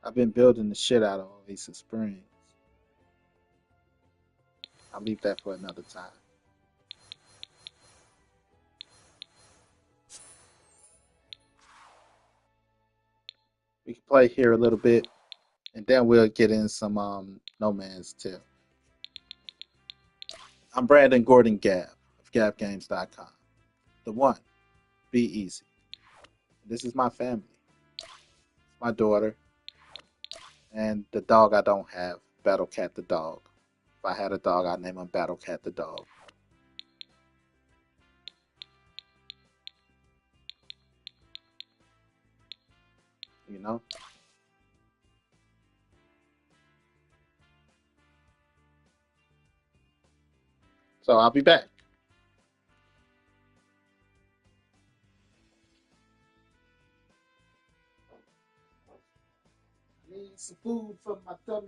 I've been building the shit out of Oasis Springs. I'll leave that for another time. We can play here a little bit, and then we'll get in some No Man's Tale. I'm Brandon Gordon Gab of GabGames.com. The one, be easy. This is my family. It's my daughter and the dog I don't have, Battle Cat the dog. If I had a dog, I'd name him Battle Cat the dog. You know? So I'll be back. I need some food for my tummy.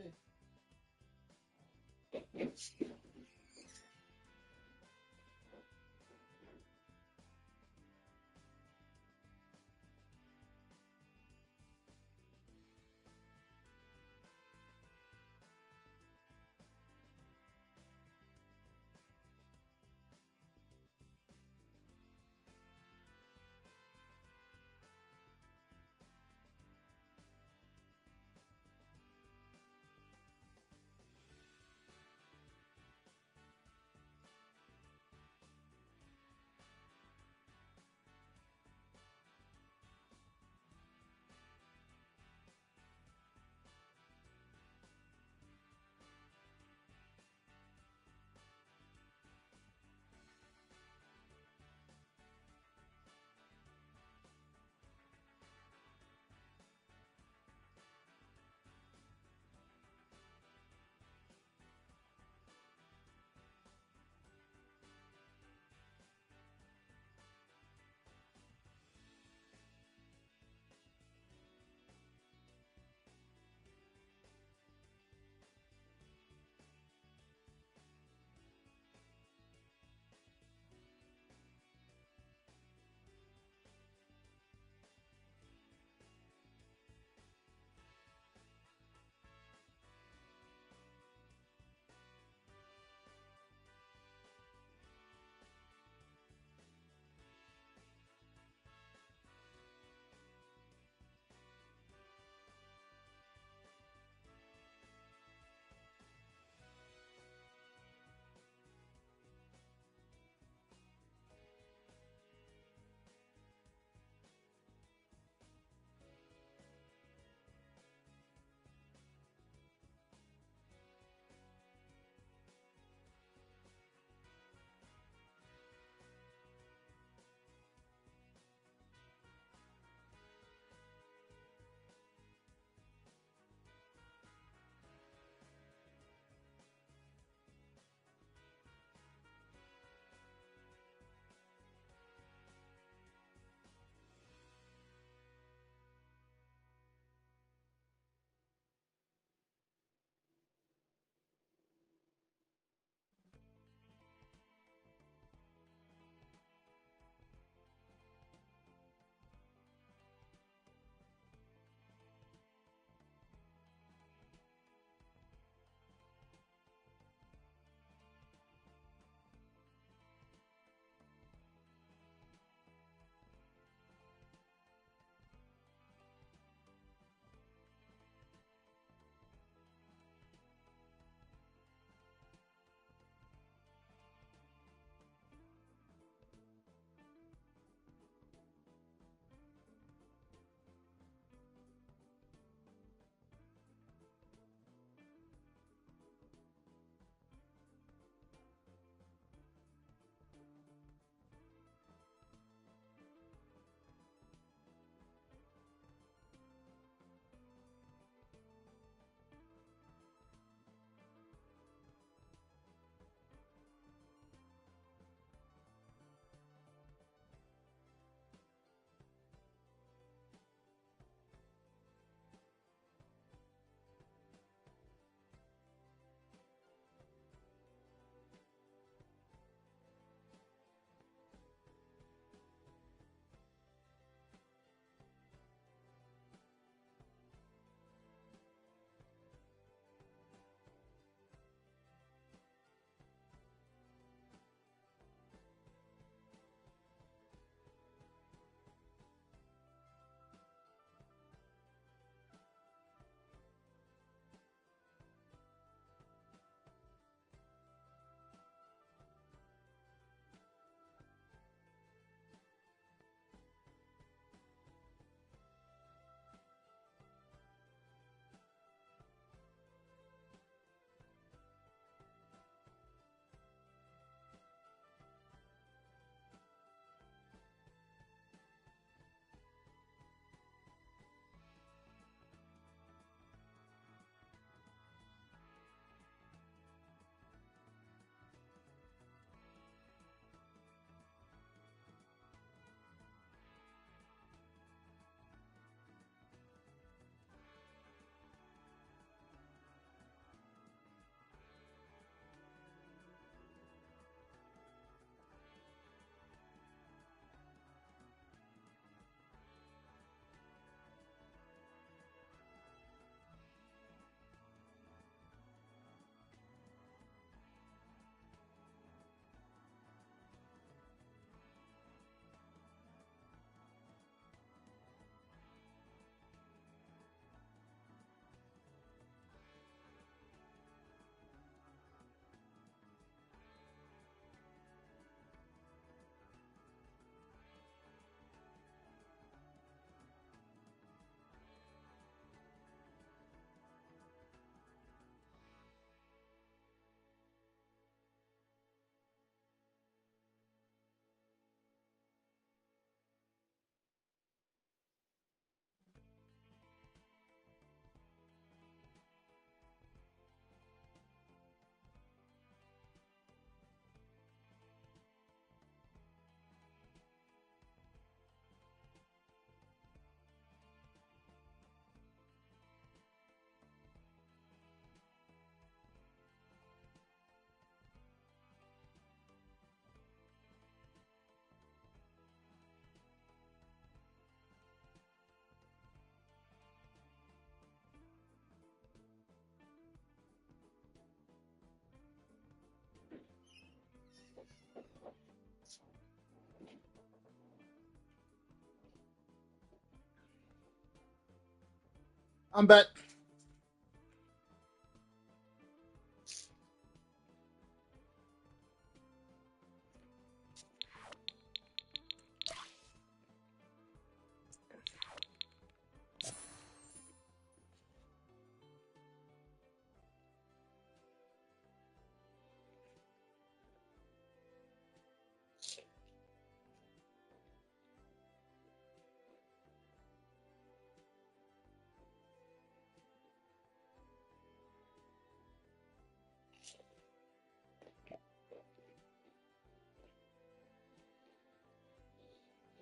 I'm back.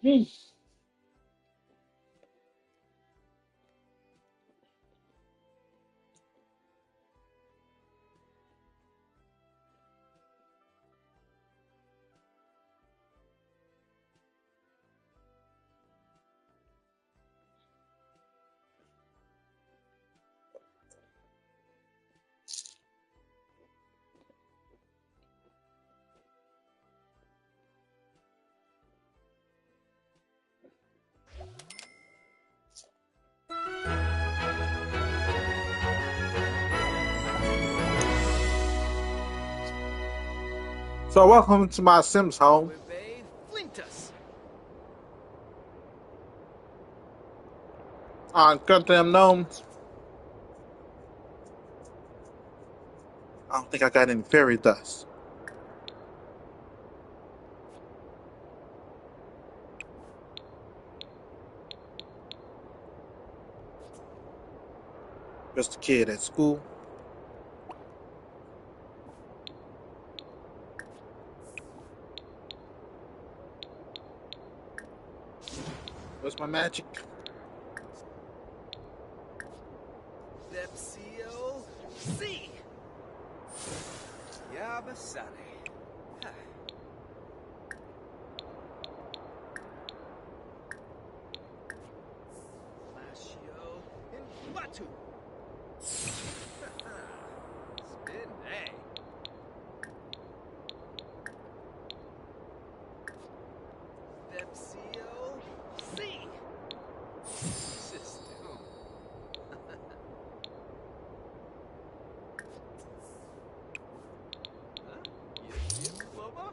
Hmm. So welcome to my Sims home. Goddamn gnomes. I don't think I got any fairy dust. Just a kid at school. Where's my magic? Zepsio C. Yabasane. Lashio in Batu. Spin A. Zepsio C. System. Huh? Yip, Boba?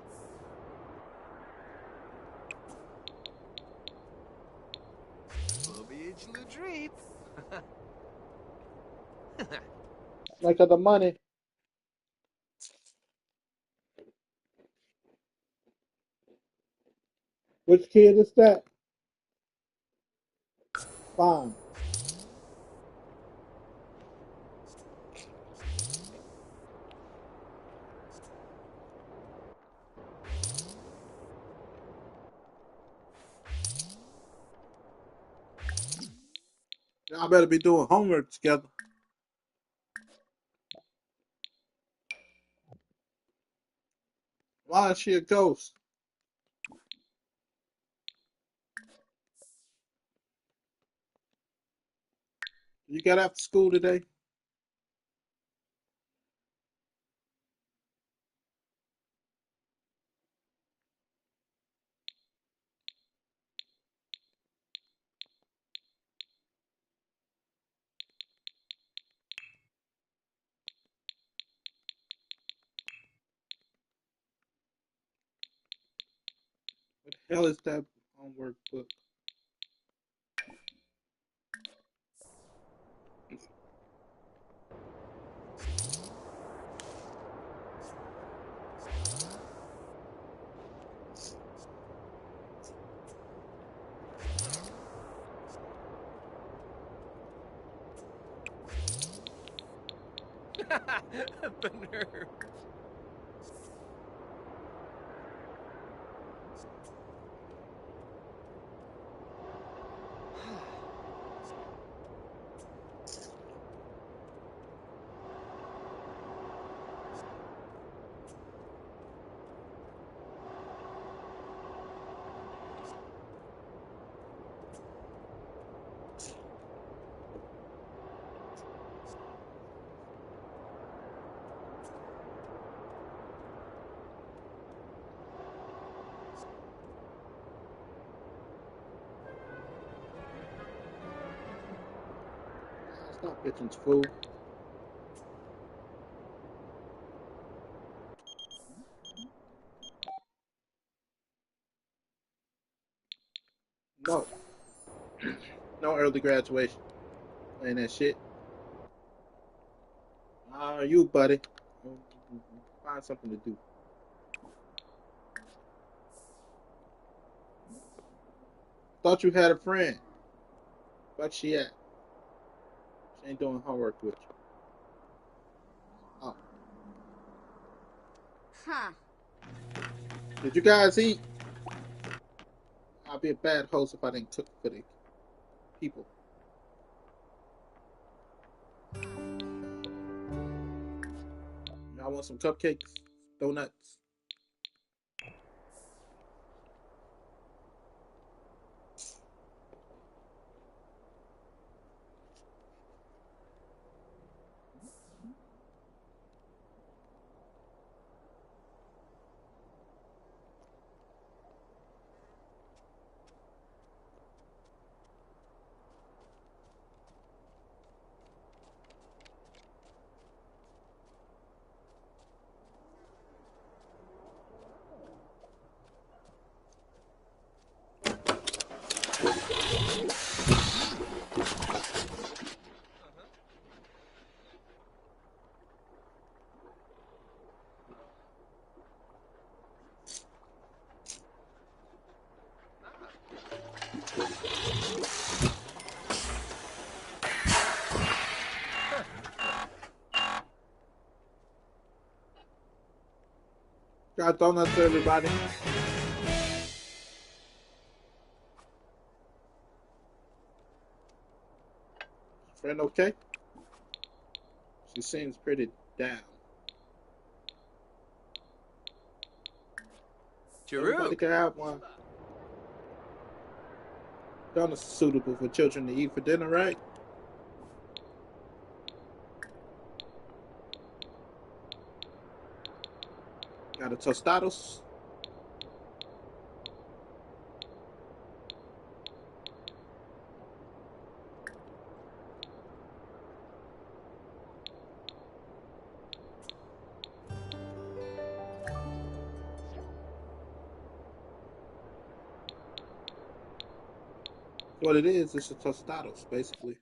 Bobby Ludreep. Like of the money. Which kid is that? Fine. Y'all better be doing homework together. Why is she a ghost? You got after school today? What the hell is that homework book? The nerve. Stop bitching, fool. No. No early graduation. Playing that shit. You, buddy. Find something to do. Thought you had a friend. But she at? She ain't doing homework with you. Oh. Huh. Did you guys eat? I'd be a bad host if I didn't cook for the people. Y'all want some cupcakes? Donuts? Got donuts for everybody. Friend okay? She seems pretty down. Everybody Jaruk. can have one. Donuts are suitable for children to eat for dinner, right? Got a tostados? What it is, it's a tostados, basically.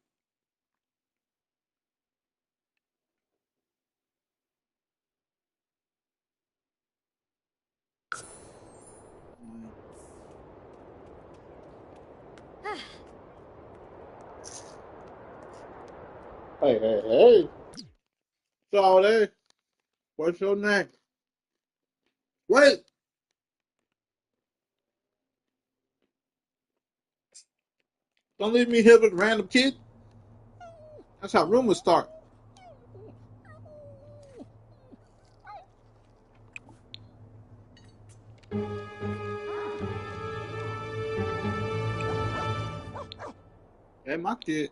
Hey, hey, hey. So, hey, what's your name? Wait! Don't leave me here with a random kid. That's how rumors start. Hey, my kid.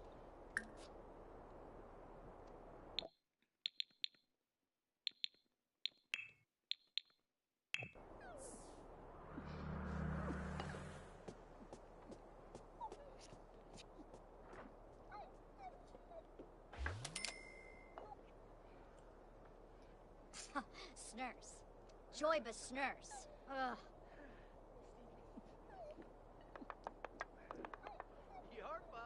Snurse. Joybus Snurse. Ugh. Yarpa.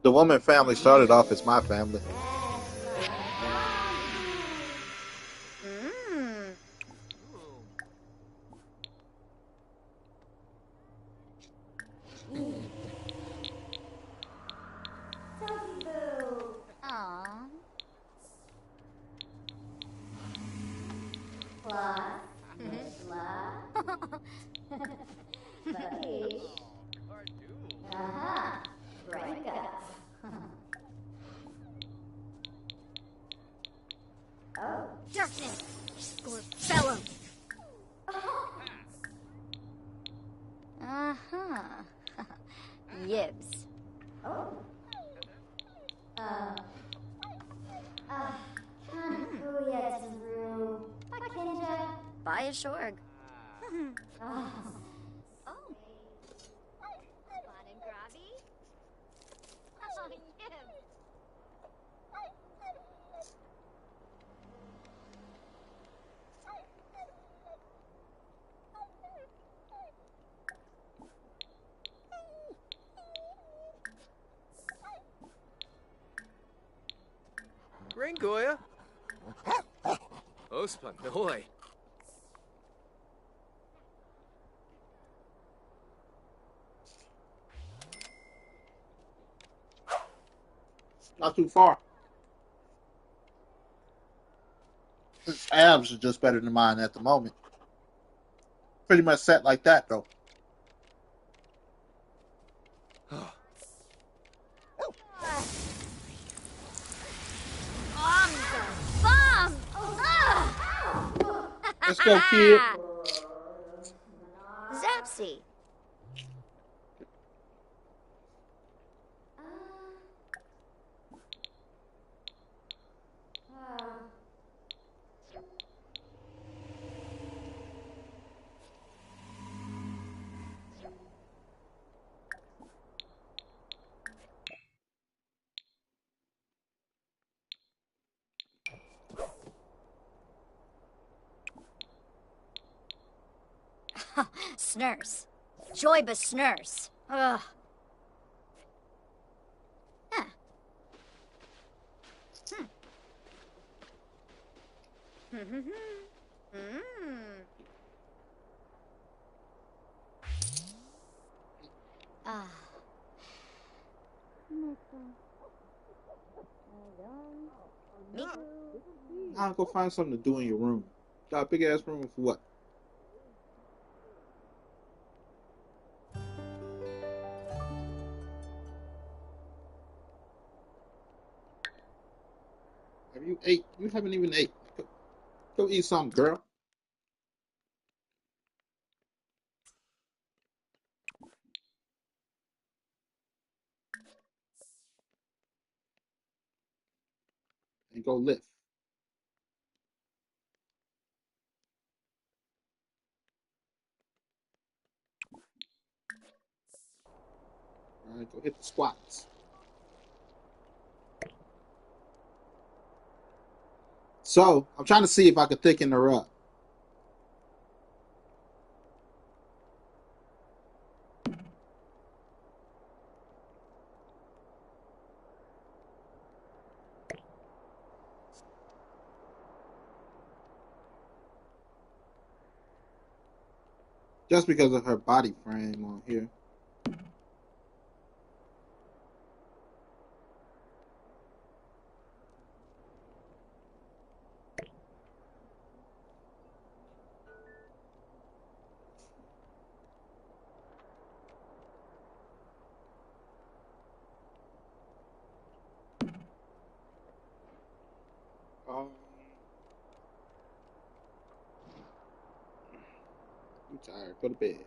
The woman family started off as my family. Mmm. Aww. Darkness. Scorfellow. Uh-huh. Yibs. Buy a shorg. Oh. Fun and grabby. Oh, Yibs. Gringoya. Ospa, Noy. Not too far. His abs are just better than mine at the moment. Pretty much set like that though. Bomb! Let's go, kid. Zapsy. Snurse. Joybus Snurse. Ugh. Huh. Ah. I'll go find something to do in your room. Got a big ass room for what? Have you ate? You haven't even ate. Go eat something, girl. And go lift. All right, go hit the squats. So I'm trying to see if I could thicken her up. Just because of her body frame on here. I'm tired. Go to bed.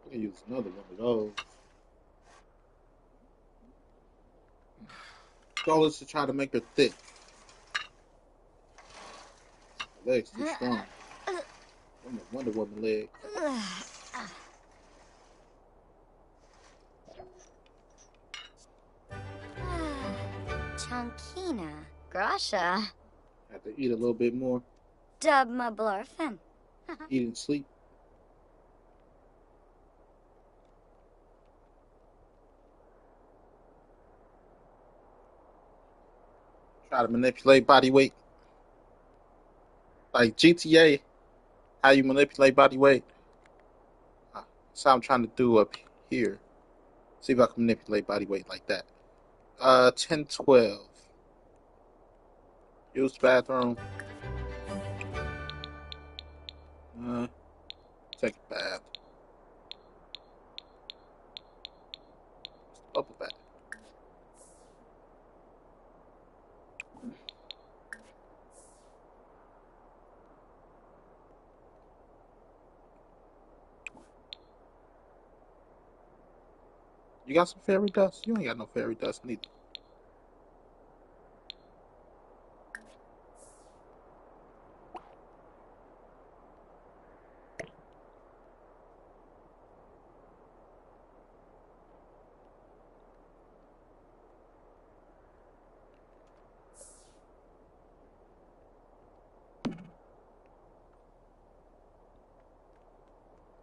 I can use another one of those. Goal is to try to make her thick. Her legs too strong. I'm a Wonder Woman leg. Chankina. Grasha. Have to eat a little bit more. Dub ma blurfin. Eat and sleep. Try to manipulate body weight. Like GTA, how you manipulate body weight. That's how I'm trying to do up here. See if I can manipulate body weight like that. 10, 12. Use the bathroom. Take a bath. Bubble bath. You got some fairy dust? You ain't got no fairy dust neither.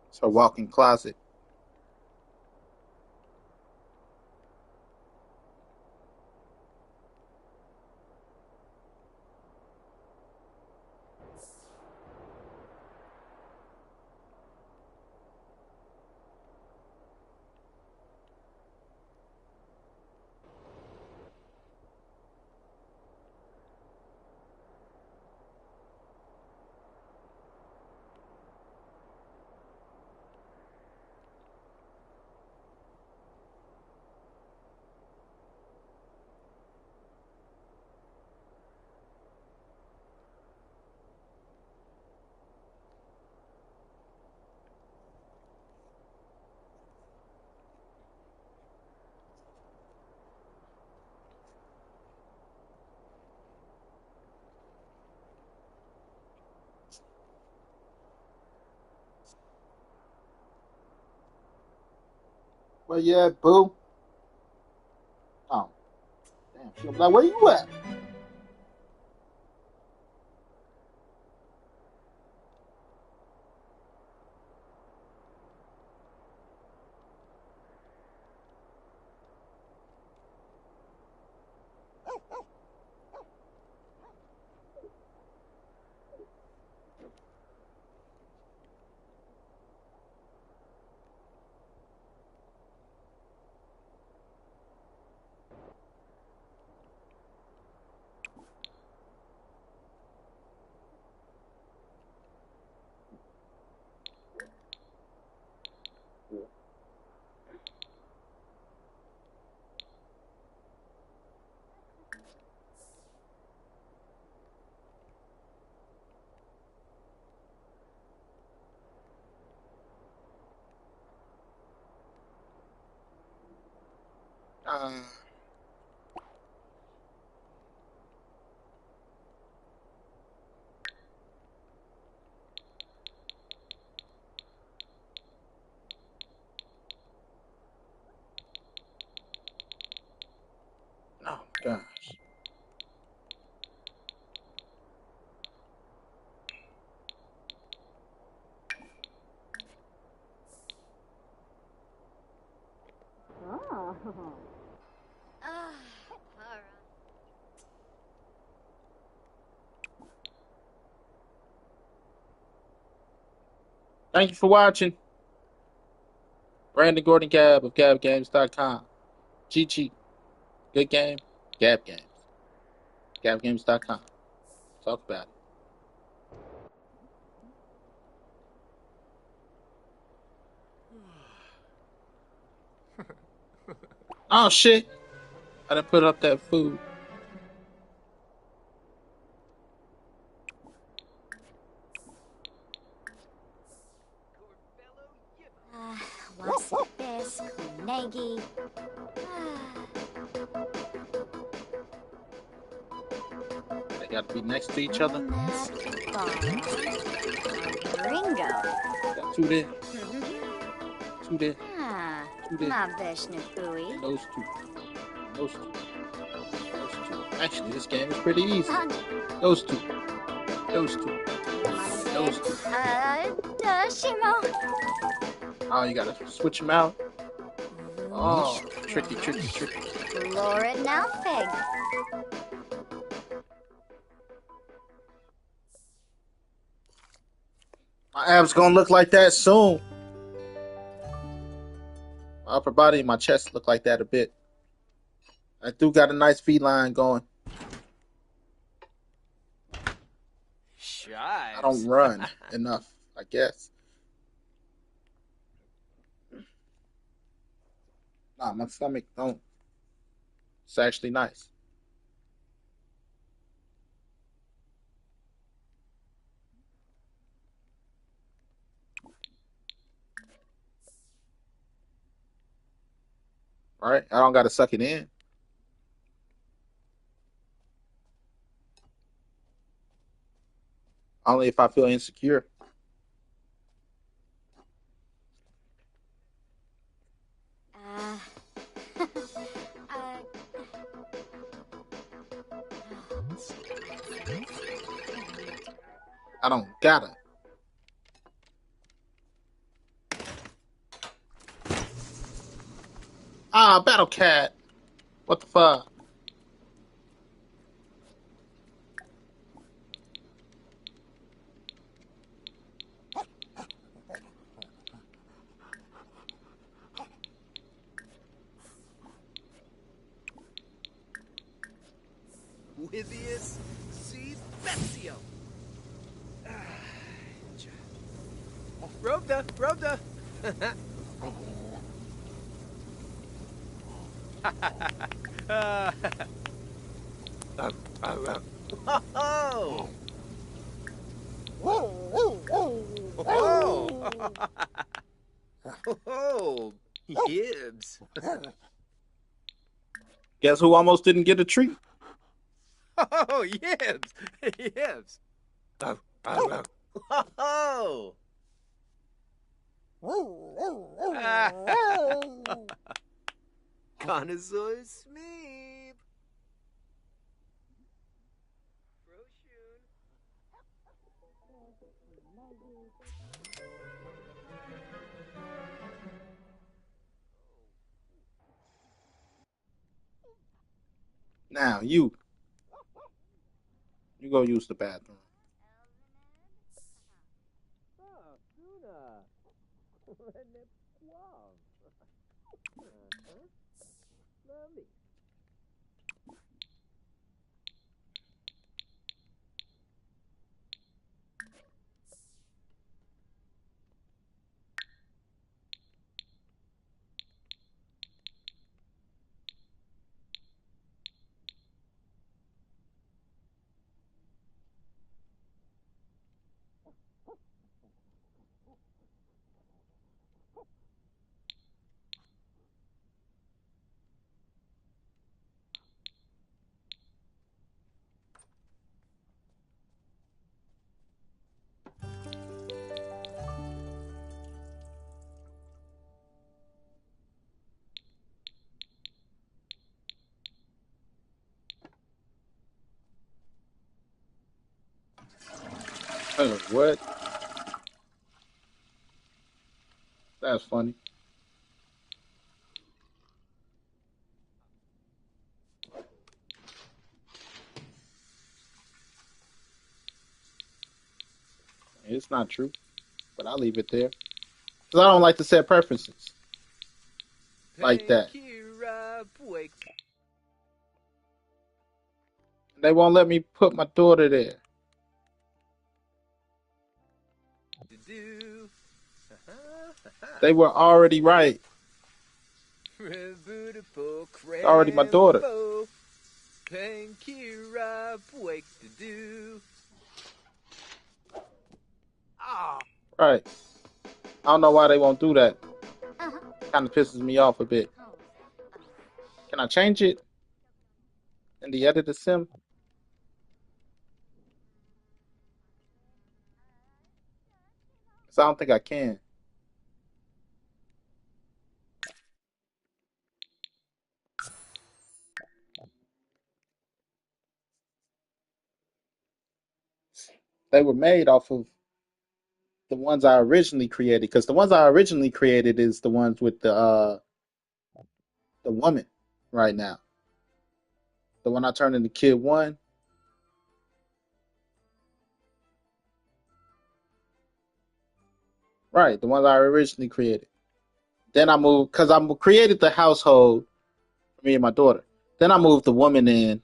It's her walk-in closet. Where you at, boo? Oh, damn. She was like, where you at? Oh, gosh. Oh. Alright. Thank you for watching. Brandon Gordon Gab of GabGames.com. GG. Good game. Gab Games. GabGames.com. Talk about it. Oh, shit. I done put up that food. Wasipis, Kunegi. They got to be next to each other. Ringo. Got two there. Two there. Ah, Two there. ma Vishnupui. Those two. Those two. Those two. Actually, this game is pretty easy. Honey. Those two. Those two. Those two. Shimo. Oh, you gotta switch them out. Oh, tricky. Lord now, Fig. My abs gonna look like that soon. My upper body and my chest look like that a bit. I do got a nice V-line going. Shives. I don't run enough, I guess. Nah, my stomach don't. It's actually nice. All right, I don't gotta suck it in. Only if I feel insecure. Uh, I don't gotta. Ah, Battle Cat. What the fuck? Livius Sebestio. Robda. Oh. Oh. Yibs. Guess who almost didn't get a treat? Oh, Yibs. Yibs. Oh. Connoisseur Smeeb. Now, you go use the bathroom. What? That's funny. It's not true, but I'll leave it there. Because I don't like to set preferences like that. They won't let me put my daughter there. They were already right. It's already my daughter. Right. I don't know why they won't do that. Kind of pisses me off a bit. Can I change it in the editor sim? Because I don't think I can. They were made off of the ones I originally created, because the ones I originally created is the ones with the woman right now. The one I turned into Kid One, right? The ones I originally created. Then I moved because I created the household for me and my daughter. Then I moved the woman in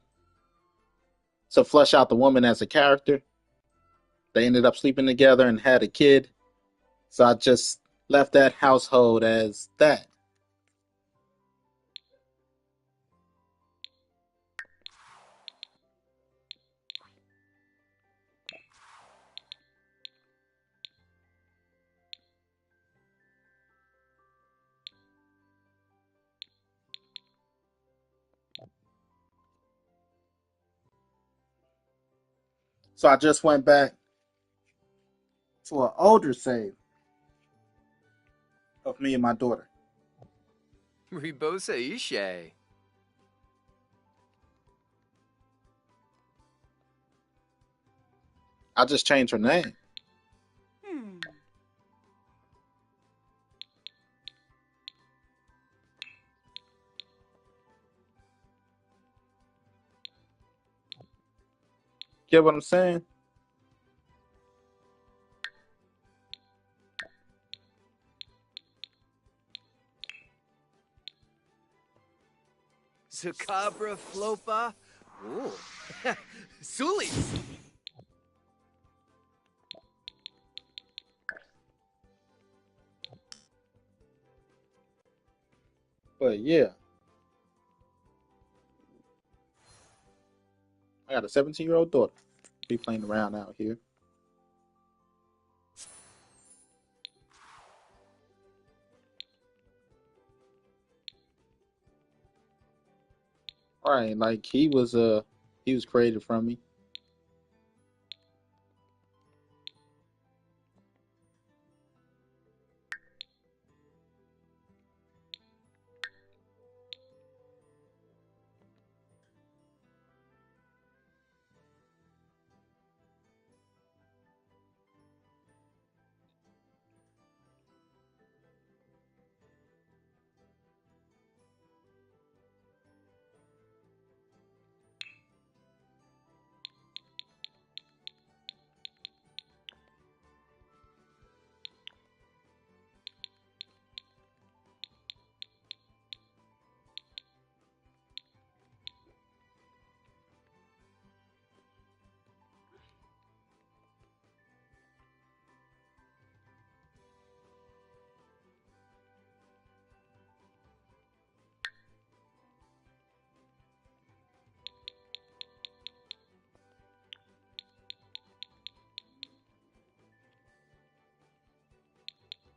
to flesh out the woman as a character. They ended up sleeping together and had a kid. So I just left that household as that. So I just went back to an older save of me and my daughter. Ribosa Ishe. I just changed her name. Hmm. Get what I'm saying? Zacabra Flopa. Ooh. Sulis. But yeah, I got a 17-year-old daughter. Be playing around out here. Right, like he was created from me.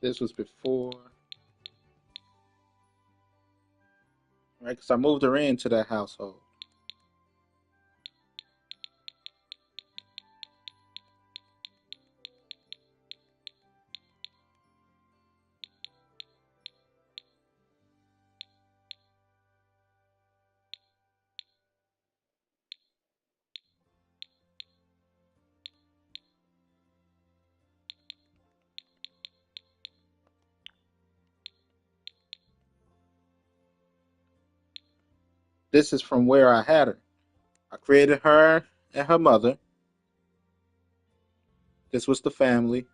This was before, right? Because I moved her into that household. This is from where I had her. I created her and her mother. This was the family.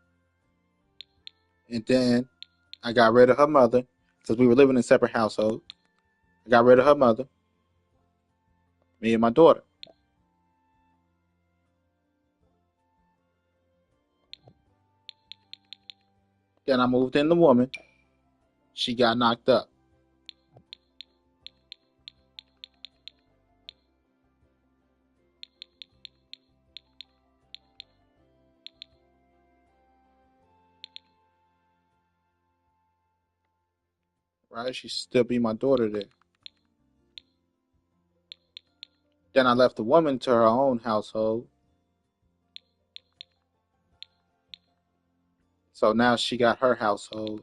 And then I got rid of her mother because we were living in separate households. I got rid of her mother, me and my daughter. Then I moved in the woman. She got knocked up. Right? She still be my daughter there. Then I left the woman to her own household. So now she got her household.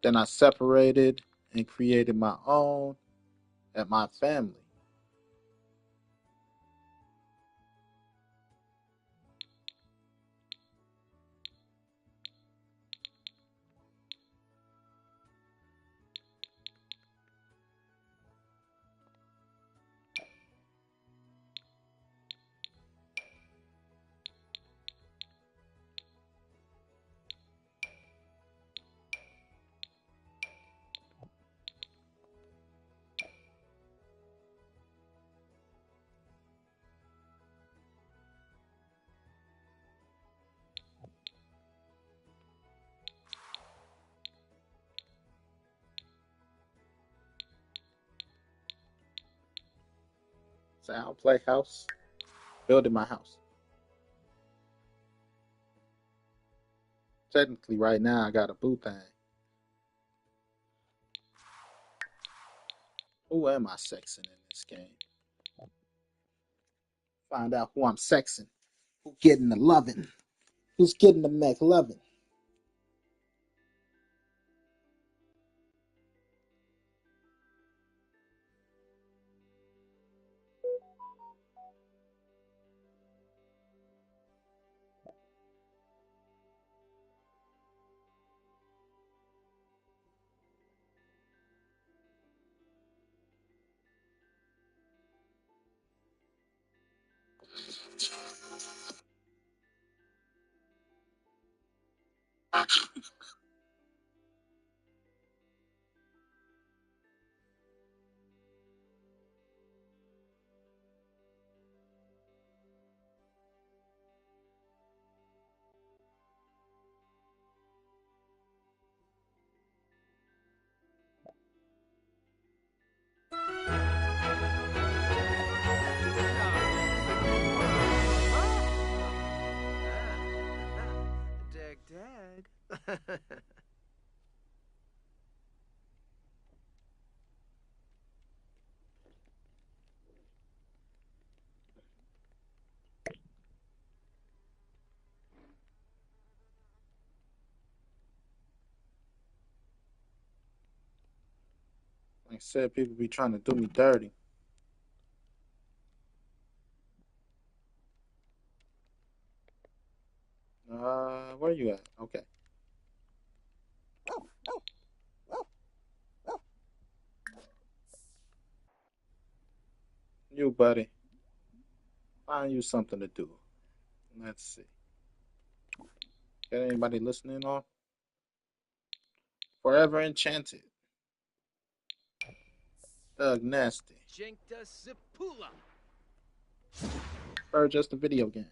Then I separated and created my own and my family. say I don't play house. Building my house. Technically, right now I got a boo thing. Who am I sexing in this game? Find out who I'm sexing. Who's getting the loving? Who's getting the Mac loving? Dag. Like I said, people be trying to do me dirty. Where you at? Okay. You, buddy. Find you something to do. Let's see. Got anybody listening on? Forever Enchanted. Doug Nasty. Jenkta Sipula. Or just a video game.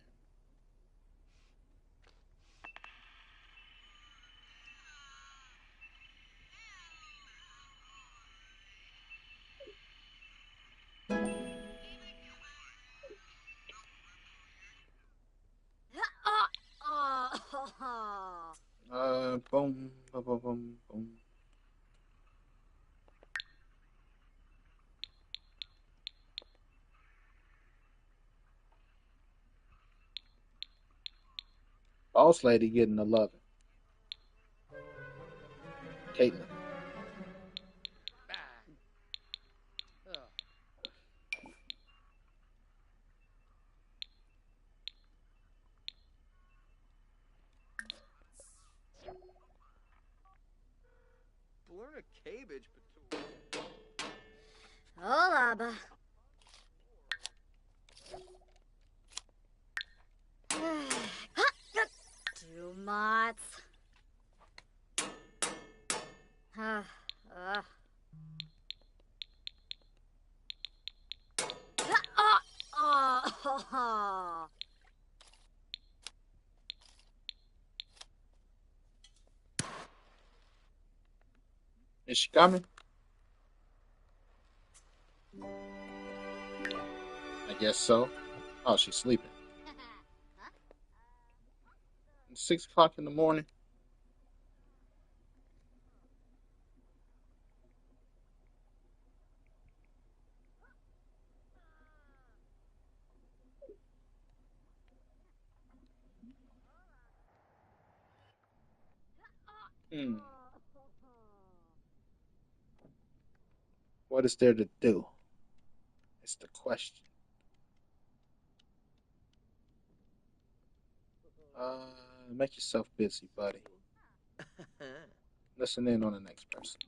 Boom, boom, boom, boom, boom. Boss lady getting the loving. Caitlin. Blurna cabbage, but Hola, ba. Too much. Is she coming? I guess so. Oh, she's sleeping. It's 6 o'clock in the morning. What is there to do? It's the question. Make yourself busy, buddy. Listen in on the next person.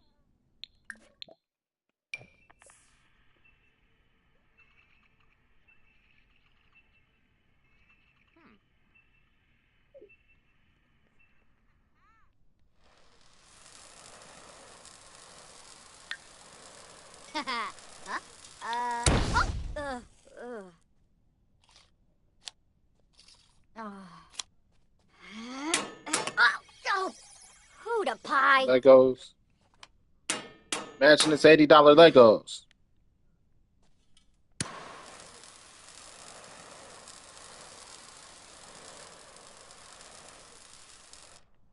Who the pie? Legos. Imagine it's $80 Legos.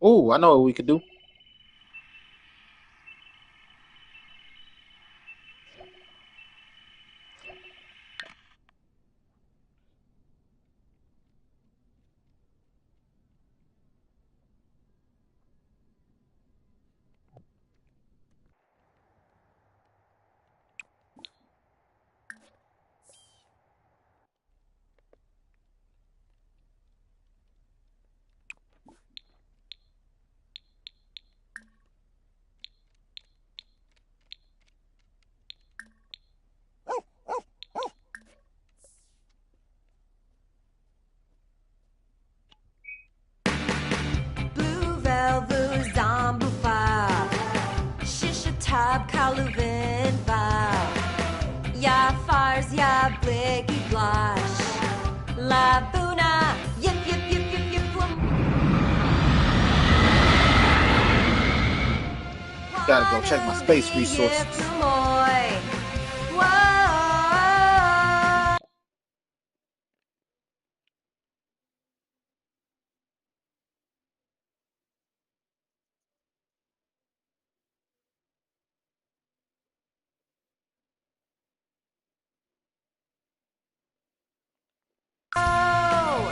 Oh, I know what we could do. Blue velvet Zombufa, Shisha Tab Kaluvan Va, Ya Fars Ya Blicky Blush, La Buna, Yip Yip Yip Yip Yip Gotta go check my space resources. Whoa.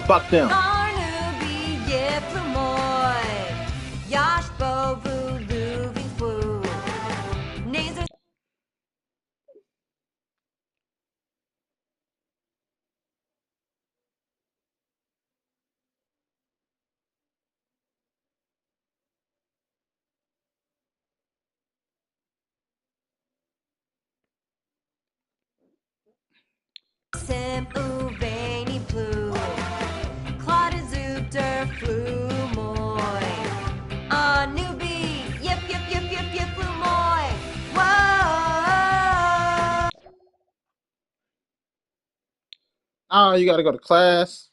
Fuck them. Sim Uveni Plu, Claude Zupter Flu Moy, Newbie, Yip Yip Yip Yip Yip Flu Moy, whoa! Oh, you gotta go to class.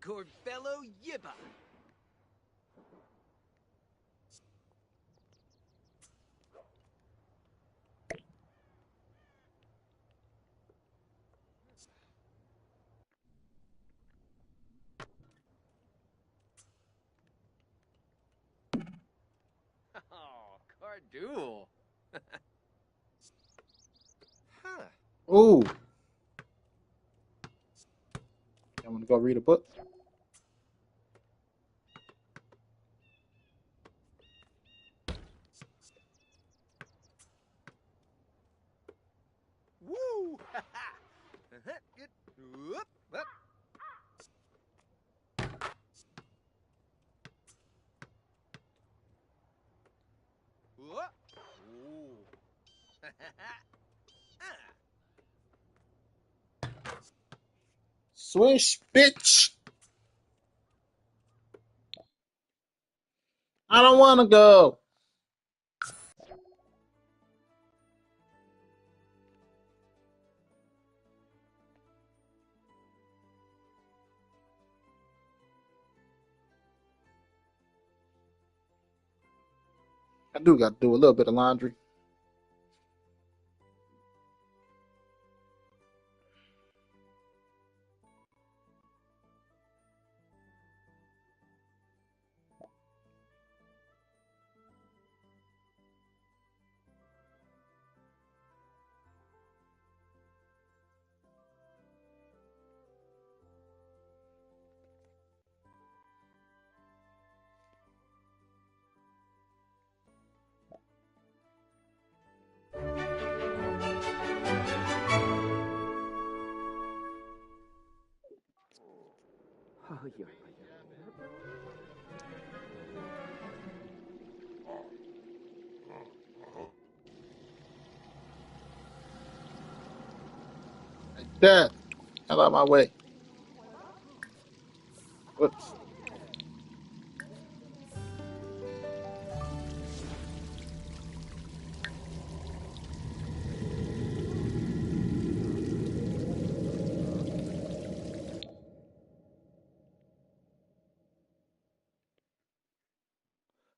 Corvello Yibba. Oh, Cardool. Huh. Ooh. I want to go read a book. Woo! Good. Whoop, whoop. Whoop. Ooh. Swish, bitch. I don't want to go. I do got to do a little bit of laundry. Oh, yeah. Dad, hell out of my way. Whoops.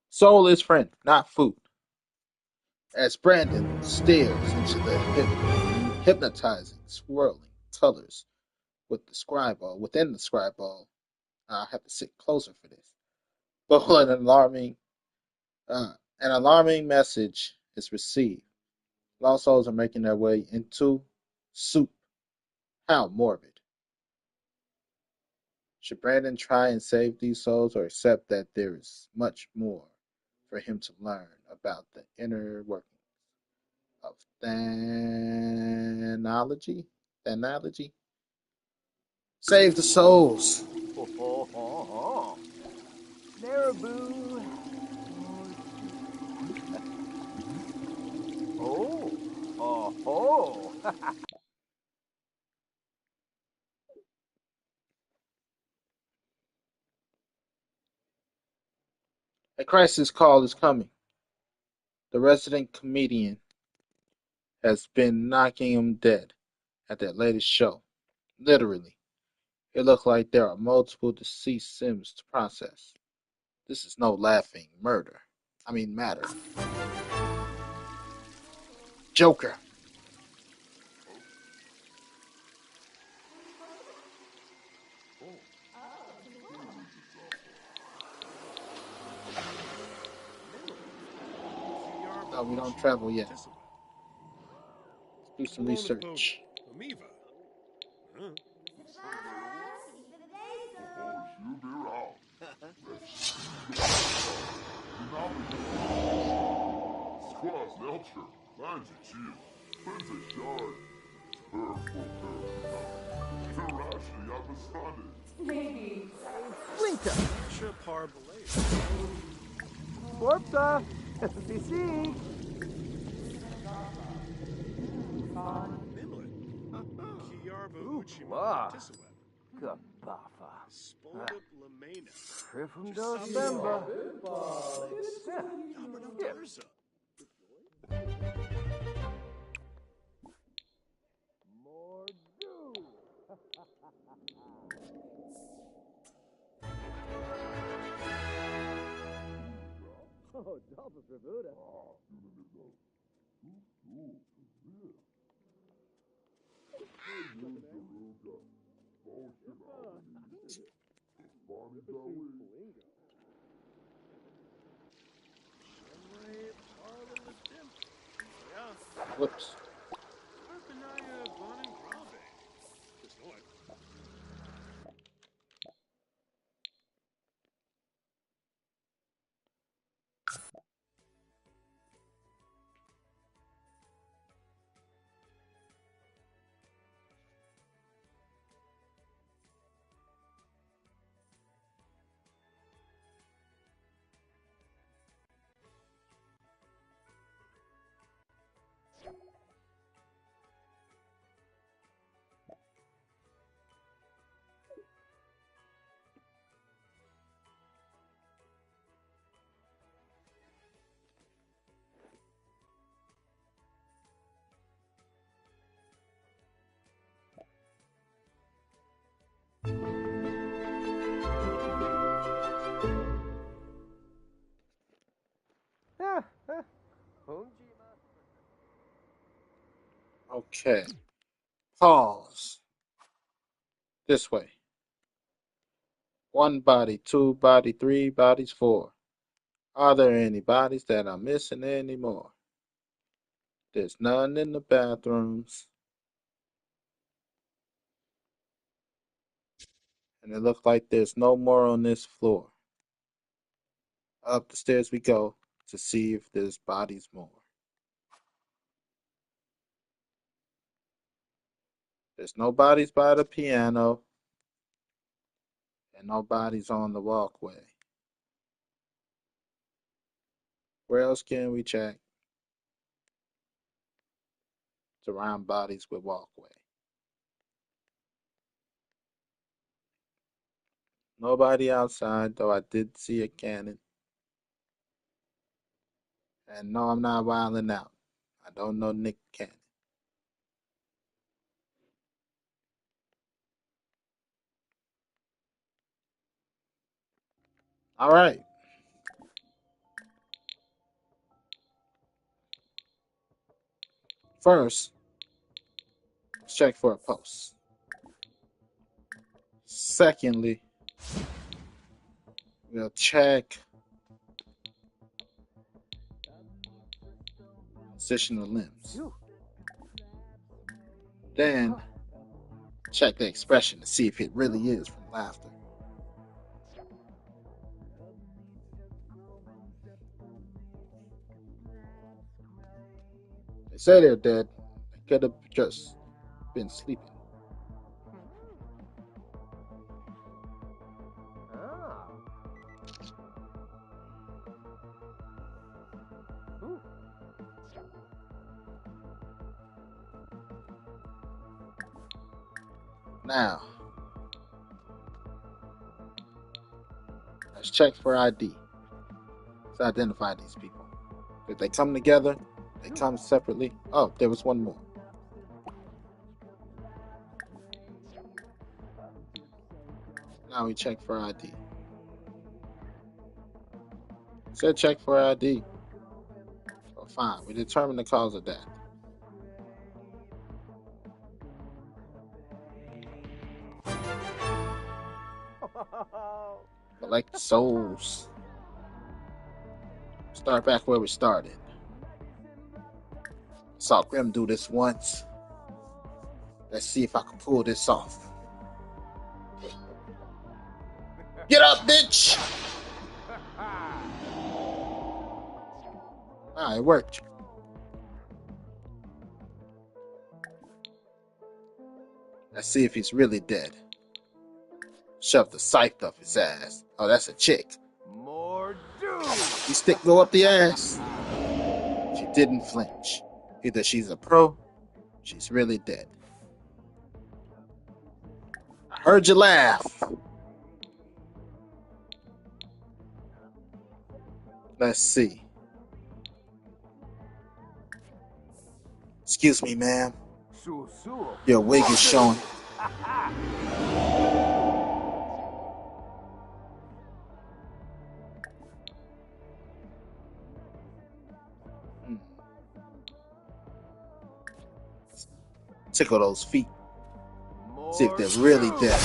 Soul is friend, not food. As Brandon stares into the hypnotizing, swirling colors with the scribe ball, within the scribe ball, I have to sit closer for this. But an alarming message is received. Lost souls are making their way into soup. How morbid. Should Brandon try and save these souls or accept that there is much more for him to learn about the inner workings of Thanology? Thanology? Save the souls. Ho, ho, ho, ho. Marabou. Oh. Oh, ho. A crisis call is coming. The resident comedian has been knocking him dead at that latest show. Literally. It looked like there are multiple deceased Sims to process. This is no laughing matter. Joker. No, we don't travel yet. Let's do some research. Flinta. Warpta. BC. Wow. Gabafa. Trifum December. More goo. Oh, Dolphus Rebuda. Whoops. Okay. Pause. This way. One body, two body, three bodies, four. Are there any bodies that I'm missing anymore? There's none in the bathrooms. And it looks like there's no more on this floor. Up the stairs we go to see if there's bodies more. There's no bodies by the piano. And no bodies on the walkway. Where else can we check to round bodies with walkway? Nobody outside, though I did see a cannon. And no, I'm not wilding out. I don't know Nick Cannon. All right. First, let's check for a post. Secondly, we'll check position of limbs. Then check the expression to see if it really is from laughter. They say they're dead. They could have just been sleeping. Ah. Ooh. Now, let's check for ID. Let's identify these people. If they come together, they come separately. Oh, there was one more. Now we check for ID. Said check for ID. Oh, fine. We determine the cause of death. Collect souls. Start back where we started. Saw Grim do this once. Let's see if I can pull this off. Get up, bitch! Ah, it worked. Let's see if he's really dead. Shove the scythe up his ass. Oh, that's a chick. More doom. You stick go up the ass. She didn't flinch. Either she's a pro, she's really dead. I heard you laugh. Let's see. Excuse me, ma'am. Your wig is showing. Tickle those feet. See if they're really dead.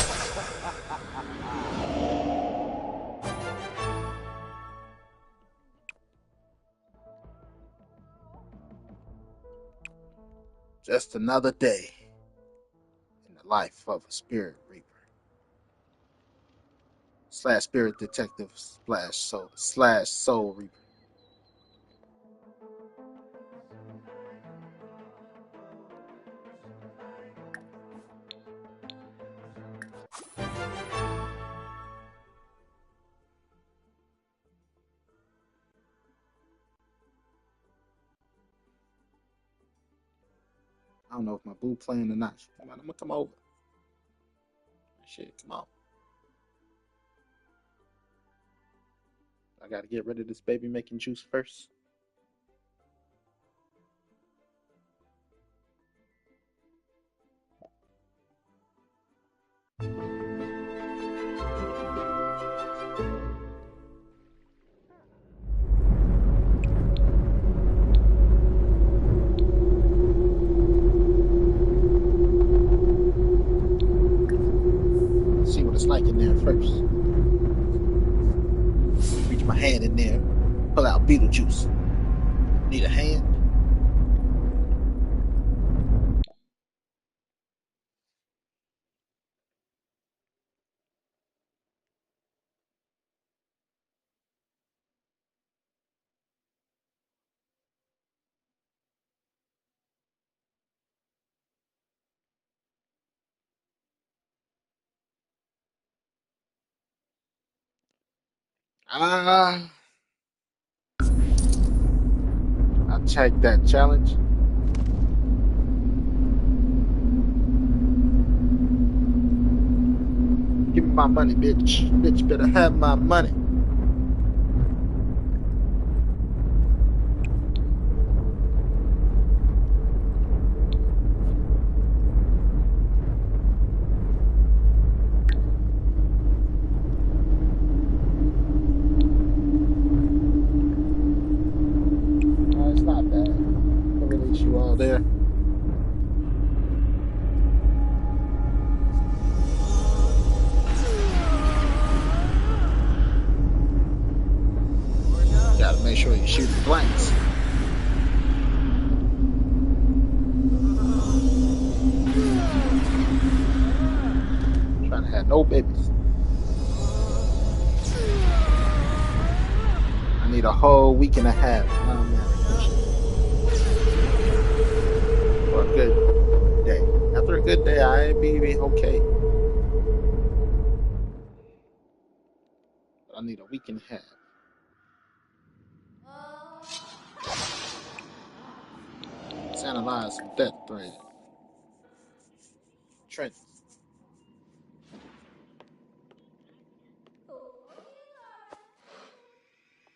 Just another day in the life of a spirit reaper. / spirit detective / soul reaper. I don't know if my boo playing or not. Come on, I'm gonna come over. Shit, come on. I gotta get rid of this baby making juice first. See what it's like in there first. Reach my hand in there, pull out Beetlejuice. Need a hand? I'll take that challenge. Give me my money, bitch. Bitch better have my money. It's not bad. I'll release you all there. Gotta make sure you shoot the blanks. Trying to have no babies. I need a whole week and a half. Oh, man. For a good day. After a good day, I be okay. But I need a week and a half. Let's analyze some death thread. Trent.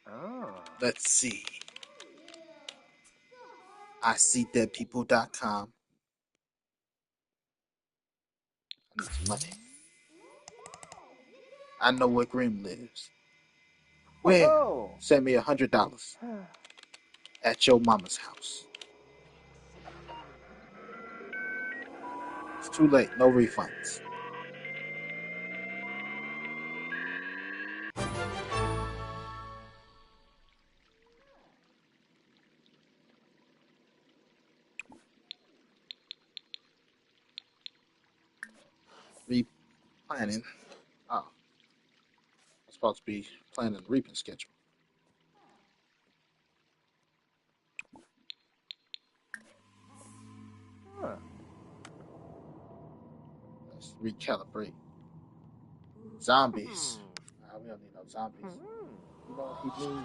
Ah. Let's see. ISeeDeadPeople.com. I need some money. I know where Grim lives. Where? Oh. Send me $100 at your mama's house. It's too late. No refunds. Replanning. Oh. I'm supposed to be planning the reaping schedule. Huh. Let's recalibrate. Zombies. We don't need no zombies. You know what he needs?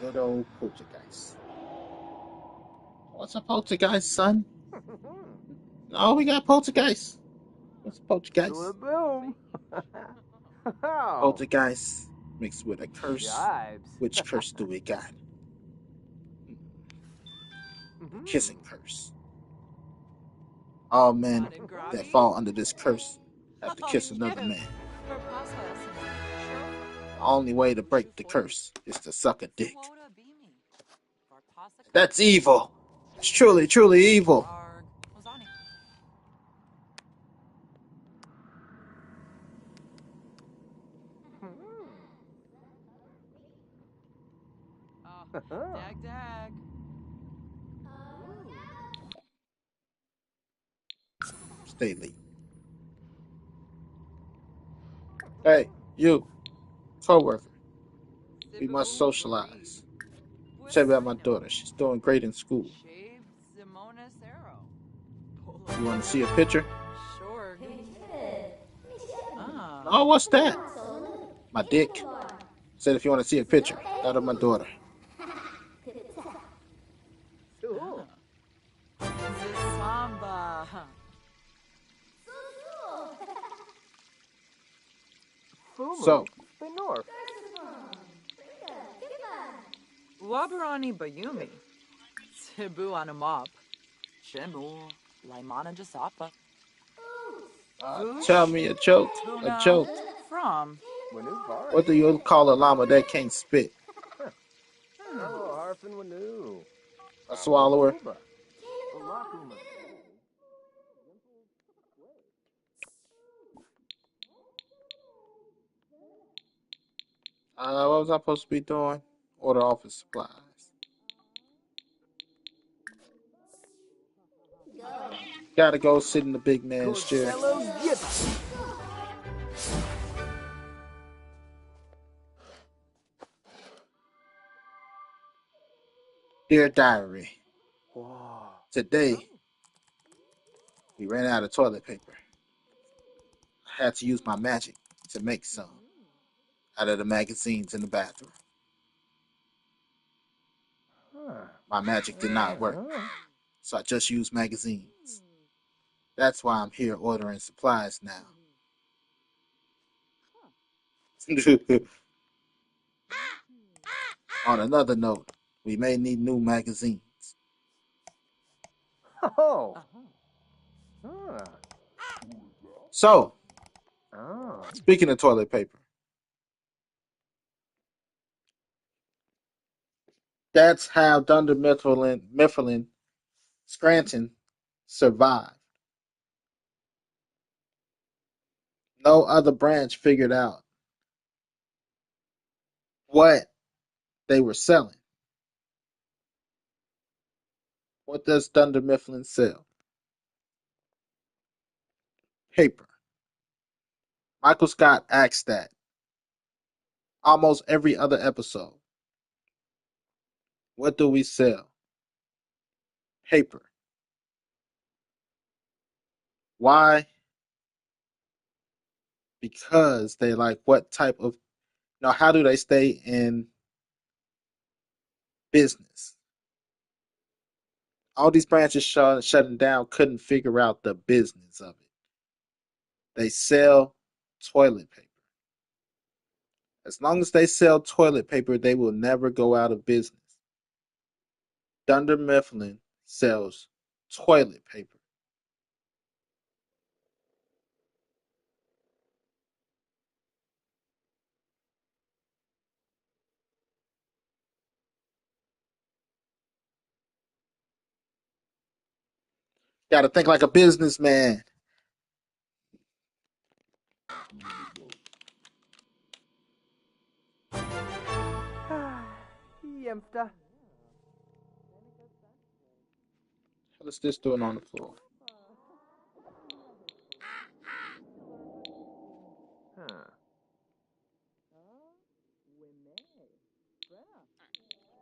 Good old poltergeist. What's a poltergeist, son? Oh, we got poltergeist. What's a poltergeist? Boom. Poltergeist mixed with a curse. Jibes. Which curse do we got? Kissing curse. All men that fall under this curse have to kiss another man. The only way to break the curse is to suck a dick. That's evil. It's truly, truly evil. Dag. Stay late. Hey, you, co-worker. We must socialize. Say about my daughter. She's doing great in school. You want to see a picture? Sure. Oh, what's that? My dick. Said if you want to see a picture, that of my daughter. Samba. So, Wabarani Bayumi. Cebu Anamop. Chemu. Laimana Jasapa. tell me a joke. A joke. From. What do you call a llama that can't spit? A swallower. What was I supposed to be doing? Order office supplies. Gotta go sit in the big man's chair. Dear Diary, today we ran out of toilet paper. I had to use my magic to make some out of the magazines in the bathroom. My magic did not work, so I just used magazines. That's why I'm here ordering supplies now. On another note, we may need new magazines. Oh. Uh-huh. Ah. So, Oh. speaking of toilet paper, that's how Dunder Mifflin Scranton survived. No other branch figured out what they were selling. What does Dunder Mifflin sell? Paper. Michael Scott asked that almost every other episode. What do we sell? Paper. Why? Because they like what type of, how do they stay in business? All these branches shutting down couldn't figure out the business of it. They sell toilet paper. As long as they sell toilet paper, they will never go out of business. Dunder Mifflin sells toilet paper. Got to think like a businessman. Yemsta. What is this doing on the floor? Huh.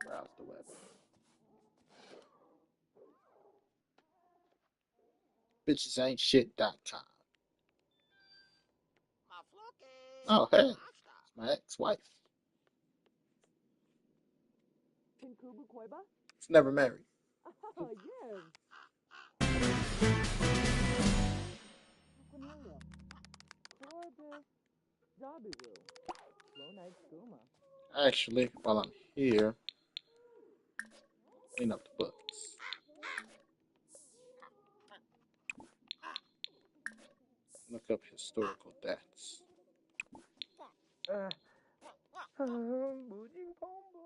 Browse the web. Bitchesaintshit.com. Oh, hey. It's my ex-wife. It's never married. Oh, yes. Cornelia. Corbis. Zabiru. Slow night skuma. Actually, while I'm here, clean up the books. Look up historical deaths. Boojing Pombo.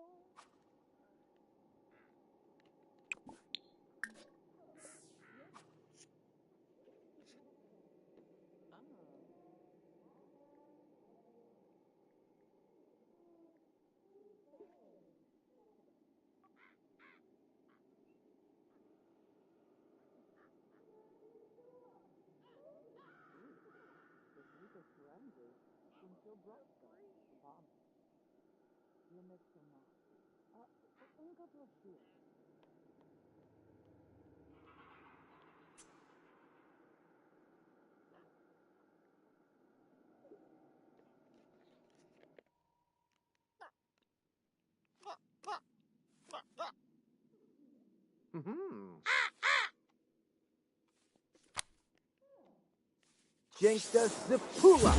Jenkta Zipula.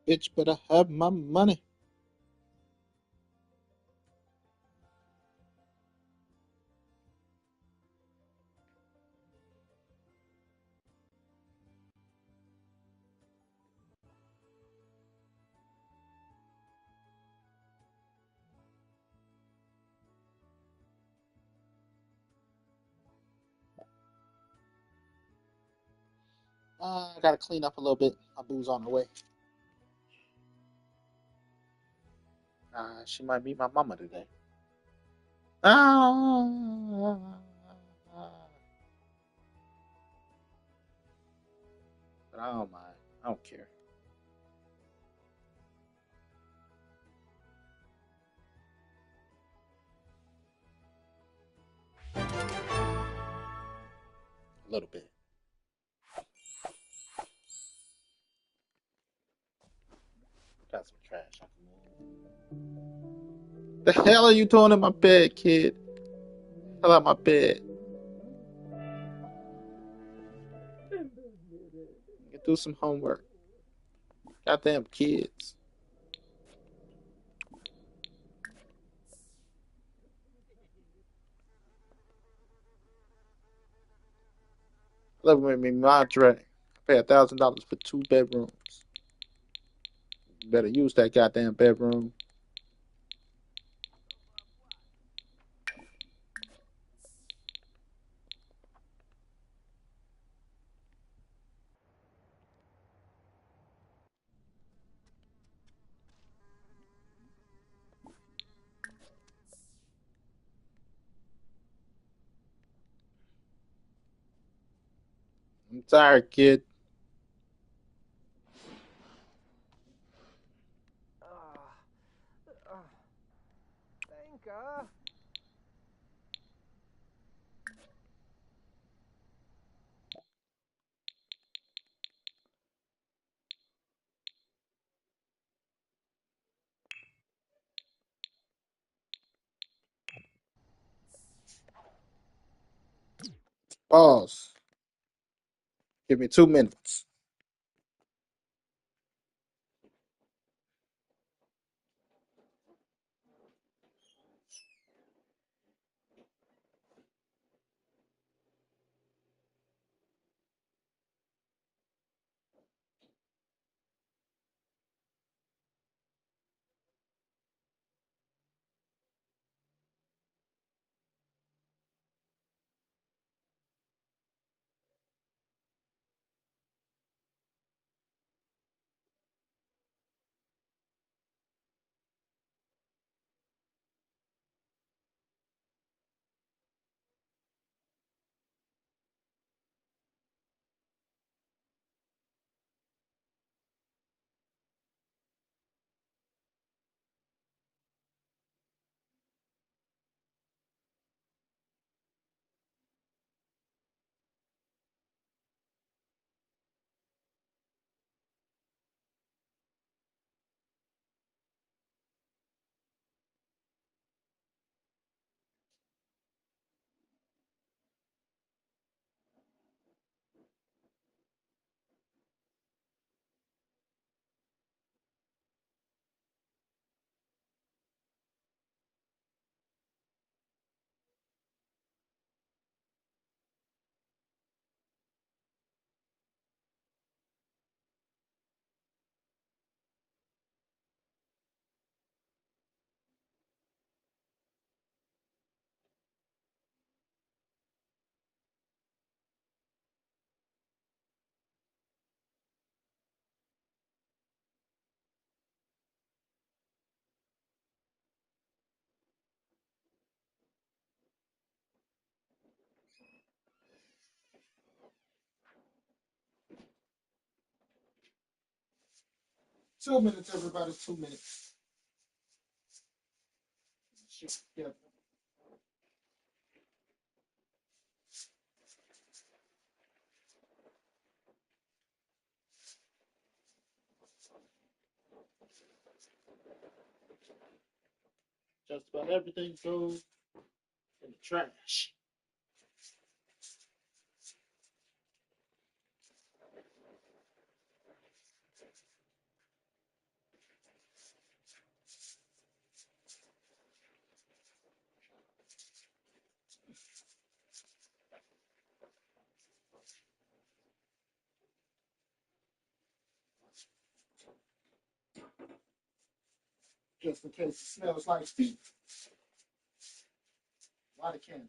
Bitch better have my money. I gotta clean up a little bit. My boo's on the way. She might meet my mama today. Ah, but I don't mind. I don't care. A little bit. Got some trash I can move. The hell are you doing in my bed, kid? Hell out my bed. Get do some homework. Goddamn kids. Living with me, Madre. I pay $1,000 for 2 bedrooms. You better use that goddamn bedroom. I'm tired, kid. Thank you. Pause. Give me 2 minutes. Two minutes, everybody. 2 minutes. Yeah. Just about everything goes in the trash. Just in case it smells like feet. Light a candle.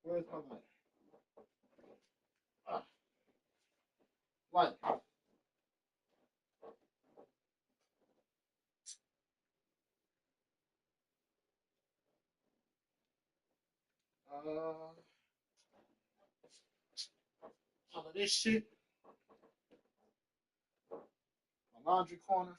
Where's my light? Ah, light. All of this shit. laundry corner.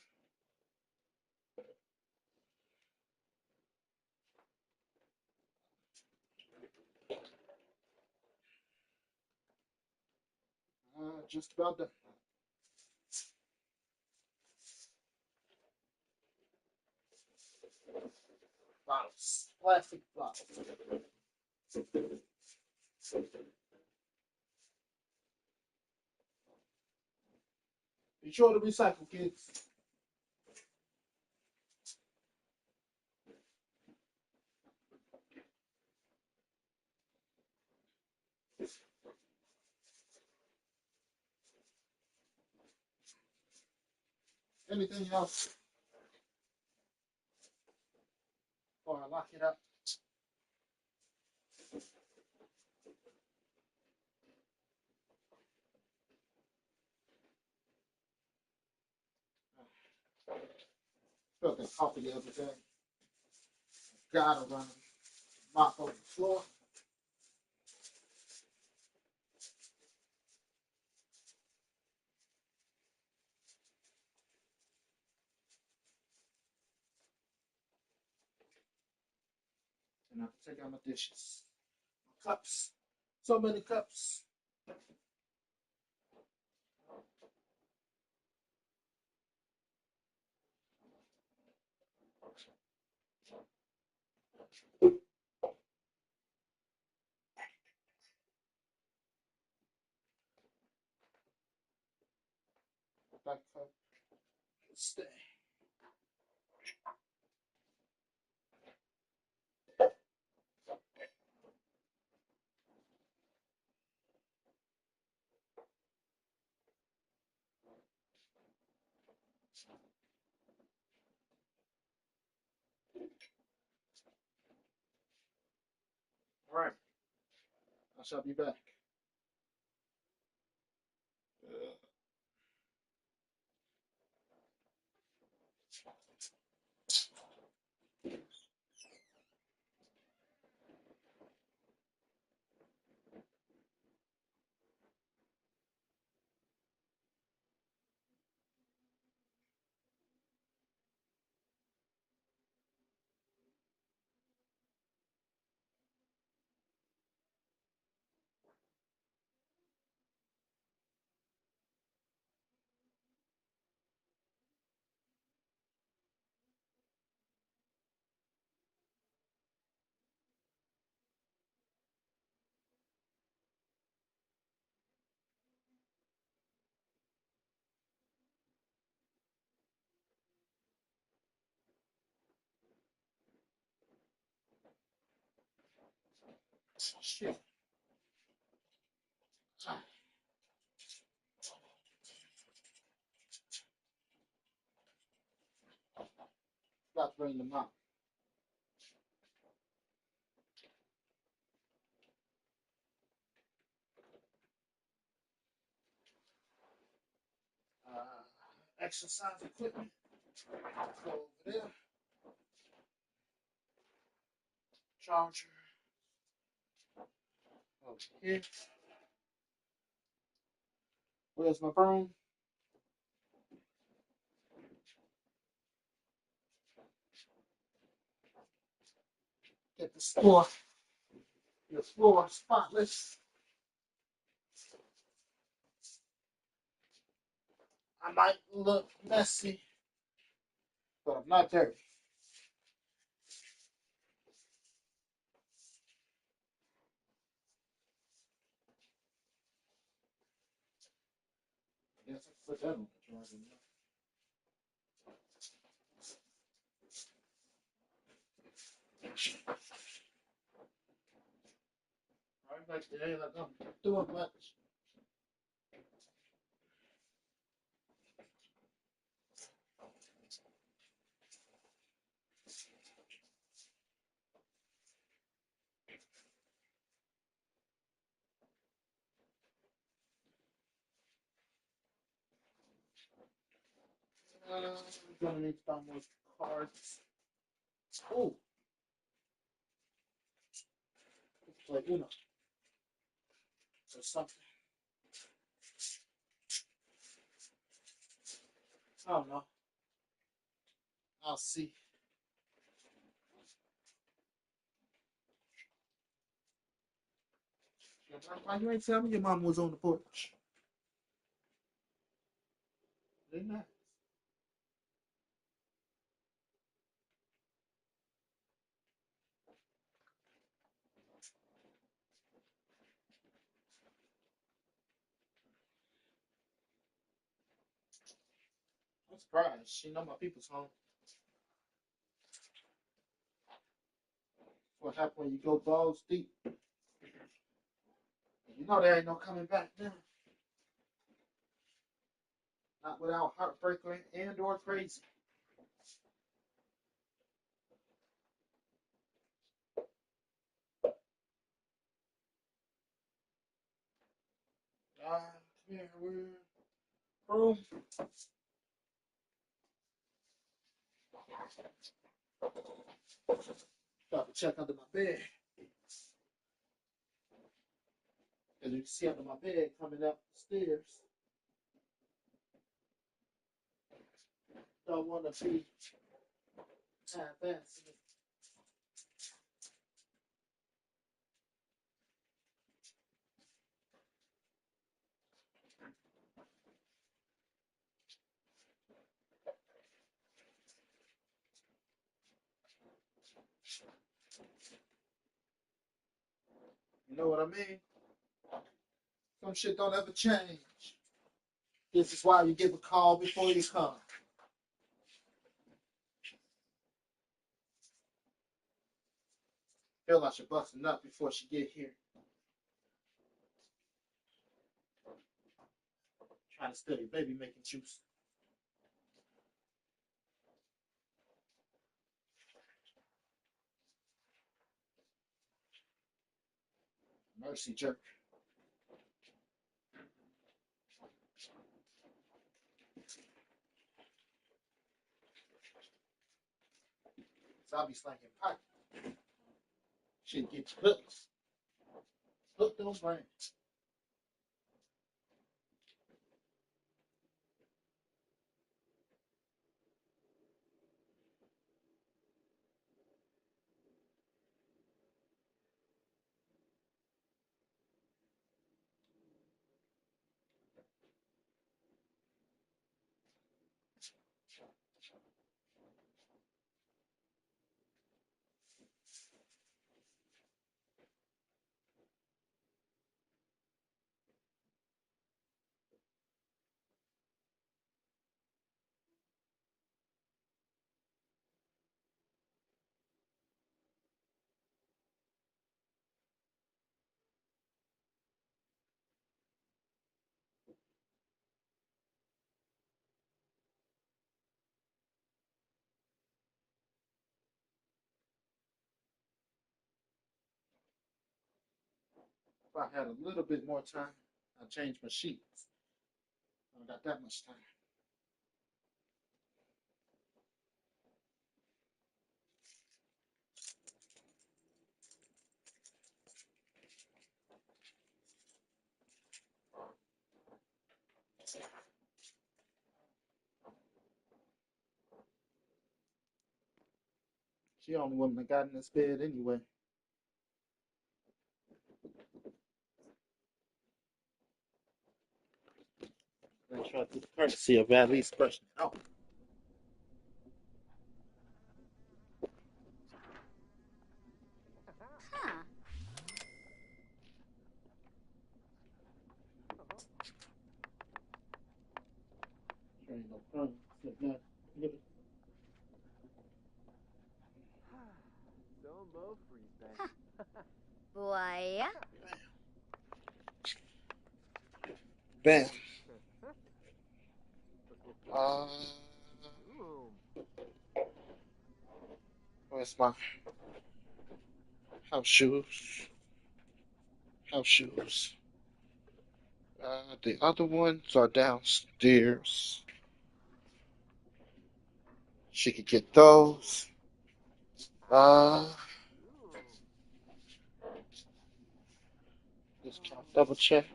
Just about done. Bottles, plastic bottles. Be sure to recycle, kids. Anything else? Before I lock it up. Spilled that coffee the other day. Gotta run mop over the floor. And I have to take out my dishes. My cups. So many cups. That cup. Stay. All right. I shall be back. Shit. Got to bring them up. Exercise equipment. Go over there. Charger. Over here. Where's my broom? Get the floor. Your floor spotless. I might look messy, but I'm not dirty. Yes, I can put that on the charger. Right back there, like I'm doing much. We're gonna need to buy more cards. Oh, like Uno or something. I don't know. I'll see. Why you ain't tell me your mom was on the porch? They not. I'm surprised. She know my people's home. What happened when you go balls deep? You know there ain't no coming back now. Not without heartbreaker and or crazy. Come here, we're room. Got to check under my bed. As you can see under my bed coming up the stairs. Don't want to be half-assed. You know what I mean? Some shit don't ever change. This is why you give a call before you come. Feel like she busting up before she get here. Trying to study baby making juice. Mercy jerk. So I'll be slanging pipe. Shit gets hooked. Hooked on brain. If I had a little bit more time, I'd change my sheets. I don't got that much time. She the only woman that got in this bed anyway. I try to do the courtesy of at least brushing it off. Huh. There ain't no crumbs. Look, look, look. Dumbo freeze bag. Boy. Bam. Boom. Where's my house shoes? House shoes. The other ones are downstairs. She could get those. Just try to double check.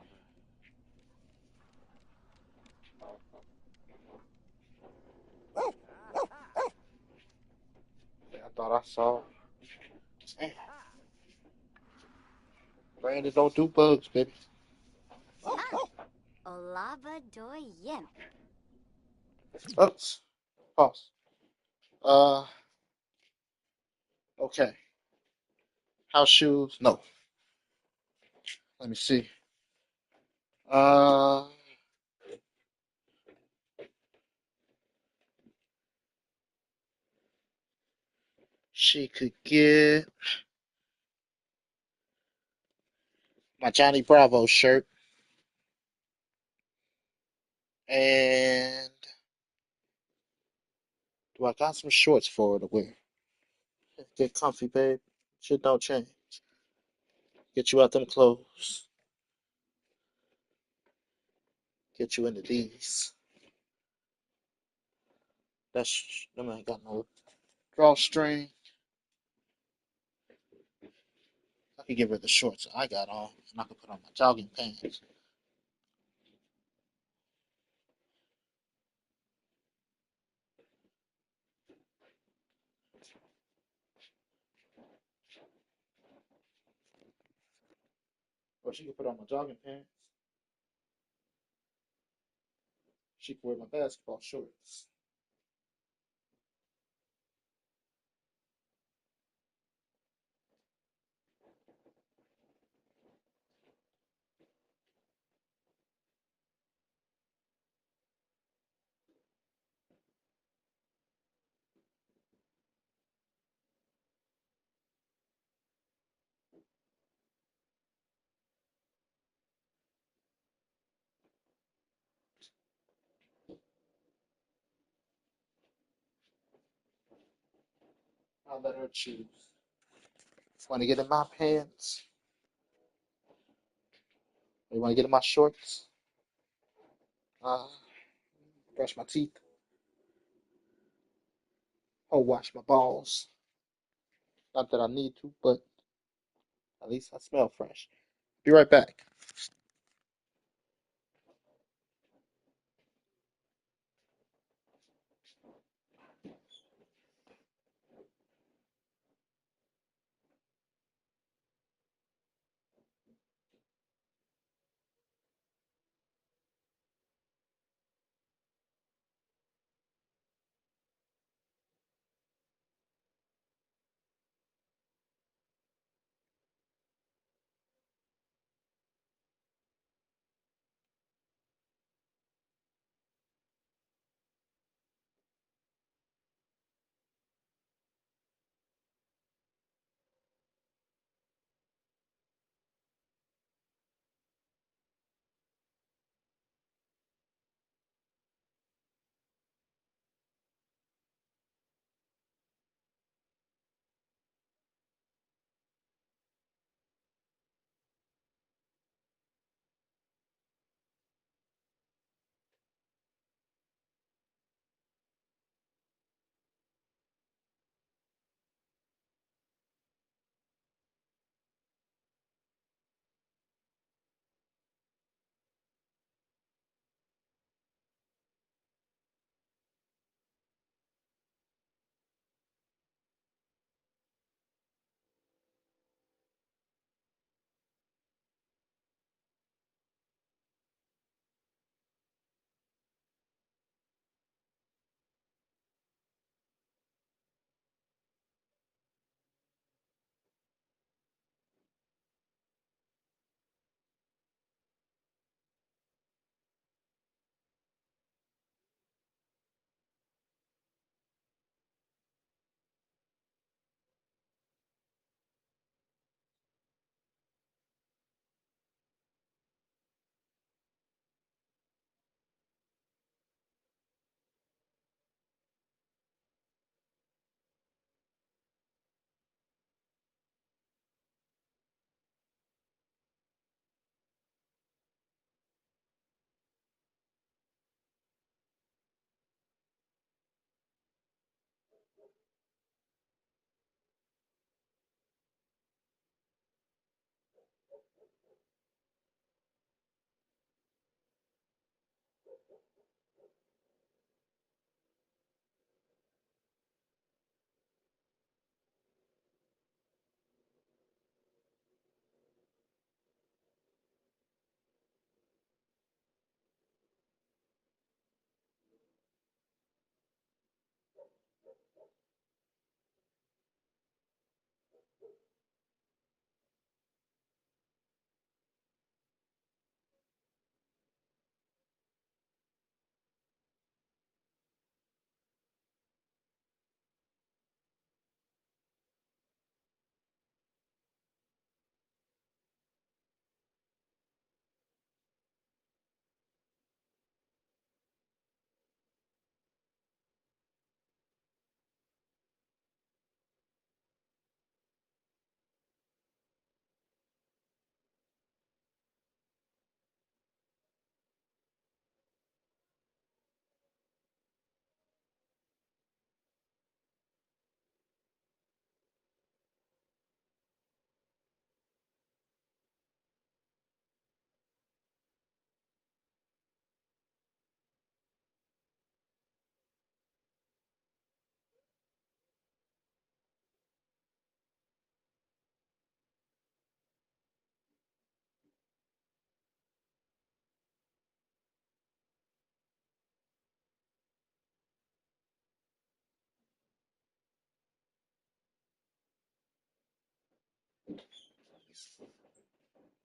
thought I saw. Damn, Brandon don't do bugs, baby. Olava doyim. Oops. Pause. Uh, okay. House shoes? No. Let me see. Uh, she could get my Johnny Bravo shirt and do I got some shorts for her to wear? Get comfy, babe. Shit don't change. Get you out them clothes. Get you into these. That's them ain't got no drawstring. I could give her the shorts I got on, and I could put on my jogging pants. Or she could put on my jogging pants. She could wear my basketball shorts. I'll let her choose. Want to get in my pants? Or you want to get in my shorts? Uh, brush my teeth. Or wash my balls. Not that I need to, but at least I smell fresh. Be right back.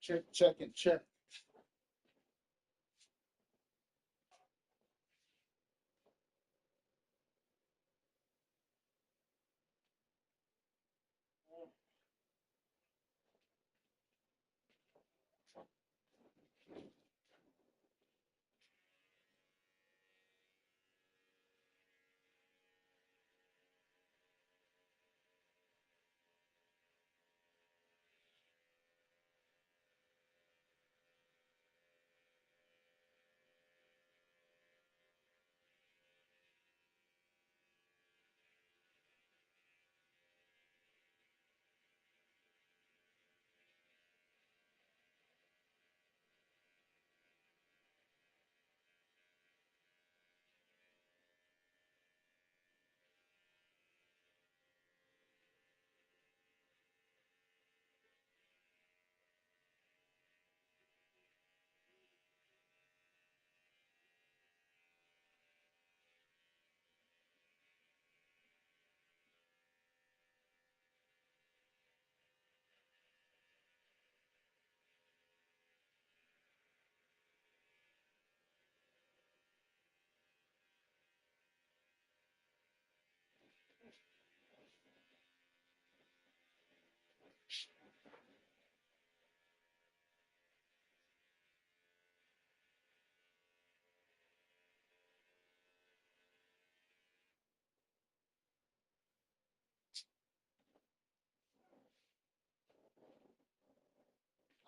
Check, check, and check.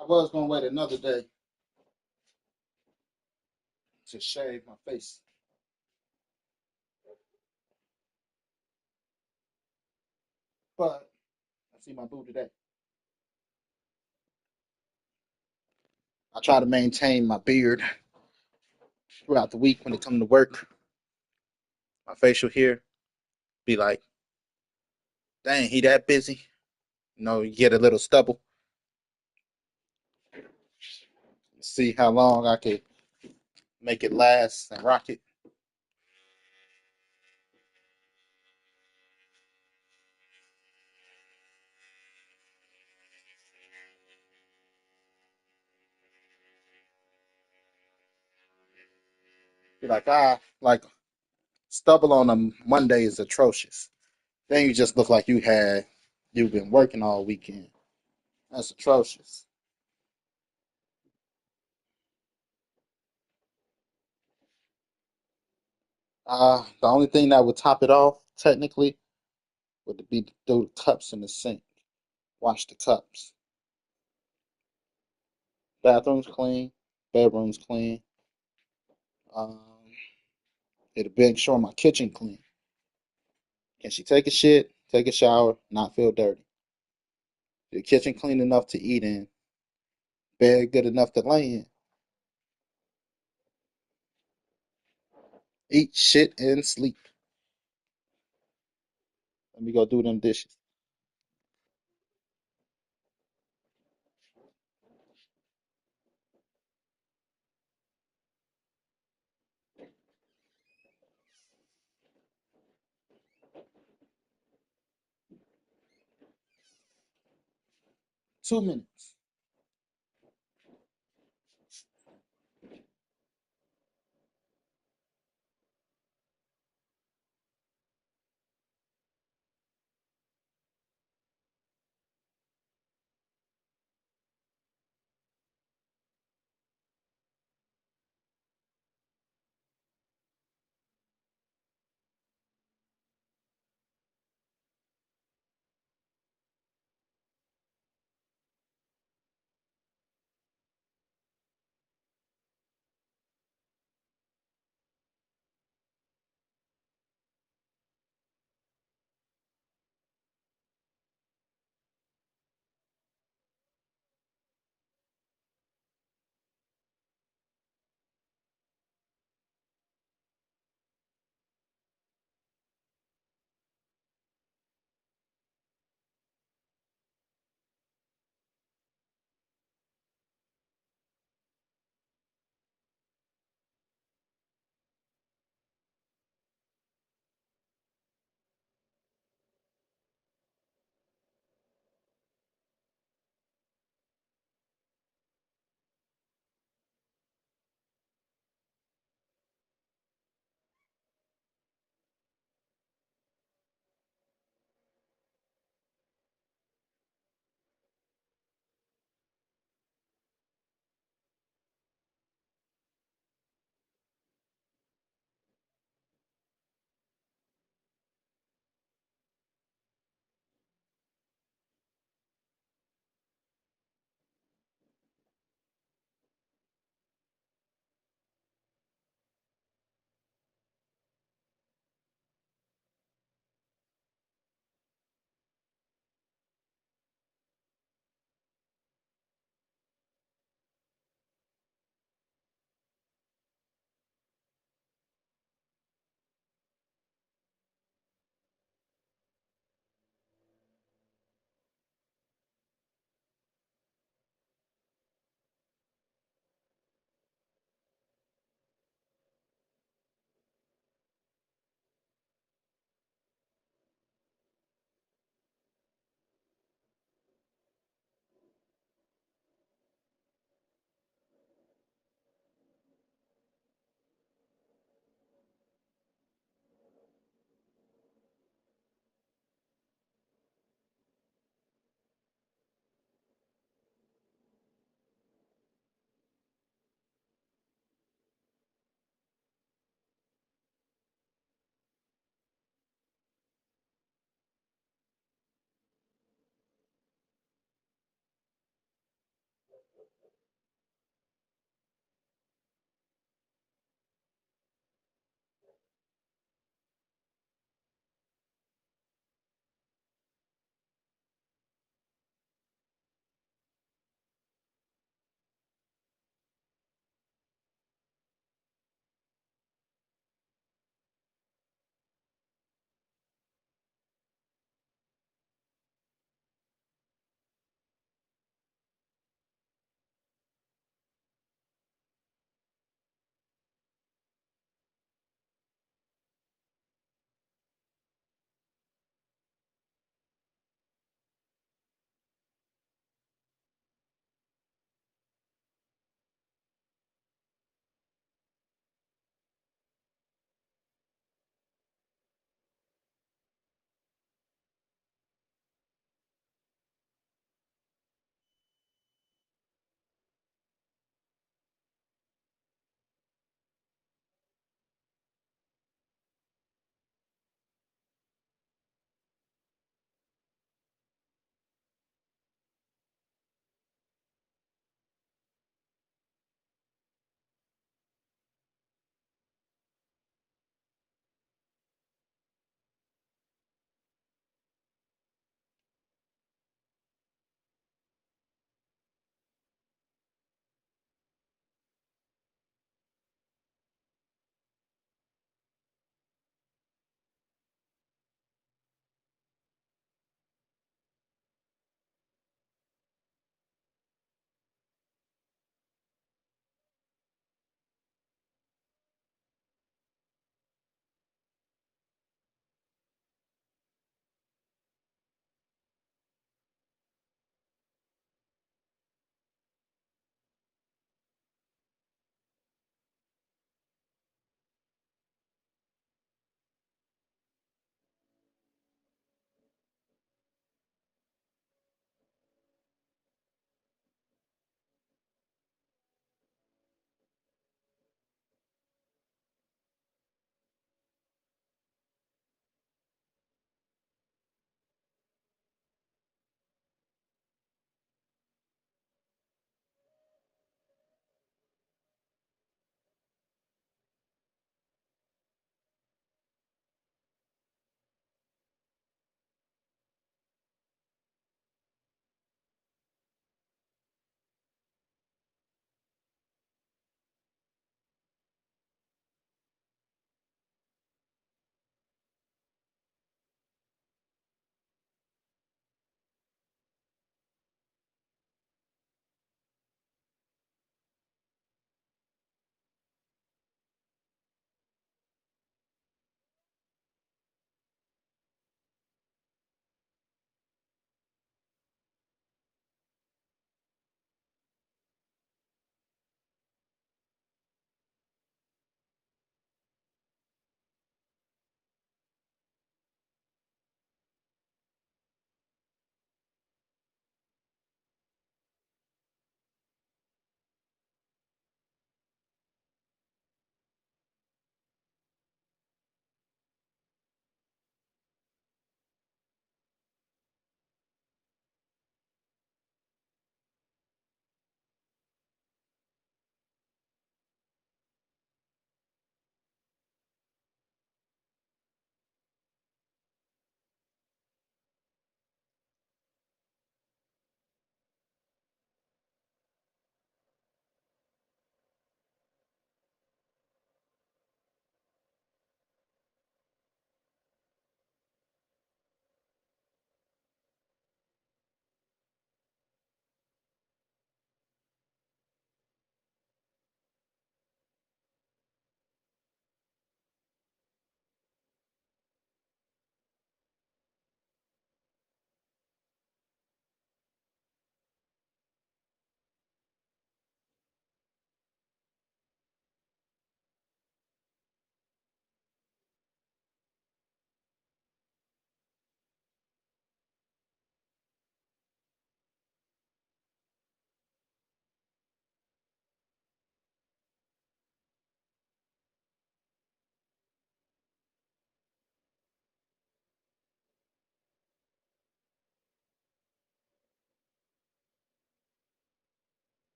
I was gonna wait another day to shave my face, but I see my boo today. I try to maintain my beard throughout the week when it comes to work. My facial hair be like, dang, he that busy? You get a little stubble. See how long I could make it last and rock it. Be like stubble on a Monday is atrocious. Then you just look like you've been working all weekend. That's atrocious. The only thing that would top it off, technically, would be to throw the cups in the sink. Wash the cups. Bathrooms clean, bedrooms clean. Um, it'll make sure my kitchen clean. Can she take a shit, take a shower, not feel dirty? Your kitchen clean enough to eat in, bed good enough to lay in, eat, shit, and sleep. Let me go do them dishes. 2 minutes.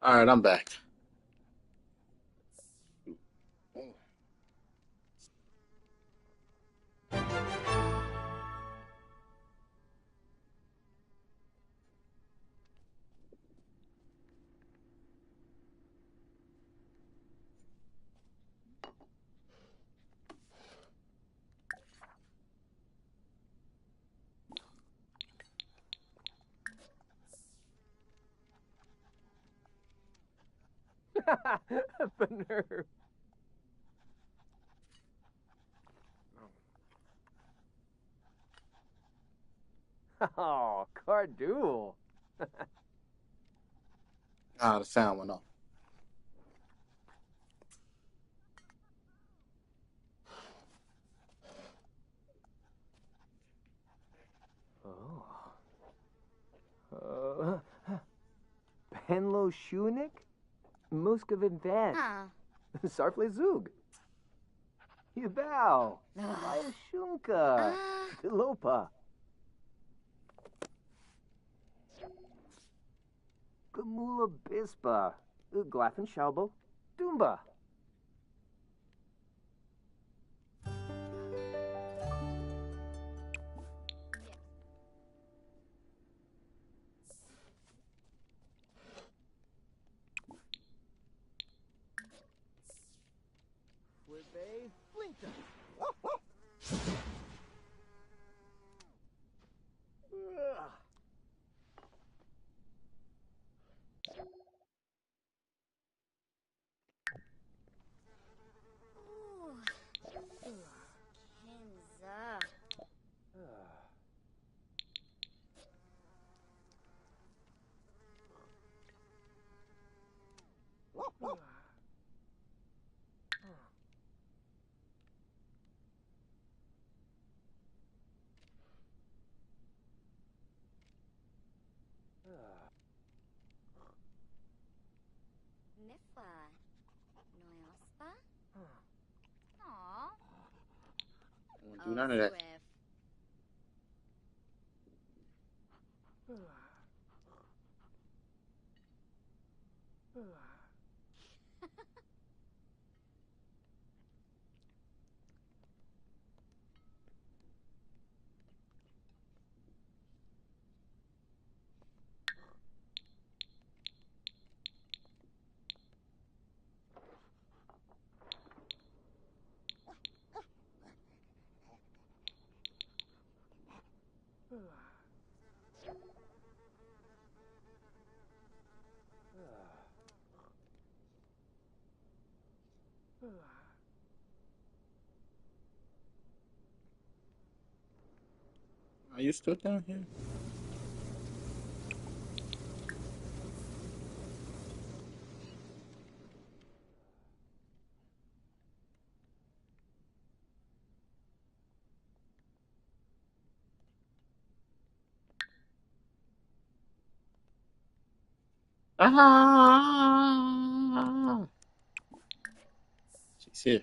All right, I'm back. The nerve. Oh, Cardool. Ah, the sound went off. Oh. Penlo Shunik? Muscovin Van. Huh. Sarfle Zug. Yabao. Maya Shunka. Ah. Tilopa. Gamula Bispa. Glaffen Shalbo. Dumba. Flibbe Flinta. Ugh. Ooh. Kenza. Nifa. Noyospa. Aw. I won't do none of that. Swift. Are you still down here? Ah! She's here.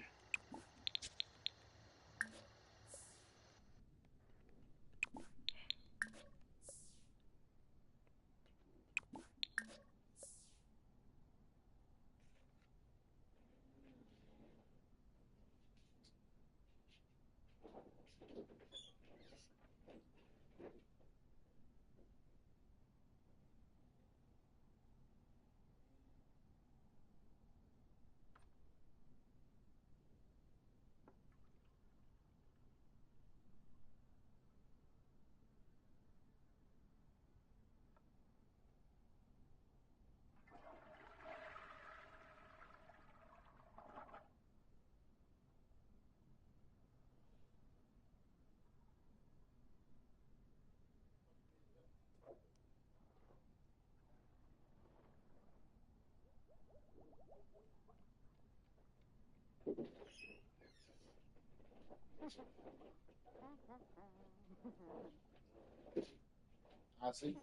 I see.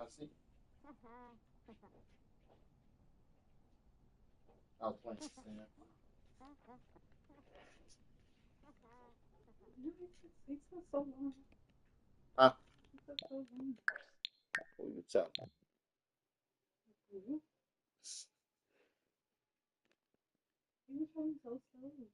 I see. I was playing Sam. It took so long. Huh? It took so long. What you tell? Mhm. going so slowly.